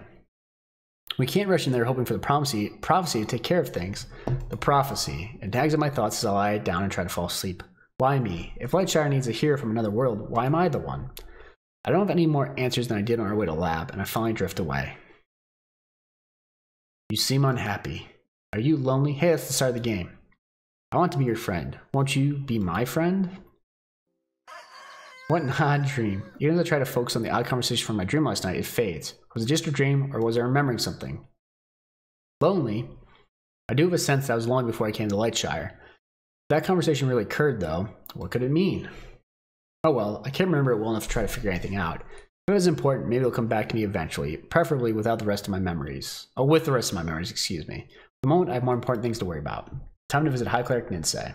We can't rush in there hoping for the prophecy to take care of things. The prophecy. It nags at my thoughts as I lie down and try to fall asleep. Why me? If Lightshire needs a hero from another world, why am I the one? I don't have any more answers than I did on our way to lab, and I finally drift away. You seem unhappy. Are you lonely? Hey, that's the start of the game. I want to be your friend. Won't you be my friend? What an odd dream. Even as I try to focus on the odd conversation from my dream last night, it fades. Was it just a dream, or was I remembering something? Lonely? I do have a sense that I was lonely before I came to Lightshire. If that conversation really occurred, though, what could it mean? Oh well, I can't remember it well enough to try to figure anything out. If it was important, maybe it'll come back to me eventually, preferably without the rest of my memories. Oh, with the rest of my memories, excuse me. For the moment, I have more important things to worry about. Time to visit High Cleric Ninsei.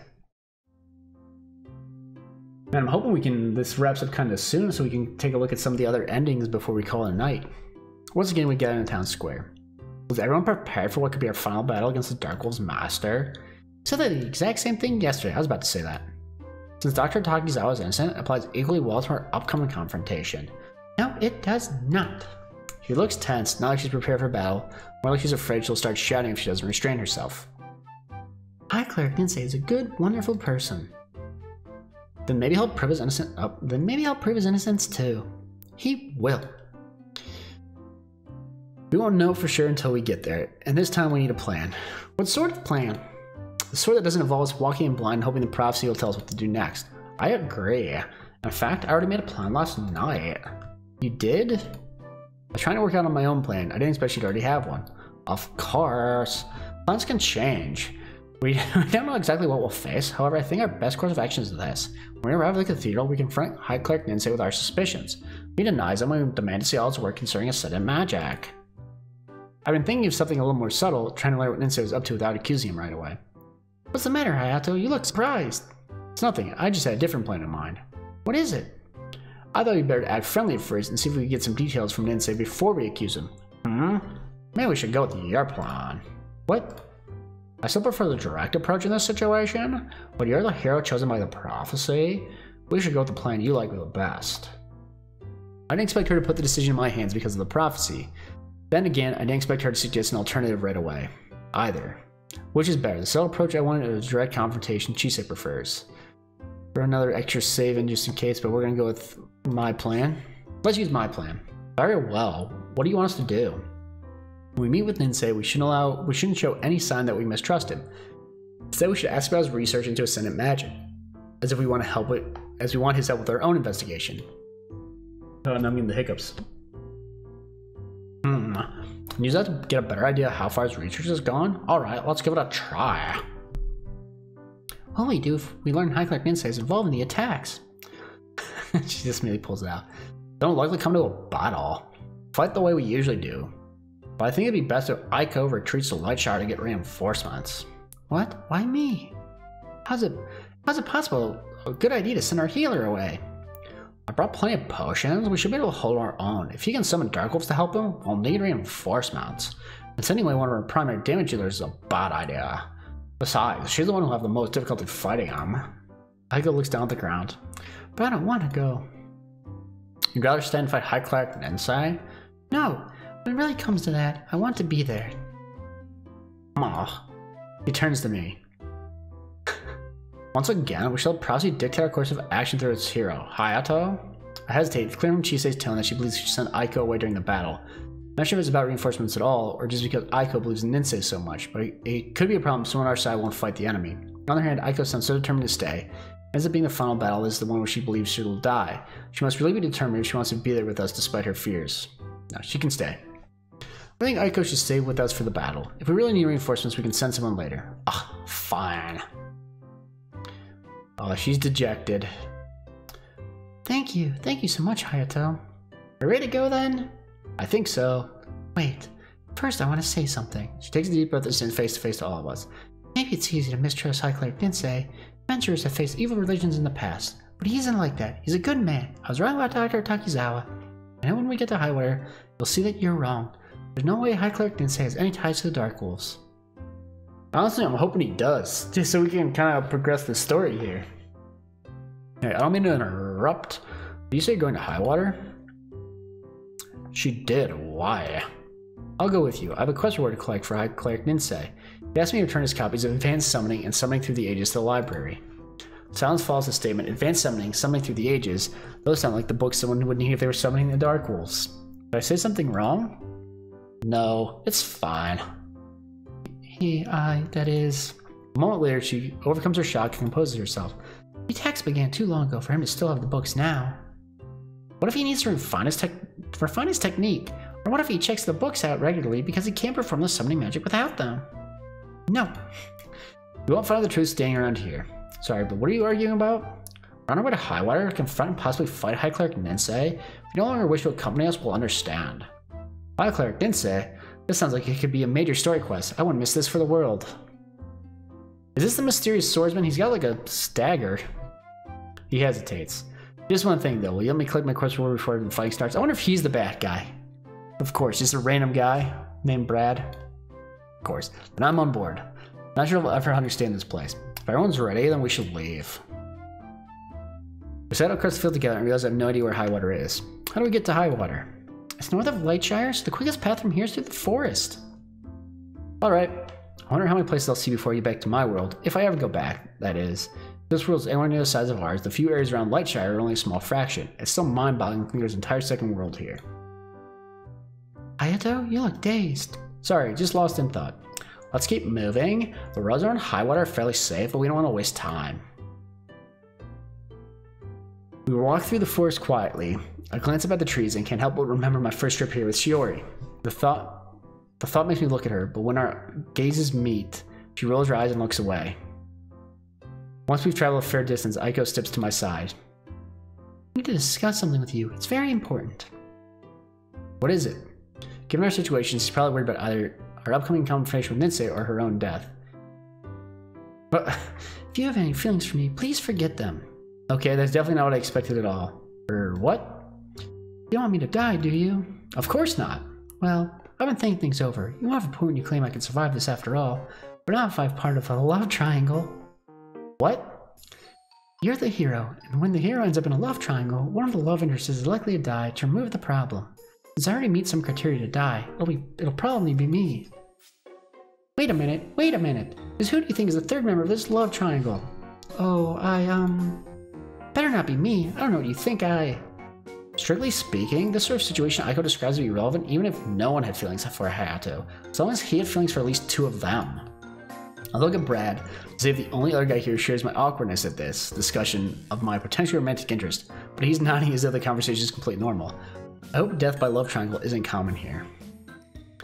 And I'm hoping this wraps up kind of soon so we can take a look at some of the other endings before we call it a night. Once again, we get into town square. Was everyone prepared for what could be our final battle against the Dark Wolf's master? You said the exact same thing yesterday. I was about to say that. Since Dr. Takizawa's innocent, it applies equally well to our upcoming confrontation. No, it does not. She looks tense, not like she's prepared for battle, more like she's afraid she'll start shouting if she doesn't restrain herself. High Cleric Ninsei is a good, wonderful person. Then maybe he'll prove his innocence too. He will. We won't know for sure until we get there, and this time we need a plan. What sort of plan? The sort that doesn't involve us walking in blind hoping the prophecy will tell us what to do next. I agree. In fact, I already made a plan last night. You did? I was trying to work out on my own plan. I didn't expect you'd already have one. Of course. Plans can change. We don't know exactly what we'll face, however I think our best course of action is this. When we arrive at the cathedral, we confront High Cleric Ninsei with our suspicions. We deny them and we demand to see all his work concerning Ascendant magic. I've been thinking of something a little more subtle, trying to learn what Ninsei was up to without accusing him right away. What's the matter, Hayato? You look surprised. It's nothing, I just had a different plan in mind. What is it? I thought we'd better act friendly at first and see if we could get some details from Ninsei before we accuse him. Maybe we should go with your plan. What? I still prefer the direct approach in this situation, but you're the hero chosen by the prophecy. We should go with the plan you like the best. I didn't expect her to put the decision in my hands because of the prophecy. Then again, I didn't expect her to suggest an alternative right away, either. Which is better, the subtle approach I wanted or the direct confrontation Chisei prefers? For another extra save in just in case, but we're gonna go with my plan. Let's use my plan. Very well, what do you want us to do? When we meet with Ninsei, we shouldn't show any sign that we mistrust him. Instead, we should ask about his research into Ascendant magic, as if we want his help with our own investigation. Oh, and I mean the hiccups. Use that to get a better idea of how far his research has gone? Alright, let's give it a try. What will we do if we learn High Cleric Ninsei is involved in the attacks? She just merely pulls it out. Don't likely come to a battle. Fight the way we usually do. But I think it'd be best if Aiko retreats to Light Shower to get reinforcements. What? Why me? How's it possible? A good idea to send our healer away. I brought plenty of potions. We should be able to hold our own. If you can summon Dark Wolves to help him, we'll need reinforcements. And sending away one of our primary damage dealers is a bad idea. Besides, she's the one who'll have the most difficulty fighting him. Aiko looks down at the ground. But I don't want to go. You'd rather stand and fight High Cleric Ninsei? No. When it really comes to that, I want to be there. Aw. He turns to me. Once again, we shall probably dictate our course of action through its hero, Hayato? I hesitate. It's clear from Chisei's tone that she believes she sent Aiko away during the battle. I'm not sure if it's about reinforcements at all, or just because Aiko believes in Ninsei so much, but it could be a problem if someone on our side won't fight the enemy. On the other hand, Aiko sounds so determined to stay. It ends up being the final battle is the one where she believes she will die. She must really be determined if she wants to be there with us despite her fears. No, she can stay. I think Aiko should stay with us for the battle. If we really need reinforcements, we can send someone later. Ah, fine. Oh, she's dejected. Thank you so much, Hayato. Are we ready to go then? I think so. Wait, first I want to say something. She takes a deep breath and stands face to face to all of us. Maybe it's easy to mistrust High Cleric Ninsei. Adventurers have faced evil religions in the past, but he isn't like that. He's a good man. I was wrong about Dr. Takizawa. I know when we get to Highwater, you'll see that you're wrong. There's no way High Cleric Ninsei has any ties to the Dark Wolves. Honestly, I'm hoping he does, just so we can kind of progress the story here. Hey, I don't mean to interrupt. Did you say you're going to Highwater? She did. Why? I'll go with you. I have a quest reward to collect for High Cleric Ninsei. He asked me to return his copies of Advanced Summoning and Summoning Through the Ages to the library. Silence follows the statement, Advanced Summoning, Summoning Through the Ages. Those sound like the books someone would need if they were summoning the Dark Wolves. Did I say something wrong? No, it's fine. That is... A moment later, she overcomes her shock and composes herself. The attacks began too long ago for him to still have the books now. What if he needs to refine his technique? Or what if he checks the books out regularly because he can't perform the summoning magic without them? No. We won't find the truth staying around here. Sorry, but what are you arguing about? We're on our way to Highwater to confront and possibly fight High Cleric Ninsei? If you no longer wish to accompany us, we'll understand. High Cleric Ninsei? This sounds like it could be a major story quest. I wouldn't miss this for the world. Is this the mysterious swordsman? He's got like a stagger. He hesitates. Just one thing though, will you let me collect my quest reward before the fighting starts? I wonder if he's the bad guy. Of course, just a random guy named Brad. Of course. Then I'm on board. Not sure if I'll ever understand this place. If everyone's ready, then we should leave. We set out across the field together and realize I have no idea where Highwater is. How do we get to Highwater? It's north of Lightshire, so the quickest path from here is through the forest. Alright. I wonder how many places I'll see before I get back to my world. If I ever go back, that is. If this world's anywhere near the size of ours, the few areas around Lightshire are only a small fraction. It's still mind-boggling to think there's an entire second world here. Ayato, you look dazed. Sorry, just lost in thought. Let's keep moving. The roads around Highwater are fairly safe, but we don't want to waste time. We walk through the forest quietly. I glance up at the trees and can't help but remember my first trip here with Shiori. The thought makes me look at her, but when our gazes meet, she rolls her eyes and looks away. Once we've traveled a fair distance, Aiko steps to my side. I need to discuss something with you. It's very important. What is it? Given our situation, she's probably worried about either our upcoming confrontation with Ninsei or her own death. But if you have any feelings for me, please forget them. Okay, that's definitely not what I expected at all. What? You don't want me to die, do you? Of course not. Well, I've been thinking things over. You don't have a point when you claim I can survive this after all. But not if I'm part of a love triangle. What? You're the hero, and when the hero ends up in a love triangle, one of the love interests is likely to die to remove the problem. Since I already meet some criteria to die, it'll probably be me. Wait a minute. Because who do you think is the third member of this love triangle? Oh, better not be me. I don't know what you think Strictly speaking, this sort of situation Aiko describes to be relevant even if no one had feelings for Hayato, as long as he had feelings for at least two of them. I look at Brad to see if the only other guy here shares my awkwardness at this discussion of my potential romantic interest, but he's nodding as if the conversation is completely normal. I hope death by love triangle isn't common here.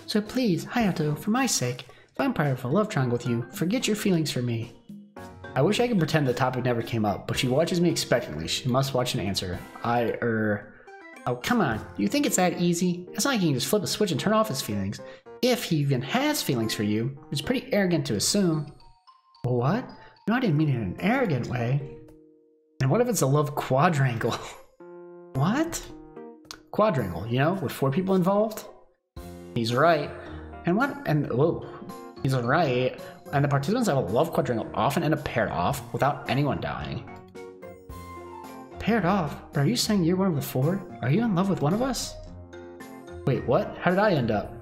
So please, Hayato, for my sake, if I'm part of a love triangle with you, forget your feelings for me. I wish I could pretend the topic never came up, but she watches me expectantly. She must watch and answer. Oh, come on. Do you think it's that easy? It's not like he can just flip a switch and turn off his feelings. If he even has feelings for you, it's pretty arrogant to assume. What? No, I didn't mean it in an arrogant way. And what if it's a love quadrangle? What? Quadrangle, you know, with 4 people involved? He's right. He's right. And the participants of a love quadrangle often end up paired off without anyone dying. Paired off? But are you saying you're one of the 4? Are you in love with one of us? Wait, what? How did I end up?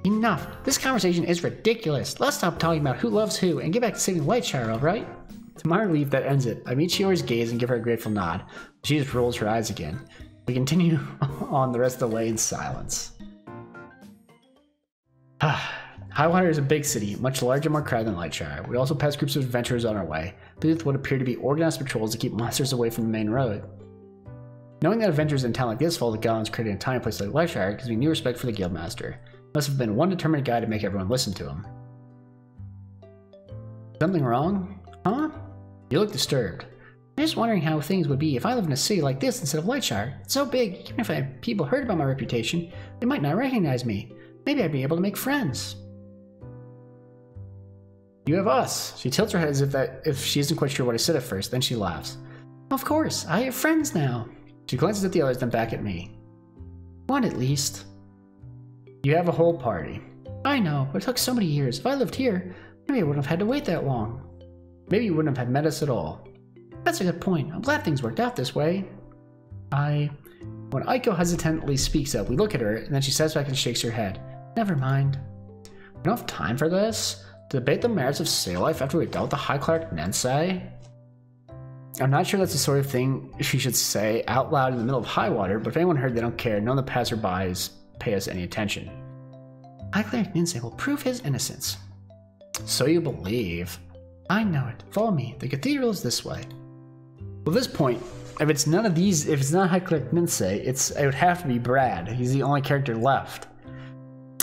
Enough. This conversation is ridiculous. Let's stop talking about who loves who and get back to saving Lightshire, alright? To my relief, that ends it. I meet Shiori's gaze and give her a grateful nod. She just rolls her eyes again. We continue on the rest of the way in silence. Highwater is a big city, much larger and more crowded than Lightshire. We also pass groups of adventurers on our way, with what appear to be organized patrols to keep monsters away from the main road. Knowing that adventurers in a town like this follow the goblins created in a tiny place like Lightshire gives me new respect for the guildmaster. Must have been one determined guy to make everyone listen to him. Something wrong? Huh? You look disturbed. I'm just wondering how things would be if I lived in a city like this instead of Lightshire. It's so big, even if people heard about my reputation, they might not recognize me. Maybe I'd be able to make friends. You have us. She tilts her head as if she isn't quite sure what I said at first, then she laughs. Of course, I have friends now. She glances at the others, then back at me. One at least. You have a whole party. I know, but it took so many years. If I lived here, maybe I wouldn't have had to wait that long. Maybe you wouldn't have had met us at all. That's a good point. I'm glad things worked out this way. When Aiko hesitantly speaks up, we look at her, and then she steps back and shakes her head. Never mind. We don't have time for this. To debate the merits of city life after we dealt with the High Cleric Ninsei? I'm not sure that's the sort of thing she should say out loud in the middle of Highwater, but if anyone heard, they don't care. None of the passerbys pay us any attention. High Cleric Ninsei will prove his innocence. So you believe. I know it. Follow me. The cathedral is this way. Well, at this point, if it's none of these, if it's not High Cleric Ninsei, it would have to be Brad. He's the only character left.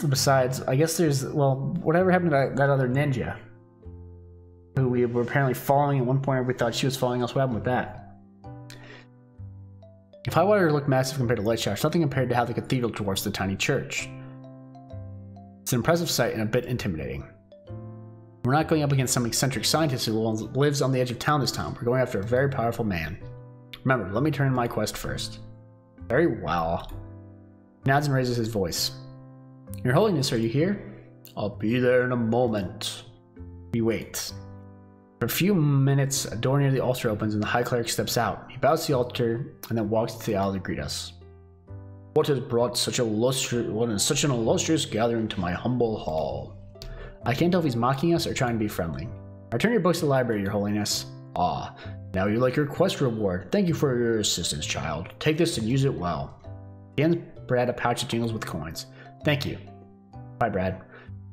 Besides, I guess there's, well, whatever happened to that other ninja, who we were apparently following at one point, we thought she was following us. What happened with that? If Highwater looked massive compared to Lightshire, it's nothing compared to how the cathedral dwarfs the tiny church. It's an impressive sight and a bit intimidating. We're not going up against some eccentric scientist who lives on the edge of town this time. We're going after a very powerful man. Remember, let me turn in my quest first. Very well. He nods and raises his voice. Your Holiness, are you here? I'll be there in a moment. We wait. For a few minutes, a door near the altar opens and the High Cleric steps out. He bows to the altar and then walks to the aisle to greet us. What has brought such an illustrious gathering to my humble hall? I can't tell if he's mocking us or trying to be friendly. Return your books to the library, Your Holiness. Ah, now you like your quest reward. Thank you for your assistance, child. Take this and use it well. He hands Brad a pouch that jingles with coins. Thank you. Bye, Brad.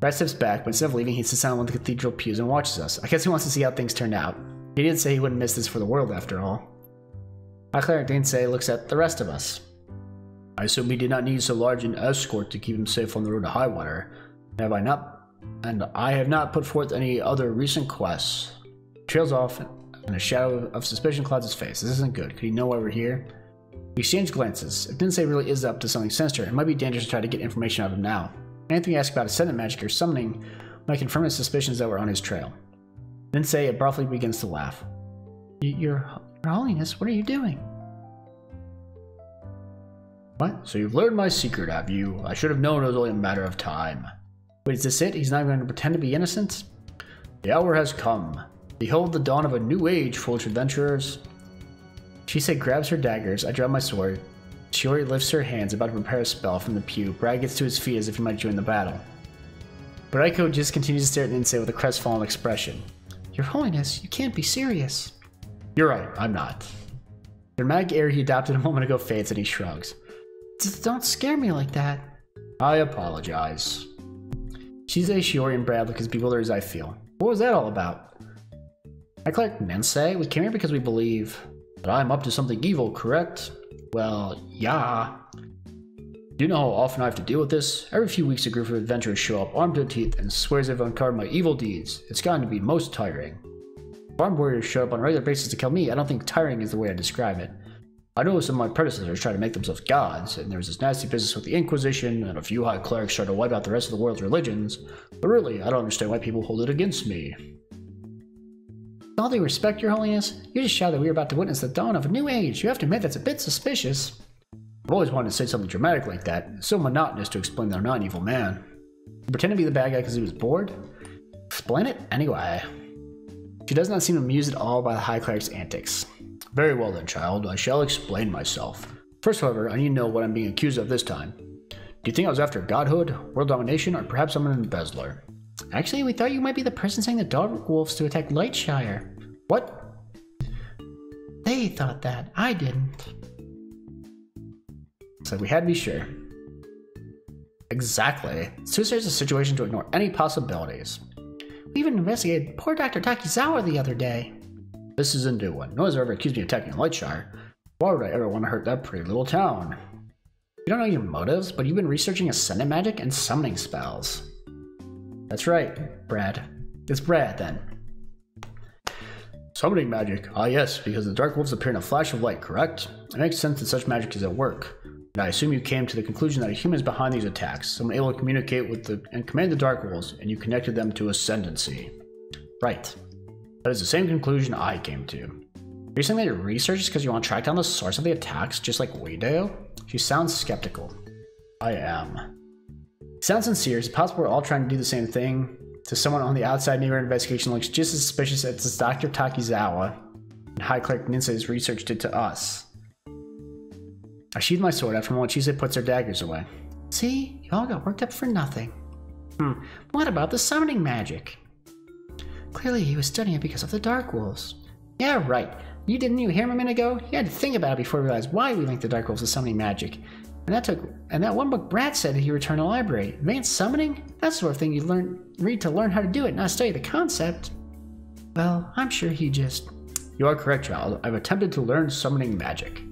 Brad steps back, but instead of leaving, he sits down on one of the cathedral pews and watches us. I guess he wants to see how things turned out. He didn't say he wouldn't miss this for the world, after all. High Cleric Dainsay looks at the rest of us. I assume he did not need so large an escort to keep him safe on the road to Highwater. I have not put forth any other recent quests. Trails off, and a shadow of suspicion clouds his face. This isn't good. Could he know why we're here? We exchange glances. If Dainsay really is up to something sinister, it might be dangerous to try to get information out of him now. Anything asks about Ascendant magic or summoning might confirm his suspicions that we're on his trail. Dainsay abruptly begins to laugh. Your Holiness, what are you doing? What? So you've learned my secret, have you? I should have known it was only a matter of time. Wait, is this it? He's not going to pretend to be innocent? The hour has come. Behold the dawn of a new age, foolish adventurers. Shinsei grabs her daggers. I draw my sword. Shiori lifts her hands, about to prepare a spell from the pew. Brad gets to his feet as if he might join the battle. But Aiko just continues to stare at Dainsay with a crestfallen expression. Your Holiness, you can't be serious. You're right, I'm not. The dramatic air he adopted a moment ago fades and he shrugs. Just don't scare me like that. I apologize. Shinsei, Shiori, and Brad look as bewildered as I feel. What was that all about? High Cleric Dainsay, we came here because we believe that I'm up to something evil, correct? Well, yeah. Do you know how often I have to deal with this? Every few weeks a group of adventurers show up armed to the teeth and swears they've uncovered my evil deeds. It's gotten to be most tiring. If armed warriors show up on a regular basis to kill me, I don't think tiring is the way I describe it. I know some of my predecessors try to make themselves gods, and there was this nasty business with the Inquisition, and a few high clerics try to wipe out the rest of the world's religions, but really, I don't understand why people hold it against me. With all due respect, Your Holiness, you just shouted that we were about to witness the dawn of a new age. You have to admit that's a bit suspicious. I've always wanted to say something dramatic like that. It's so monotonous to explain that I'm not an evil man. You pretend to be the bad guy because he was bored? Explain it anyway. She does not seem amused at all by the High Cleric's antics. Very well then, child. I shall explain myself. First, however, I need to know what I'm being accused of this time. Do you think I was after godhood, world domination, or perhaps I'm an embezzler? Actually, we thought you might be the person saying the Dark Wolves to attack Lightshire. What? They thought that. I didn't. So we had to be sure. Exactly. It's too serious a situation to ignore any possibilities. We even investigated poor Dr. Takizawa the other day. This is a new one. No one's ever accused me of attacking Lightshire. Why would I ever want to hurt that pretty little town? You don't know your motives, but you've been researching Ascendant magic and summoning spells. That's right, Brad. It's Brad, then. Summoning magic? Ah yes, because the Dark Wolves appear in a flash of light, correct? It makes sense that such magic is at work. And I assume you came to the conclusion that a human is behind these attacks, someone able to communicate with and command the Dark Wolves, and you connected them to Ascendancy. Right. That is the same conclusion I came to. Are you saying that your research is because you want to track down the source of the attacks, just like we do? She sounds skeptical. I am. It sounds sincere. It's possible we're all trying to do the same thing. To someone on the outside, maybe our investigation looks just as suspicious as Dr. Takizawa and High Cleric Ninsei's research did to us. I sheathe my sword after a moment. Shinsei puts her daggers away. See? You all got worked up for nothing. What about the summoning magic? Clearly he was studying it because of the Dark Wolves. Yeah, right. Didn't you hear him a minute ago? You had to think about it before you realized why we linked the Dark Wolves to summoning magic. And that one book Brad said he returned to the library. Advanced summoning? That's the sort of thing you read to learn how to do it, not study the concept. Well, I'm sure he just... You are correct, child. I've attempted to learn summoning magic.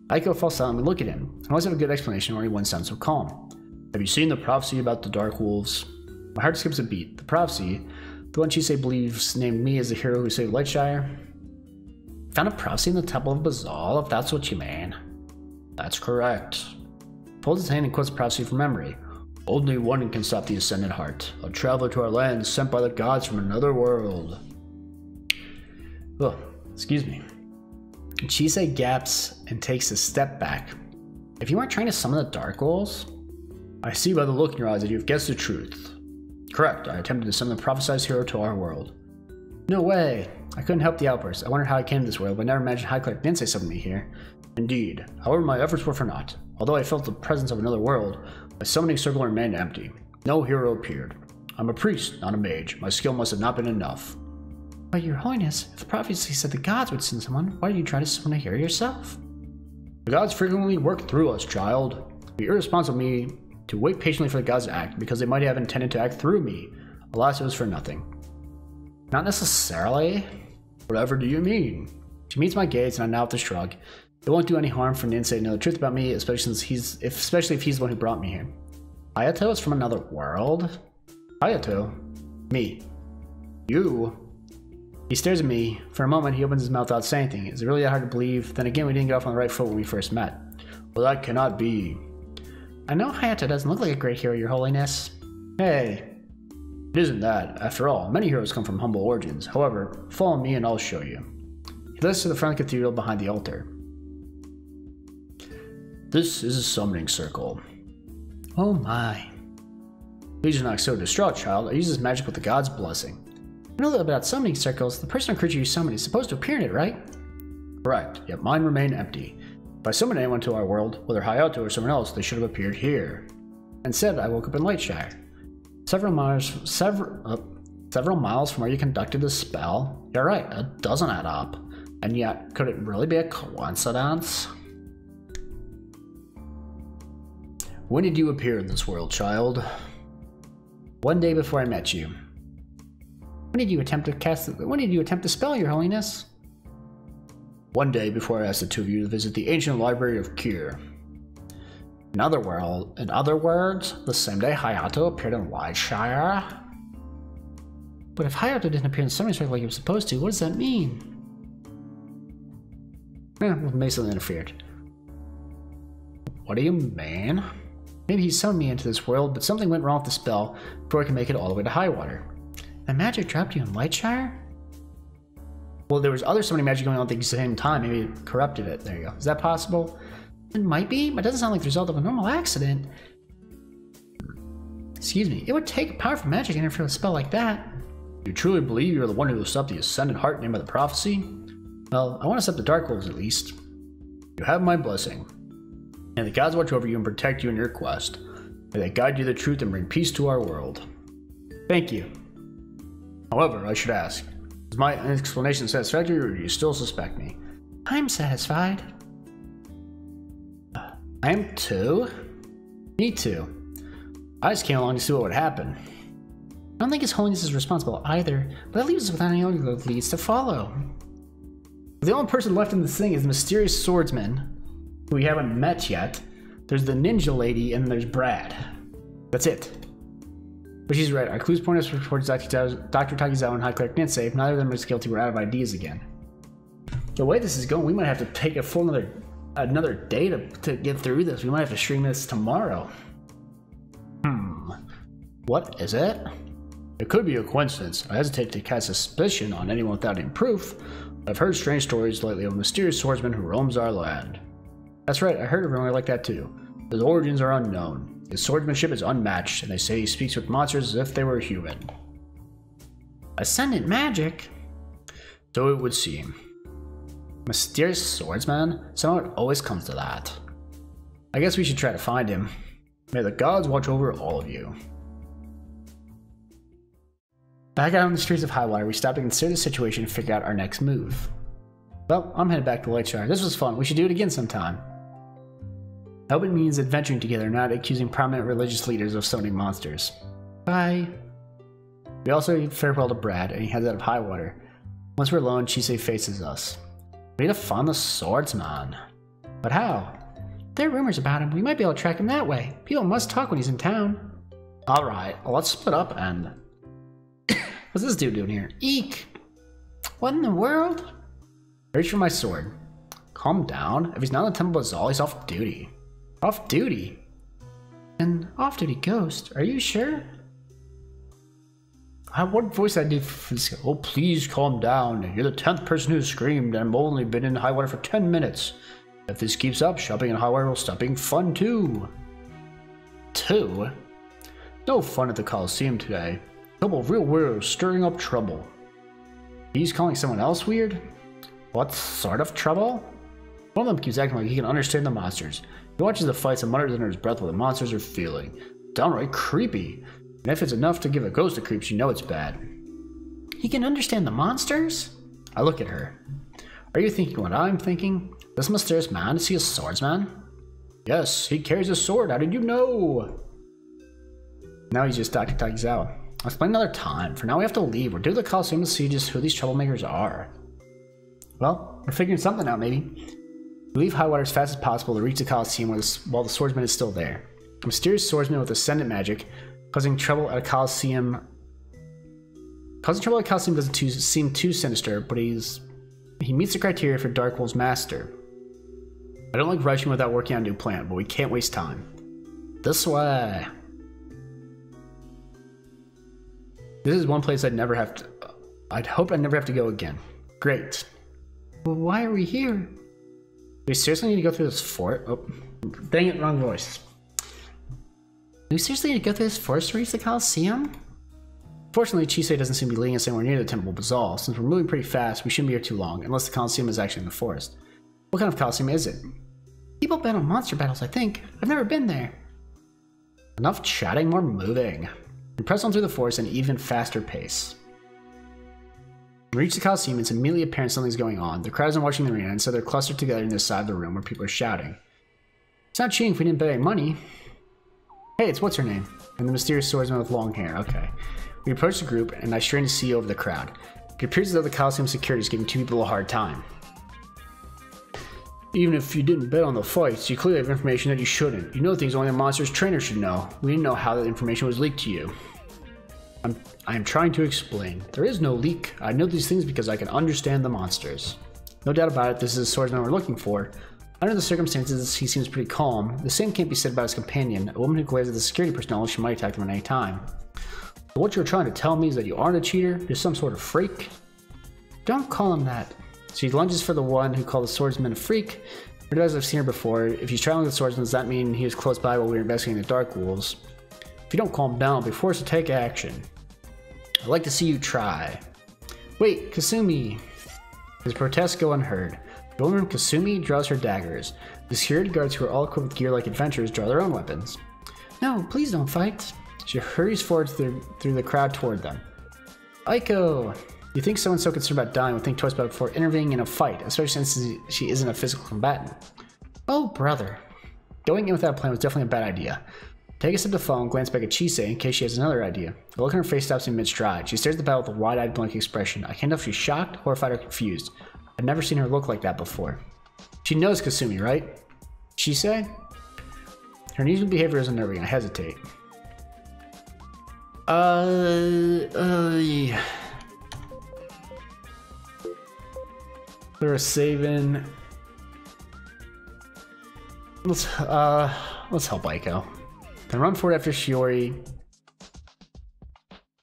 Aiko falls silent and look at him. I always have a good explanation or anyone sounds so calm. Have you seen the prophecy about the Dark Wolves? My heart skips a beat. The prophecy? The one Shinsei believes named me as the hero who saved Lightshire? Found a prophecy in the Temple of Bazal, if that's what you mean. That's correct. Folds his hand and quotes the prophecy from memory. Only one can stop the Ascendant Heart, a traveler to our land sent by the gods from another world. Oh, excuse me. Chise gaps and takes a step back. If you aren't trying to summon the Dark Wolves, I see by the look in your eyes that you've guessed the truth. Correct, I attempted to summon the prophesized hero to our world. No way! I couldn't help the outburst. I wondered how I came to this world, but I never imagined High Cleric didn't say summoned me here. Indeed. However, my efforts were for naught. Although I felt the presence of another world, my summoning circle remained empty. No hero appeared. I'm a priest, not a mage. My skill must have not been enough. But your holiness, if the prophecy said the gods would send someone, why did you try to summon a hero yourself? The gods frequently work through us, child. It would be irresponsible of me to wait patiently for the gods to act, because they might have intended to act through me. Alas, it was for nothing. Not necessarily. Whatever do you mean? She meets my gaze, and I nod with a shrug. It won't do any harm for Ninsei to know the truth about me, especially if he's the one who brought me here. Hayato is from another world? Hayato? Me. You? He stares at me. For a moment, he opens his mouth without saying anything. Is it really that hard to believe? Then again, we didn't get off on the right foot when we first met. Well, that cannot be. I know Hayato doesn't look like a great hero, your holiness. Hey. It isn't that. After all, many heroes come from humble origins. However, follow me and I'll show you. He leads to the front of the cathedral behind the altar. This is a summoning circle. Oh my. Please do not so distraught, child. I use this magic with the god's blessing. I know a little about summoning circles. The person or creature you summon is supposed to appear in it, right? Correct, yet mine remain empty. If I summon anyone to our world, whether Hayato or someone else, they should have appeared here. Instead, I woke up in Lightshire. Several miles from where you conducted the spell. You're right, that doesn't add up. And yet, could it really be a coincidence? When did you appear in this world, child? One day before I met you. When did you attempt to spell, your holiness? One day before I asked the two of you to visit the ancient library of Kyr. In other words, the same day Hayato appeared in Lightshire. But if Hayato didn't appear in the summoning circle like he was supposed to, what does that mean? Mason interfered. What do you mean? Maybe he summoned me into this world, but something went wrong with the spell before I could make it all the way to Highwater. The magic dropped you in Lightshire? Well, there was other summoning magic going on at the same time. Maybe it corrupted it. There you go. Is that possible? It might be, but it doesn't sound like the result of a normal accident. Excuse me. It would take powerful magic to interfere with a spell like that. You truly believe you're the one who will stop the Ascendant Heart named by the prophecy? Well, I want to stop the Dark Wolves at least. You have my blessing. May the gods watch over you and protect you in your quest. May they guide you to the truth and bring peace to our world. Thank you. However, I should ask, is my explanation satisfactory or do you still suspect me? I'm satisfied. I am too? Me too. I just came along to see what would happen. I don't think His Holiness is responsible either, but that leaves us without any other leads to follow. The only person left in this thing is the mysterious swordsman, who we haven't met yet. There's the ninja lady, and there's Brad. That's it. But she's right. Our clues point us towards Dr. Takizawa and High Cleric Ninsei. If neither of them is guilty, we're out of ideas again. The way this is going, we might have to take a full another day to get through this. We might have to stream this tomorrow. What is it? It could be a coincidence. I hesitate to cast suspicion on anyone without any proof. I've heard strange stories lately of a mysterious swordsman who roams our land. That's right, I heard of a rumor like that too. His origins are unknown. His swordsmanship is unmatched, and they say he speaks with monsters as if they were human. Ascendant magic? So it would seem. Mysterious swordsman? Somehow it always comes to that. I guess we should try to find him. May the gods watch over all of you. Back out on the streets of Highwater, we stopped to consider the situation and figure out our next move. Well, I'm headed back to Lightshire. This was fun. We should do it again sometime. I hope it means adventuring together, not accusing prominent religious leaders of summoning monsters. Bye. We also bid farewell to Brad, and he heads out of Highwater. Once we're alone, Chise faces us. We need to find the swordsman. But how? There are rumors about him. We might be able to track him that way. People must talk when he's in town. Alright, well, let's split up and... What's this dude doing here? Eek! What in the world? I reach for my sword. Calm down. If he's not in the Temple of Zal, he's off duty. Off duty? An off-duty ghost? Are you sure? What voice I did for this? Oh, please calm down. You're the 10th person who screamed, and I've only been in high water for 10 minutes. If this keeps up, shopping in high water will stop being fun too. No fun at the Coliseum today. A couple of real weirdos stirring up trouble. He's calling someone else weird? What sort of trouble? One of them keeps acting like he can understand the monsters. He watches the fights and mutters under his breath what the monsters are feeling. Downright creepy. And if it's enough to give a ghost the creeps, you know it's bad. He can understand the monsters? I look at her. Are you thinking what I'm thinking? This mysterious man, is he a swordsman? Yes, he carries a sword. How did you know? Now he's just talking out. I'll explain another time. For now we have to leave. We're due to the Coliseum to see just who these troublemakers are. Well, we're figuring something out maybe. We leave Highwater as fast as possible to reach the Coliseum while the swordsman is still there. A mysterious swordsman with Ascendant magic causing trouble at a Coliseum. Causing trouble at a Coliseum doesn't seem too sinister, but he meets the criteria for Dark Wolf's master. I don't like rushing without working on a new plan, but we can't waste time. This way. This is one place I'd hope I'd never have to go again. Great. Well, why are we here? Do we seriously need to go through this fort? Oh, dang it, wrong voice. Do we seriously need to go through this forest to reach the Coliseum? Fortunately, Chisei doesn't seem to be leading us anywhere near the Temple Bazaar. Since we're moving pretty fast, we shouldn't be here too long, unless the Coliseum is actually in the forest. What kind of Coliseum is it? People battle monster battles, I think. I've never been there. Enough chatting, more moving. We press on through the forest at an even faster pace. When we reach the Coliseum, it's immediately apparent something's going on. The crowd isn't watching the arena, and so they're clustered together in this side of the room where people are shouting. It's not cheating if we didn't bet any money. Hey, it's what's her name? And the mysterious swordsman with long hair. Okay. We approach the group, and I strain to see over the crowd. It appears as though the Coliseum security is giving two people a hard time. Even if you didn't bet on the fights, you clearly have information that you shouldn't. You know things only a monster's trainer should know. We didn't know how that information was leaked to you. I am trying to explain. There is no leak. I know these things because I can understand the monsters. No doubt about it, this is the swordsman we're looking for. Under the circumstances, he seems pretty calm. The same can't be said about his companion, a woman who glares at the security personnel she might attack them at any time. So what you're trying to tell me is that you aren't a cheater? You're some sort of freak? Don't call him that. She lunges for the one who called the swordsman a freak. But as I've seen her before, if he's traveling with the swordsman, does that mean he was close by while we were investigating the Dark Wolves? If you don't calm down, I'll be forced to take action. I'd like to see you try. Wait, Kasumi! His protests go unheard. The woman Kasumi draws her daggers. The security guards who are all equipped with gear like adventurers draw their own weapons. No, please don't fight. She hurries forward through the crowd toward them. Aiko! You think someone so concerned about dying would think twice about it before intervening in a fight, especially since she isn't a physical combatant. Oh, brother. Going in without a plan was definitely a bad idea. Take a step to the phone and glance back at Chisei in case she has another idea. The look on her face stops in mid-stride. She stares at the battle with a wide-eyed blank expression. I can't tell if she's shocked, horrified, or confused. I've never seen her look like that before. She knows Kasumi, right? Chisei? Her unusual behavior is unnerving. I hesitate. Yeah. They're saving. Let's help Aiko. Then run forward after Shiori.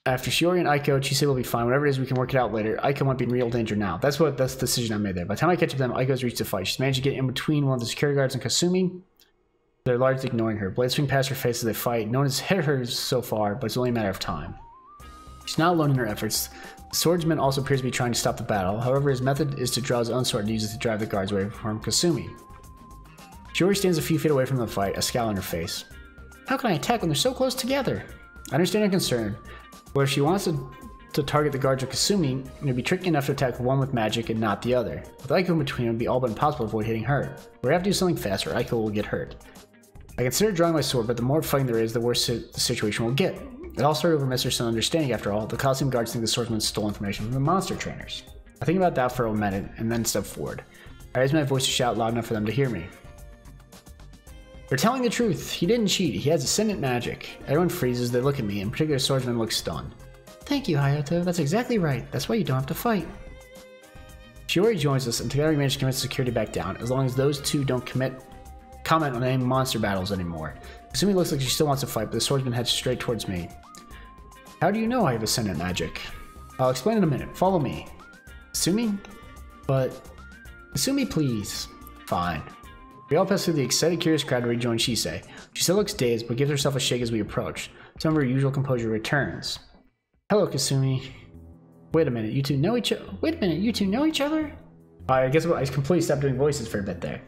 After Shiori and Aiko, Chisei will be fine. Whatever it is, we can work it out later. Aiko might be in real danger now. That's the decision I made there. By the time I catch up to them, Aiko's reached the fight. She's managed to get in between one of the security guards and Kasumi. They're largely ignoring her. Blades swing past her face as they fight. No one has hit her so far, but it's only a matter of time. She's not alone in her efforts. The swordsman also appears to be trying to stop the battle. However, his method is to draw his own sword and use it to drive the guards away from Kasumi. Shiori stands a few feet away from the fight, a scowl on her face. How can I attack when they're so close together? I understand her concern, but if she wants to target the guards of Kasumi, it would be tricky enough to attack one with magic and not the other. With Aiko in between, it would be all but impossible to avoid hitting her. We have to do something fast or Aiko will get hurt. I consider drawing my sword, but the more fighting there is, the worse the situation will get. It all started over misunderstanding after all. The Coliseum guards think the swordsman stole information from the monster trainers. I think about that for a minute and then step forward. I raise my voice to shout loud enough for them to hear me. They're telling the truth. He didn't cheat. He has Ascendant magic. Everyone freezes. They look at me. In particular, swordsman looks stunned. Thank you, Hayato. That's exactly right. That's why you don't have to fight. Shiori joins us, and together we manage to convince security back down. As long as those two don't commit comment on any monster battles anymore. Kasumi looks like she still wants to fight, but the swordsman heads straight towards me. How do you know I have Ascendant magic? I'll explain in a minute. Follow me. Kasumi? But... Kasumi, please. Fine. We all pass through the excited, curious crowd to rejoin Shisei. She still looks dazed, but gives herself a shake as we approach. Some of her usual composure returns. Hello, Kasumi. Wait a minute, you two know each other? Wait a minute, you two know each other? I guess I completely stopped doing voices for a bit there.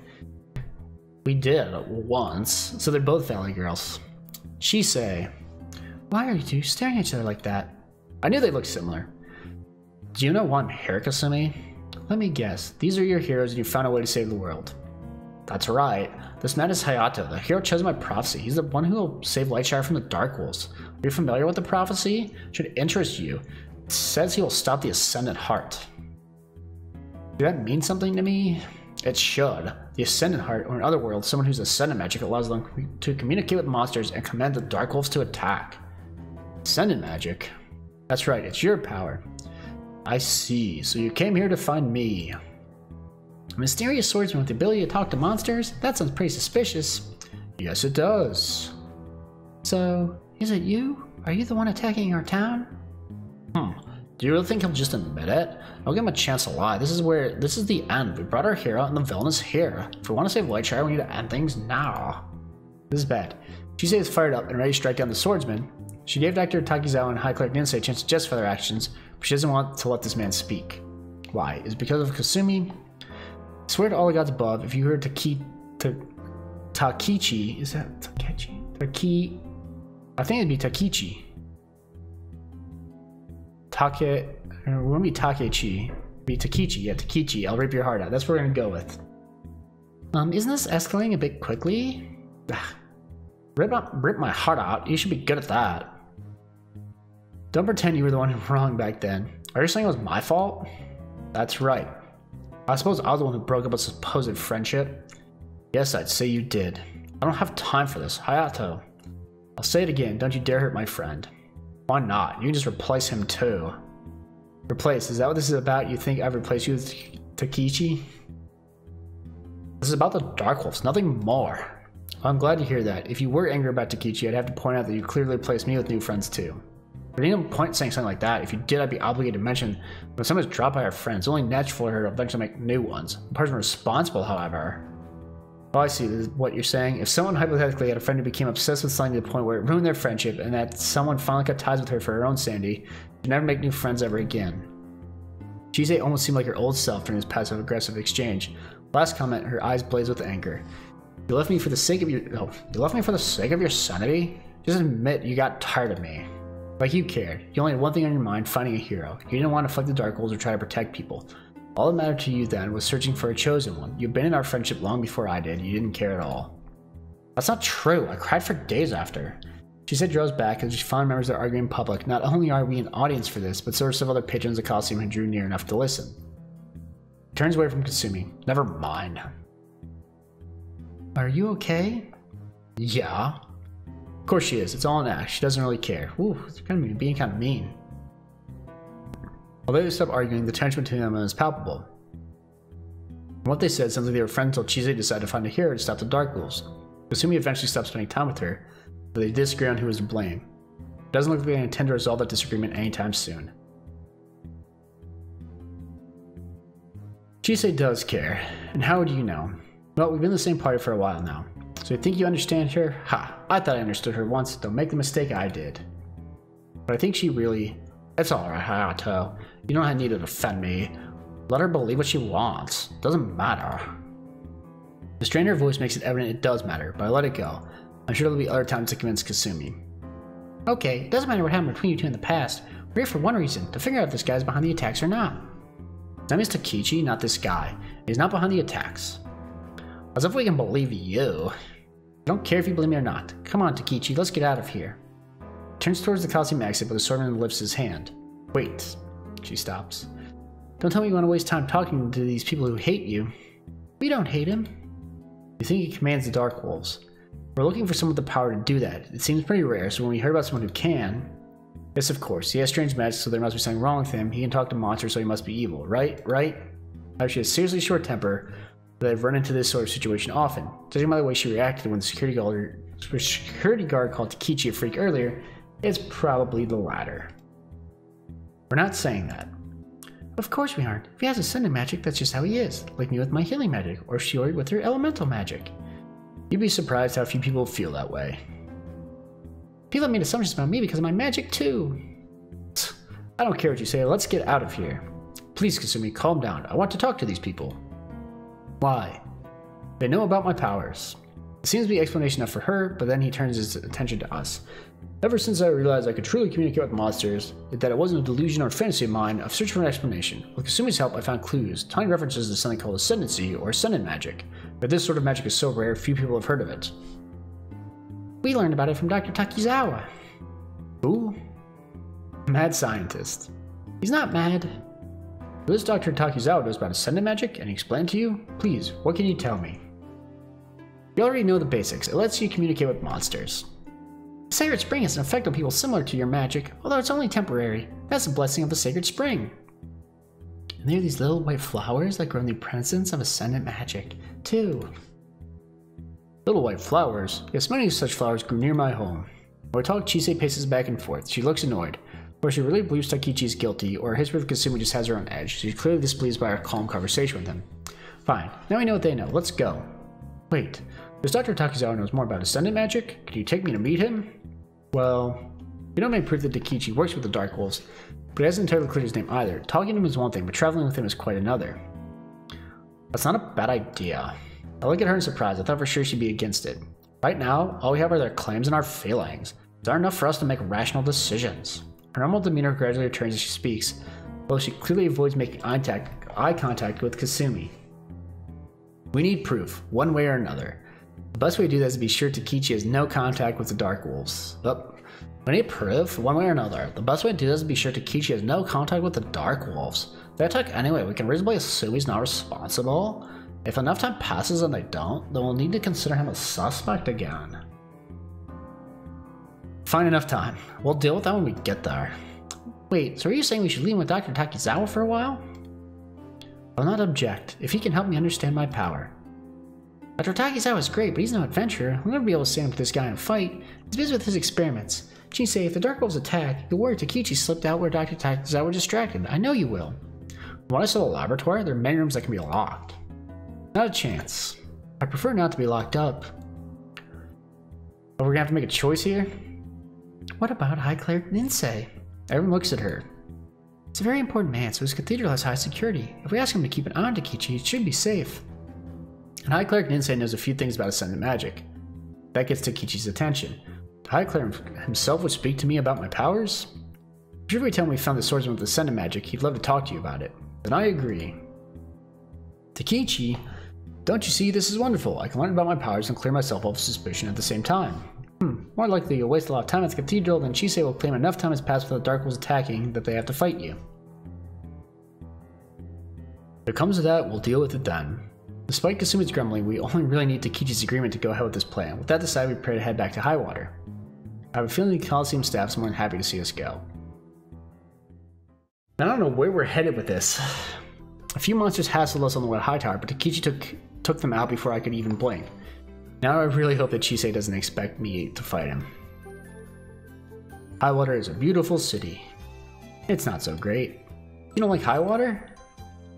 We did, once. So they're both valley girls. Shisei. Why are you two staring at each other like that? I knew they looked similar. Do you know why I'm here, Kasumi? Let me guess. These are your heroes and you found a way to save the world. That's right. This man is Hayato, the hero chosen by prophecy. He's the one who will save Lightshire from the Dark Wolves. Are you familiar with the prophecy? It should interest you. It says he will stop the Ascendant Heart. Does that mean something to me? It should. The Ascendant Heart, or in other words, someone who's Ascendant magic, allows them to communicate with monsters and command the Dark Wolves to attack. Ascendant magic? That's right, it's your power. I see. So you came here to find me. A mysterious swordsman with the ability to talk to monsters? That sounds pretty suspicious. Yes, it does. So, is it you? Are you the one attacking our town? Do you really think he'll just admit it? I'll give him a chance to lie. This is the end. We brought our hero and the villain is here. If we want to save Lightshire, we need to end things now. This is bad. Shisei is fired up and ready to strike down the swordsman. She gave Dr. Takizawa and High Cleric Ninsei a chance to justify their actions, but she doesn't want to let this man speak. Why? Is it because of Kasumi? I swear to all the gods above, if you heard Takichi, is that Takichi? I think it'd be Takichi. It won't be Takechi. It'd be Takichi. Yeah, Takichi. I'll rip your heart out. That's what we're gonna go with. Isn't this escalating a bit quickly? Rip my heart out. You should be good at that. Don't pretend you were the one who wrong back then. Are you saying it was my fault? That's right. I suppose I was the one who broke up a supposed friendship. Yes, I'd say you did. I don't have time for this. Hayato. I'll say it again. Don't you dare hurt my friend. Why not? You can just replace him too. Replace? Is that what this is about? You think I've replaced you with Takichi? This is about the Dark Wolves, nothing more. I'm glad to hear that. If you were angry about Takichi, I'd have to point out that you clearly replaced me with new friends too. But ain't no point saying something like that. If you did, I'd be obligated to mention when someone's dropped by our friends, it's only natural for her to eventually make new ones. The person responsible, however. Oh, I see. This is what you're saying. If someone hypothetically had a friend who became obsessed with something to the point where it ruined their friendship, and that someone finally cut ties with her for her own sanity, she'd never make new friends ever again. Shisei almost seemed like her old self during this passive-aggressive exchange. Last comment, her eyes blazed with anger. You left me for the sake of your sanity? Just admit you got tired of me. Like you cared. You only had one thing on your mind, finding a hero. You didn't want to fight the Dark Wolves or try to protect people. All that mattered to you then was searching for a chosen one. You abandoned our friendship long before I did. You didn't care at all. That's not true. I cried for days after. Shisei draws back as she finally remembers they're arguing in public. Not only are we an audience for this, but so are several other patrons of the Coliseum who drew near enough to listen. He turns away from Kasumi. Never mind. Are you okay? Yeah. Of course she is. It's all an act. She doesn't really care. Ooh, it's being kind of mean. Although they stopped arguing, the tension between them was palpable. From what they said sounds like they were friends until Shisei decided to find a hero to stop the Dark Wolves. Kasumi eventually stopped spending time with her, but they disagree on who was to blame. It doesn't look like they intend to resolve that disagreement anytime soon. Shisei does care, and how would you know? Well, we've been in the same party for a while now. So you think you understand her? Ha! I thought I understood her once, don't make the mistake I did. But I think she really... It's alright, Hayato. You don't need to defend me. Let her believe what she wants. Doesn't matter. The strain in her voice makes it evident it does matter, but I let it go. I'm sure there'll be other times to convince Kasumi. Okay, it doesn't matter what happened between you two in the past. We're here for one reason, to figure out if this guy's behind the attacks or not. His name is Takichi, not this guy. He's not behind the attacks. As if we can believe you. I don't care if you believe me or not. Come on, Takichi, let's get out of here. He turns towards the Coliseum exit, but the swordman lifts his hand. Wait. She stops. Don't tell me you want to waste time talking to these people who hate you. We don't hate him. You think he commands the Dark Wolves. We're looking for someone with the power to do that. It seems pretty rare, so when we heard about someone who can... Yes, of course. He has strange magic, so there must be something wrong with him. He can talk to monsters, so he must be evil. Right? Right? She has seriously short temper. that I've run into this sort of situation often. Judging by the way she reacted when the security guard called Takechi a freak earlier, it's probably the latter. We're not saying that. Of course we aren't. If he has ascendant magic, that's just how he is. Like me with my healing magic, or Shiori with her elemental magic. You'd be surprised how few people feel that way. People have made assumptions about me because of my magic too. I don't care what you say, let's get out of here. Please, Kasumi, calm down. I want to talk to these people. Why? They know about my powers. It seems to be explanation enough for her, but then he turns his attention to us. Ever since I realized I could truly communicate with monsters, that it wasn't a delusion or fantasy of mine, I've searched for an explanation. With Kasumi's help, I found clues, tiny references to something called ascendancy or ascendant magic. But this sort of magic is so rare, few people have heard of it. We learned about it from Dr. Takizawa. Who? Mad scientist. He's not mad. This Dr. Takizawa knows about ascendant magic and he explained to you? Please, what can you tell me? You already know the basics. It lets you communicate with monsters. Sacred Spring has an effect on people similar to your magic, although it's only temporary. That's the blessing of the Sacred Spring. And there are these little white flowers that grow in the presence of ascendant magic, too. Little white flowers? Yes, many such flowers grew near my home. When we talk, Chise paces back and forth. She looks annoyed. Or she really believes Takechi is guilty, or his with Kasumi just has her own edge. She's clearly displeased by our calm conversation with him. Fine, now we know what they know. Let's go. Wait, does Dr. Takizawa knows more about ascendant magic? Can you take me to meet him? Well, we don't make proof that Takechi works with the Dark Wolves, but he hasn't entirely cleared his name either. Talking to him is one thing, but traveling with him is quite another. That's not a bad idea. I look at her in surprise. I thought for sure she'd be against it. Right now, all we have are their claims and our feelings. These aren't enough for us to make rational decisions. Her normal demeanor gradually returns as she speaks, although she clearly avoids making eye contact with Kasumi. We need proof, one way or another. The best way to do that is to be sure Takechi has no contact with the Dark Wolves. We need proof, one way or another. The best way to do that is to be sure Takechi has no contact with the Dark Wolves. If they attack anyway, we can reasonably assume he's not responsible. If enough time passes and they don't, then we'll need to consider him a suspect again. Fine enough time. We'll deal with that when we get there. Wait, so are you saying we should leave with Dr. Takizawa for a while? I'll not object, if he can help me understand my power. Dr. Takizawa is great, but he's no adventurer. We'll never be able to stand up to this guy in a fight. He's busy with his experiments. Chise, if the Dark Wolves attack, you'll worry Takechi slipped out where Dr. Takizawa was distracted. I know you will. When I saw the laboratory, there are many rooms that can be locked. Not a chance. I prefer not to be locked up. But we're gonna have to make a choice here? What about High Cleric Ninsei? Everyone looks at her. He's a very important man, so his cathedral has high security. If we ask him to keep an eye on Takechi, it should be safe. And High Cleric Ninsei knows a few things about ascendant magic. That gets Takechi's attention. If High Cleric himself would speak to me about my powers? If you ever tell me we found the swordsman with ascendant magic, he'd love to talk to you about it. Then I agree. Takechi, don't you see, this is wonderful. I can learn about my powers and clear myself of suspicion at the same time. More likely you'll waste a lot of time at the cathedral than Chise will claim enough time has passed without the Dark Wolves attacking that they have to fight you. If it comes to that, we'll deal with it then. Despite Kasumi's grumbling, we only really need Takechi's agreement to go ahead with this plan. With that decided, we prepare to head back to Highwater. I have a feeling the Coliseum staff is more than happy to see us go. Now, I don't know where we're headed with this. A few monsters hassled us on the way to Hightower, but Takechi took them out before I could even blink. Now I really hope that Chise doesn't expect me to fight him. Highwater is a beautiful city. It's not so great. You don't like Highwater?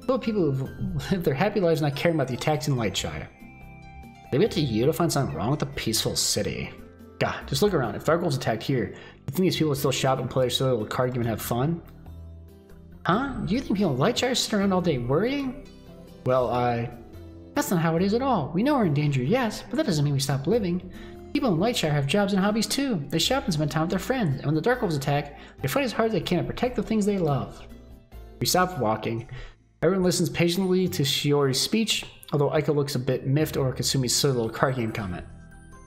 Full of people who live their happy lives not caring about the attacks in Lightshire. Leave it to you to find something wrong with a peaceful city. God, just look around. If Dark Wolves attacked here, do you think these people would still shop and play their silly little card game and have fun? Huh? Do you think people in Lightshire sit around all day worrying? Well, that's not how it is at all. We know we're in danger, yes, but that doesn't mean we stop living. People in Lightshire have jobs and hobbies too. They shop and spend time with their friends, and when the Dark Wolves attack, they fight as hard as they can to protect the things they love. We stop walking. Everyone listens patiently to Shiori's speech, although Aiko looks a bit miffed over Kasumi's silly little card game comment.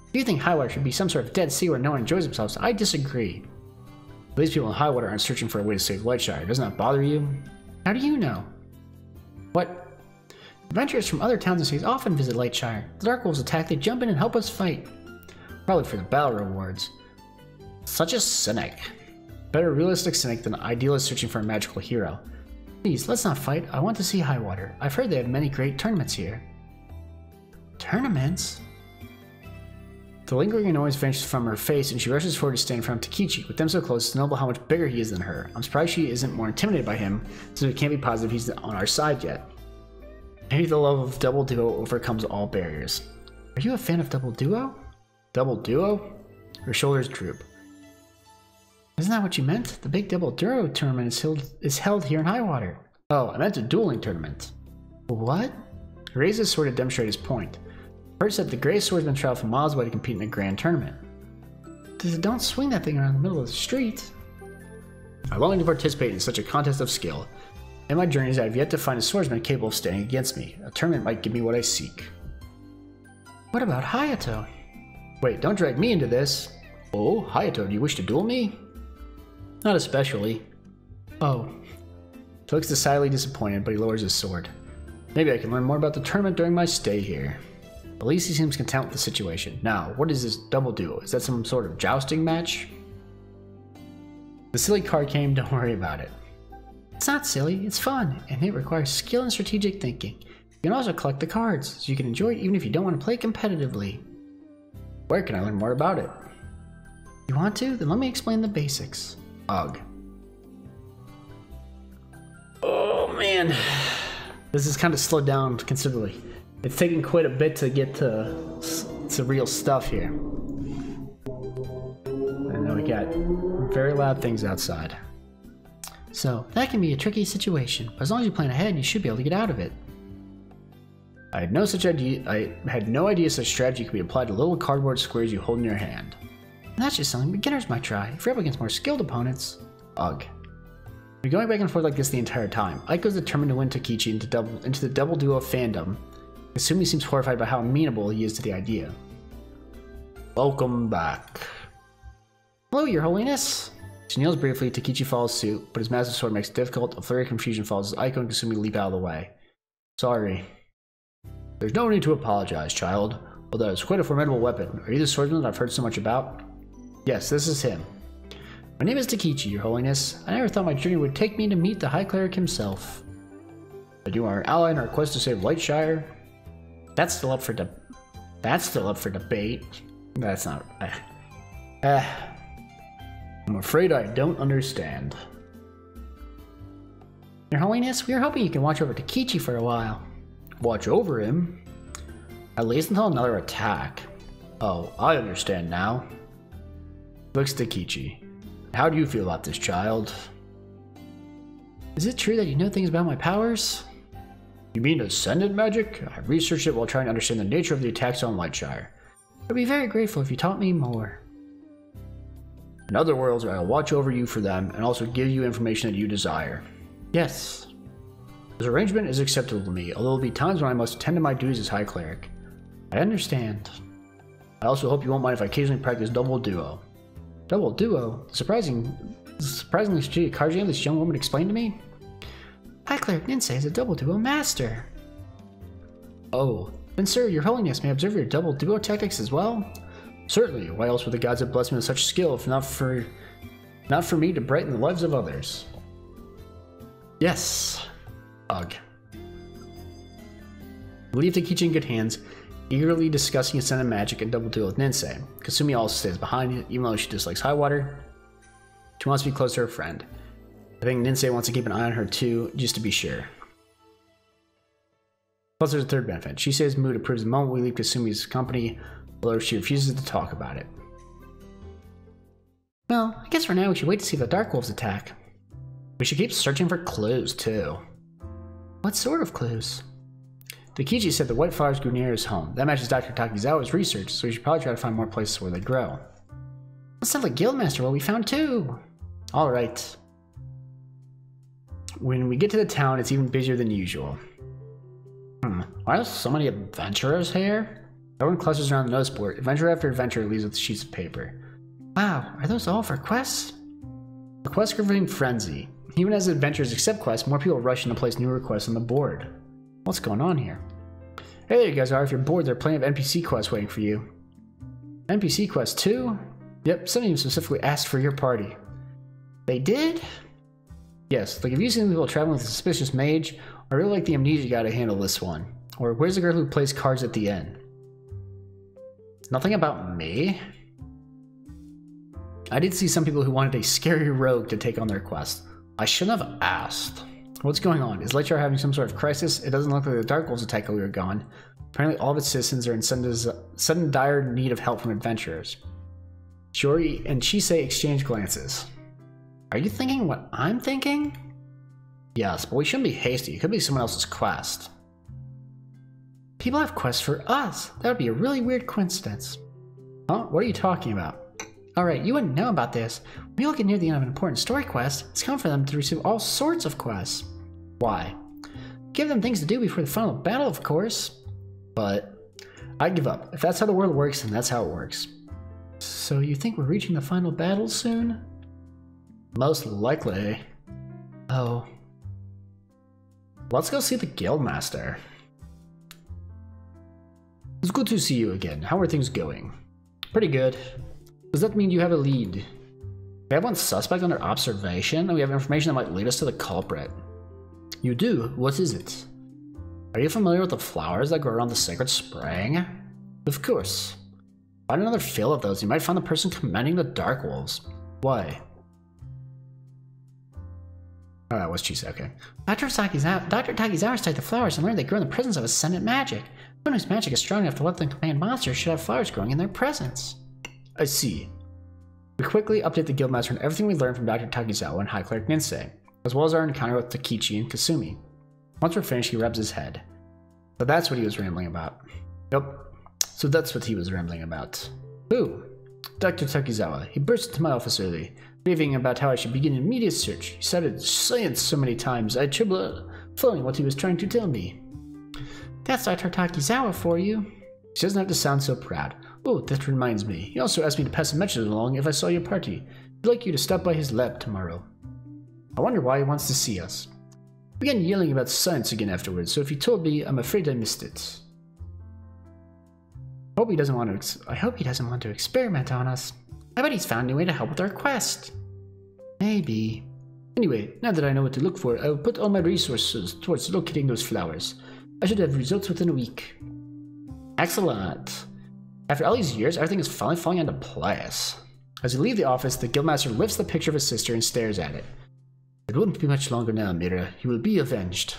If you think Highwater should be some sort of dead sea where no one enjoys themselves, I disagree. These people in Highwater aren't searching for a way to save Lightshire. Doesn't that bother you? How do you know? What? Adventurers from other towns and cities often visit Lightshire. The Dark Wolves attack, they jump in and help us fight. Probably for the battle rewards. Such a cynic. Better a realistic cynic than an idealist searching for a magical hero. Please, let's not fight. I want to see Highwater. I've heard they have many great tournaments here. Tournaments? The lingering annoyance vanishes from her face, and she rushes forward to stand in front of Takechi. With them so close, it's notable how much bigger he is than her. I'm surprised she isn't more intimidated by him, since we can't be positive he's on our side yet. Maybe the love of Double Duo overcomes all barriers. Are you a fan of Double Duo? Double Duo? Her shoulders droop. Isn't that what you meant? The big Double Duo tournament is held here in Highwater. Oh, I meant a dueling tournament. What? He raised his sword to demonstrate his point. First said the greatest swordsman traveled from miles away to compete in a grand tournament. Don't swing that thing around the middle of the street. I long to participate in such a contest of skill. In my journeys, I have yet to find a swordsman capable of standing against me. A tournament might give me what I seek. What about Hayato? Wait, don't drag me into this. Oh, Hayato, do you wish to duel me? Not especially. Oh. He looks decidedly disappointed, but he lowers his sword. Maybe I can learn more about the tournament during my stay here. At least he seems content with the situation. Now, what is this Double Duo? Is that some sort of jousting match? The silly card game, don't worry about it. It's not silly, it's fun, and it requires skill and strategic thinking. You can also collect the cards, so you can enjoy it even if you don't want to play competitively. Where can I learn more about it? You want to? Then let me explain the basics. Ugh. Oh man. This is kind of slowed down considerably. It's taking quite a bit to get to real stuff here. And then we got very loud things outside. So, that can be a tricky situation, but as long as you plan ahead, you should be able to get out of it. I had no idea such strategy could be applied to little cardboard squares you hold in your hand. And that's just something beginners might try. If you're up against more skilled opponents, ugh. We're going back and forth like this the entire time. Aiko's determined to win Takechi into the Double Duo fandom. Kasumi seems horrified by how amenable he is to the idea. Welcome back. Hello, Your Holiness. She kneels briefly, Takechi follows suit, but his massive sword makes it difficult. A flurry of confusion follows as Aiko and Kasumi leap out of the way. Sorry. There's no need to apologize, child. Although it's quite a formidable weapon. Are you the swordsman that I've heard so much about? Yes, this is him. My name is Takechi, Your Holiness. I never thought my journey would take me to meet the High Cleric himself. But you are an ally in our quest to save Lightshire? That's still up for debate. That's not... I'm afraid I don't understand. Your Holiness, we are hoping you can watch over Takechi for a while. Watch over him? At least until another attack. Oh, I understand now. Looks Takechi. How do you feel about this, child? Is it true that you know things about my powers? You mean Ascendant magic? I've researched it while trying to understand the nature of the attacks on Lightshire. I'd be very grateful if you taught me more. In other words, I'll watch over you for them and also give you information that you desire. Yes. This arrangement is acceptable to me, although there will be times when I must attend to my duties as High Cleric. I understand. I also hope you won't mind if I occasionally practice Double Duo. Double Duo? Surprisingly strategic card game this young woman explained to me? High Cleric Ninsei is a Double Duo master. Oh, then sir, Your Holiness may observe your Double Duo tactics as well? Certainly, why else would the gods have blessed me with such skill if not for me to brighten the lives of others? Yes. Ugh. We leave Takechi in good hands, eagerly discussing Ascendant magic and Double Duo with Ninsei. Kasumi also stays behind, even though she dislikes Highwater. She wants to be close to her friend. I think Ninsei wants to keep an eye on her too, just to be sure. Plus there's a third benefit. She says mood approves the moment we leave Kasumi's company, although she refuses to talk about it. Well, I guess for now we should wait to see if the Dark Wolves attack. We should keep searching for clues too. What sort of clues? Takechi said the white flowers grew near his home. That matches Dr. Takizawa's research, so we should probably try to find more places where they grow. Let's tell the Guildmaster what we found too! Alright. When we get to the town, it's even busier than usual. Why are so many adventurers here? Everyone clusters around the notice board. Adventurer after adventurer leaves with sheets of paper. Wow, are those all for quests? A quest giving frenzy. Even as adventurers accept quests, more people rush in to place new requests on the board. What's going on here? Hey there you guys are. If you're bored, there are plenty of NPC quests waiting for you. NPC quests too? Yep, some of you specifically asked for your party. They did? Yes, like if you've seen people traveling with a suspicious mage, I really like the amnesia guy to handle this one. Or where's the girl who plays cards at the end? Nothing about me? I did see some people who wanted a scary rogue to take on their quest. I shouldn't have asked. What's going on? Is Lightshire having some sort of crisis? It doesn't look like the Dark Wolves attack while we were gone. Apparently all of its citizens are in sudden dire need of help from adventurers. Shiori and Chise exchange glances. Are you thinking what I'm thinking? Yes, but we shouldn't be hasty. It could be someone else's quest. People have quests for us. That would be a really weird coincidence. Huh? What are you talking about? Alright, you wouldn't know about this. When people get near the end of an important story quest, it's common for them to receive all sorts of quests. Why? Give them things to do before the final battle, of course. But I give up. If that's how the world works, then that's how it works. So you think we're reaching the final battle soon? Most likely. Oh. Let's go see the Guildmaster. It's good to see you again. How are things going? Pretty good. Does that mean you have a lead? We have one suspect under observation, and we have information that might lead us to the culprit. You do? What is it? Are you familiar with the flowers that grow around the sacred spring? Of course. Find another fill of those. You might find the person commanding the Dark Wolves. Why? Oh, that was Chise, okay. Dr. Takizawa studied the flowers and learned they grow in the presence of ascendant magic. Someone whose magic is strong enough to let them command monsters should have flowers growing in their presence. I see. We quickly update the Guildmaster on everything we learned from Dr. Takizawa and High Cleric Ninsei, as well as our encounter with Takichi and Kasumi. Once we're finished, he rubs his head. So that's what he was rambling about. Yep. So that's what he was rambling about. Who? Dr. Takizawa. He burst into my office early, raving about how I should begin an immediate search. He cited science so many times, I had trouble following what he was trying to tell me. That's Dr. Takizawa for you. He doesn't have to sound so proud. Oh, that reminds me. He also asked me to pass a message along if I saw your party. He'd like you to stop by his lab tomorrow. I wonder why he wants to see us. We began yelling about science again afterwards, so if he told me, I'm afraid I missed it. I hope he doesn't want to experiment on us. I bet he's found a way to help with our quest. Maybe. Anyway, now that I know what to look for, I will put all my resources towards locating those flowers. I should have results within a week. Excellent. After all these years, everything is finally falling into place. As we leave the office, the Guildmaster lifts the picture of his sister and stares at it. It wouldn't be much longer now, Mira. You will be avenged.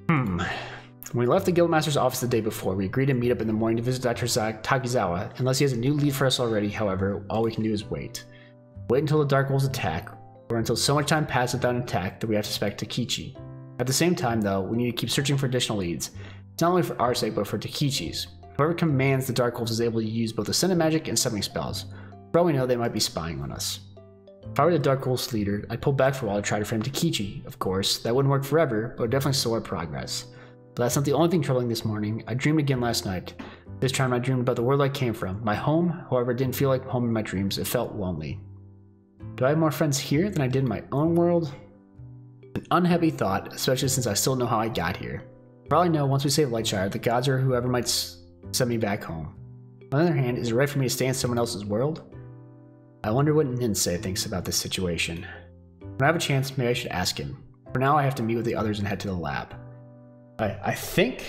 When we left the Guildmaster's office the day before, we agreed to meet up in the morning to visit Dr. Takizawa. Unless he has a new lead for us already, however, all we can do is wait. Wait until the Dark Wolves attack, or until so much time passes without an attack that we have to suspect Takichi. At the same time, though, we need to keep searching for additional leads. It's not only for our sake, but for Takichi's. Whoever commands the Dark Wolves is able to use both Ascendant magic and summoning spells. For all we know, they might be spying on us. If I were the Dark Wolves leader, I'd pull back for a while to try to frame Takichi, of course. That wouldn't work forever, but it would definitely slow our progress. But that's not the only thing troubling this morning. I dreamed again last night. This time I dreamed about the world I came from. My home, however, it didn't feel like home in my dreams. It felt lonely. Do I have more friends here than I did in my own world? An unhappy thought, especially since I still know how I got here. For all I know, once we save Lightshire, the gods or whoever might send me back home. On the other hand, is it right for me to stay in someone else's world? I wonder what Ninsei thinks about this situation. When I have a chance, maybe I should ask him. For now, I have to meet with the others and head to the lab. I think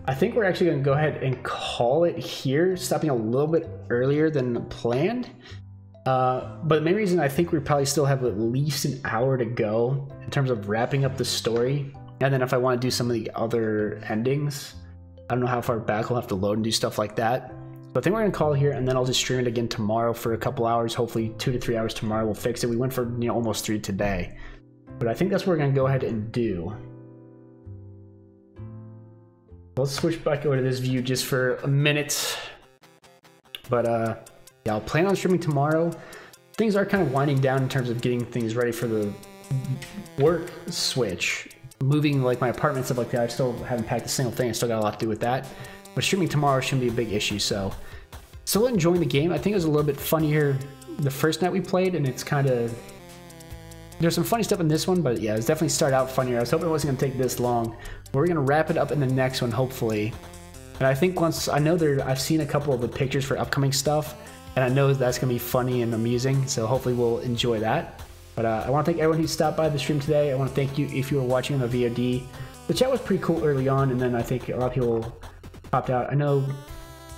we're actually going to go ahead and call it here, stopping a little bit earlier than planned. But the main reason I think we probably still have at least an hour to go in terms of wrapping up the story. And then if I want to do some of the other endings, I don't know how far back I'll have to load and do stuff like that. So I think we're going to call it here, and then I'll just stream it again tomorrow for a couple hours, hopefully 2 to 3 hours tomorrow. We'll fix it. We went for almost 3 today. But I think that's what we're going to go ahead and do. Let's switch back over to this view just for a minute. But yeah, I'll plan on streaming tomorrow. Things are kind of winding down in terms of getting things ready for the work switch. Moving like my apartment, stuff like that. I still haven't packed a single thing. I still got a lot to do with that. But streaming tomorrow shouldn't be a big issue, so still enjoying the game. I think it was a little bit funnier the first night we played, and it's kind of... There's some funny stuff in this one, but yeah, it's definitely started out funnier. I was hoping it wasn't going to take this long. But we're going to wrap it up in the next one, hopefully. And I think once... I know I've seen a couple of the pictures for upcoming stuff, and I know that's going to be funny and amusing, so hopefully we'll enjoy that. But I want to thank everyone who stopped by the stream today. I want to thank you if you were watching on the VOD. The chat was pretty cool early on, and then I think a lot of people popped out. I know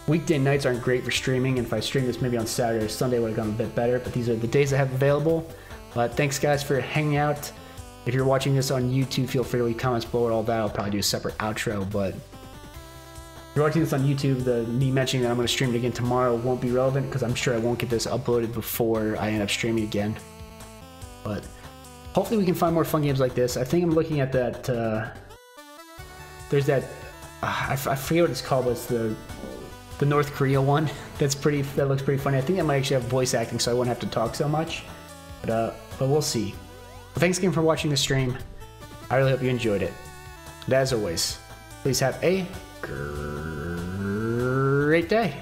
weekday nights aren't great for streaming, and if I streamed this maybe on Saturday or Sunday, it would have gone a bit better, but these are the days I have available. But thanks guys for hanging out. If you're watching this on YouTube, feel free to leave comments below or all that. I'll probably do a separate outro, but if you're watching this on YouTube, me mentioning that I'm going to stream it again tomorrow won't be relevant because I'm sure I won't get this uploaded before I end up streaming again. But hopefully we can find more fun games like this. I think I'm looking at that, there's that, I forget what it's called, but it's the North Korea one. That looks pretty funny. I think that might actually have voice acting, so I won't have to talk so much. But we'll see. Well, thanks again for watching the stream. I really hope you enjoyed it. And as always, please have a great day.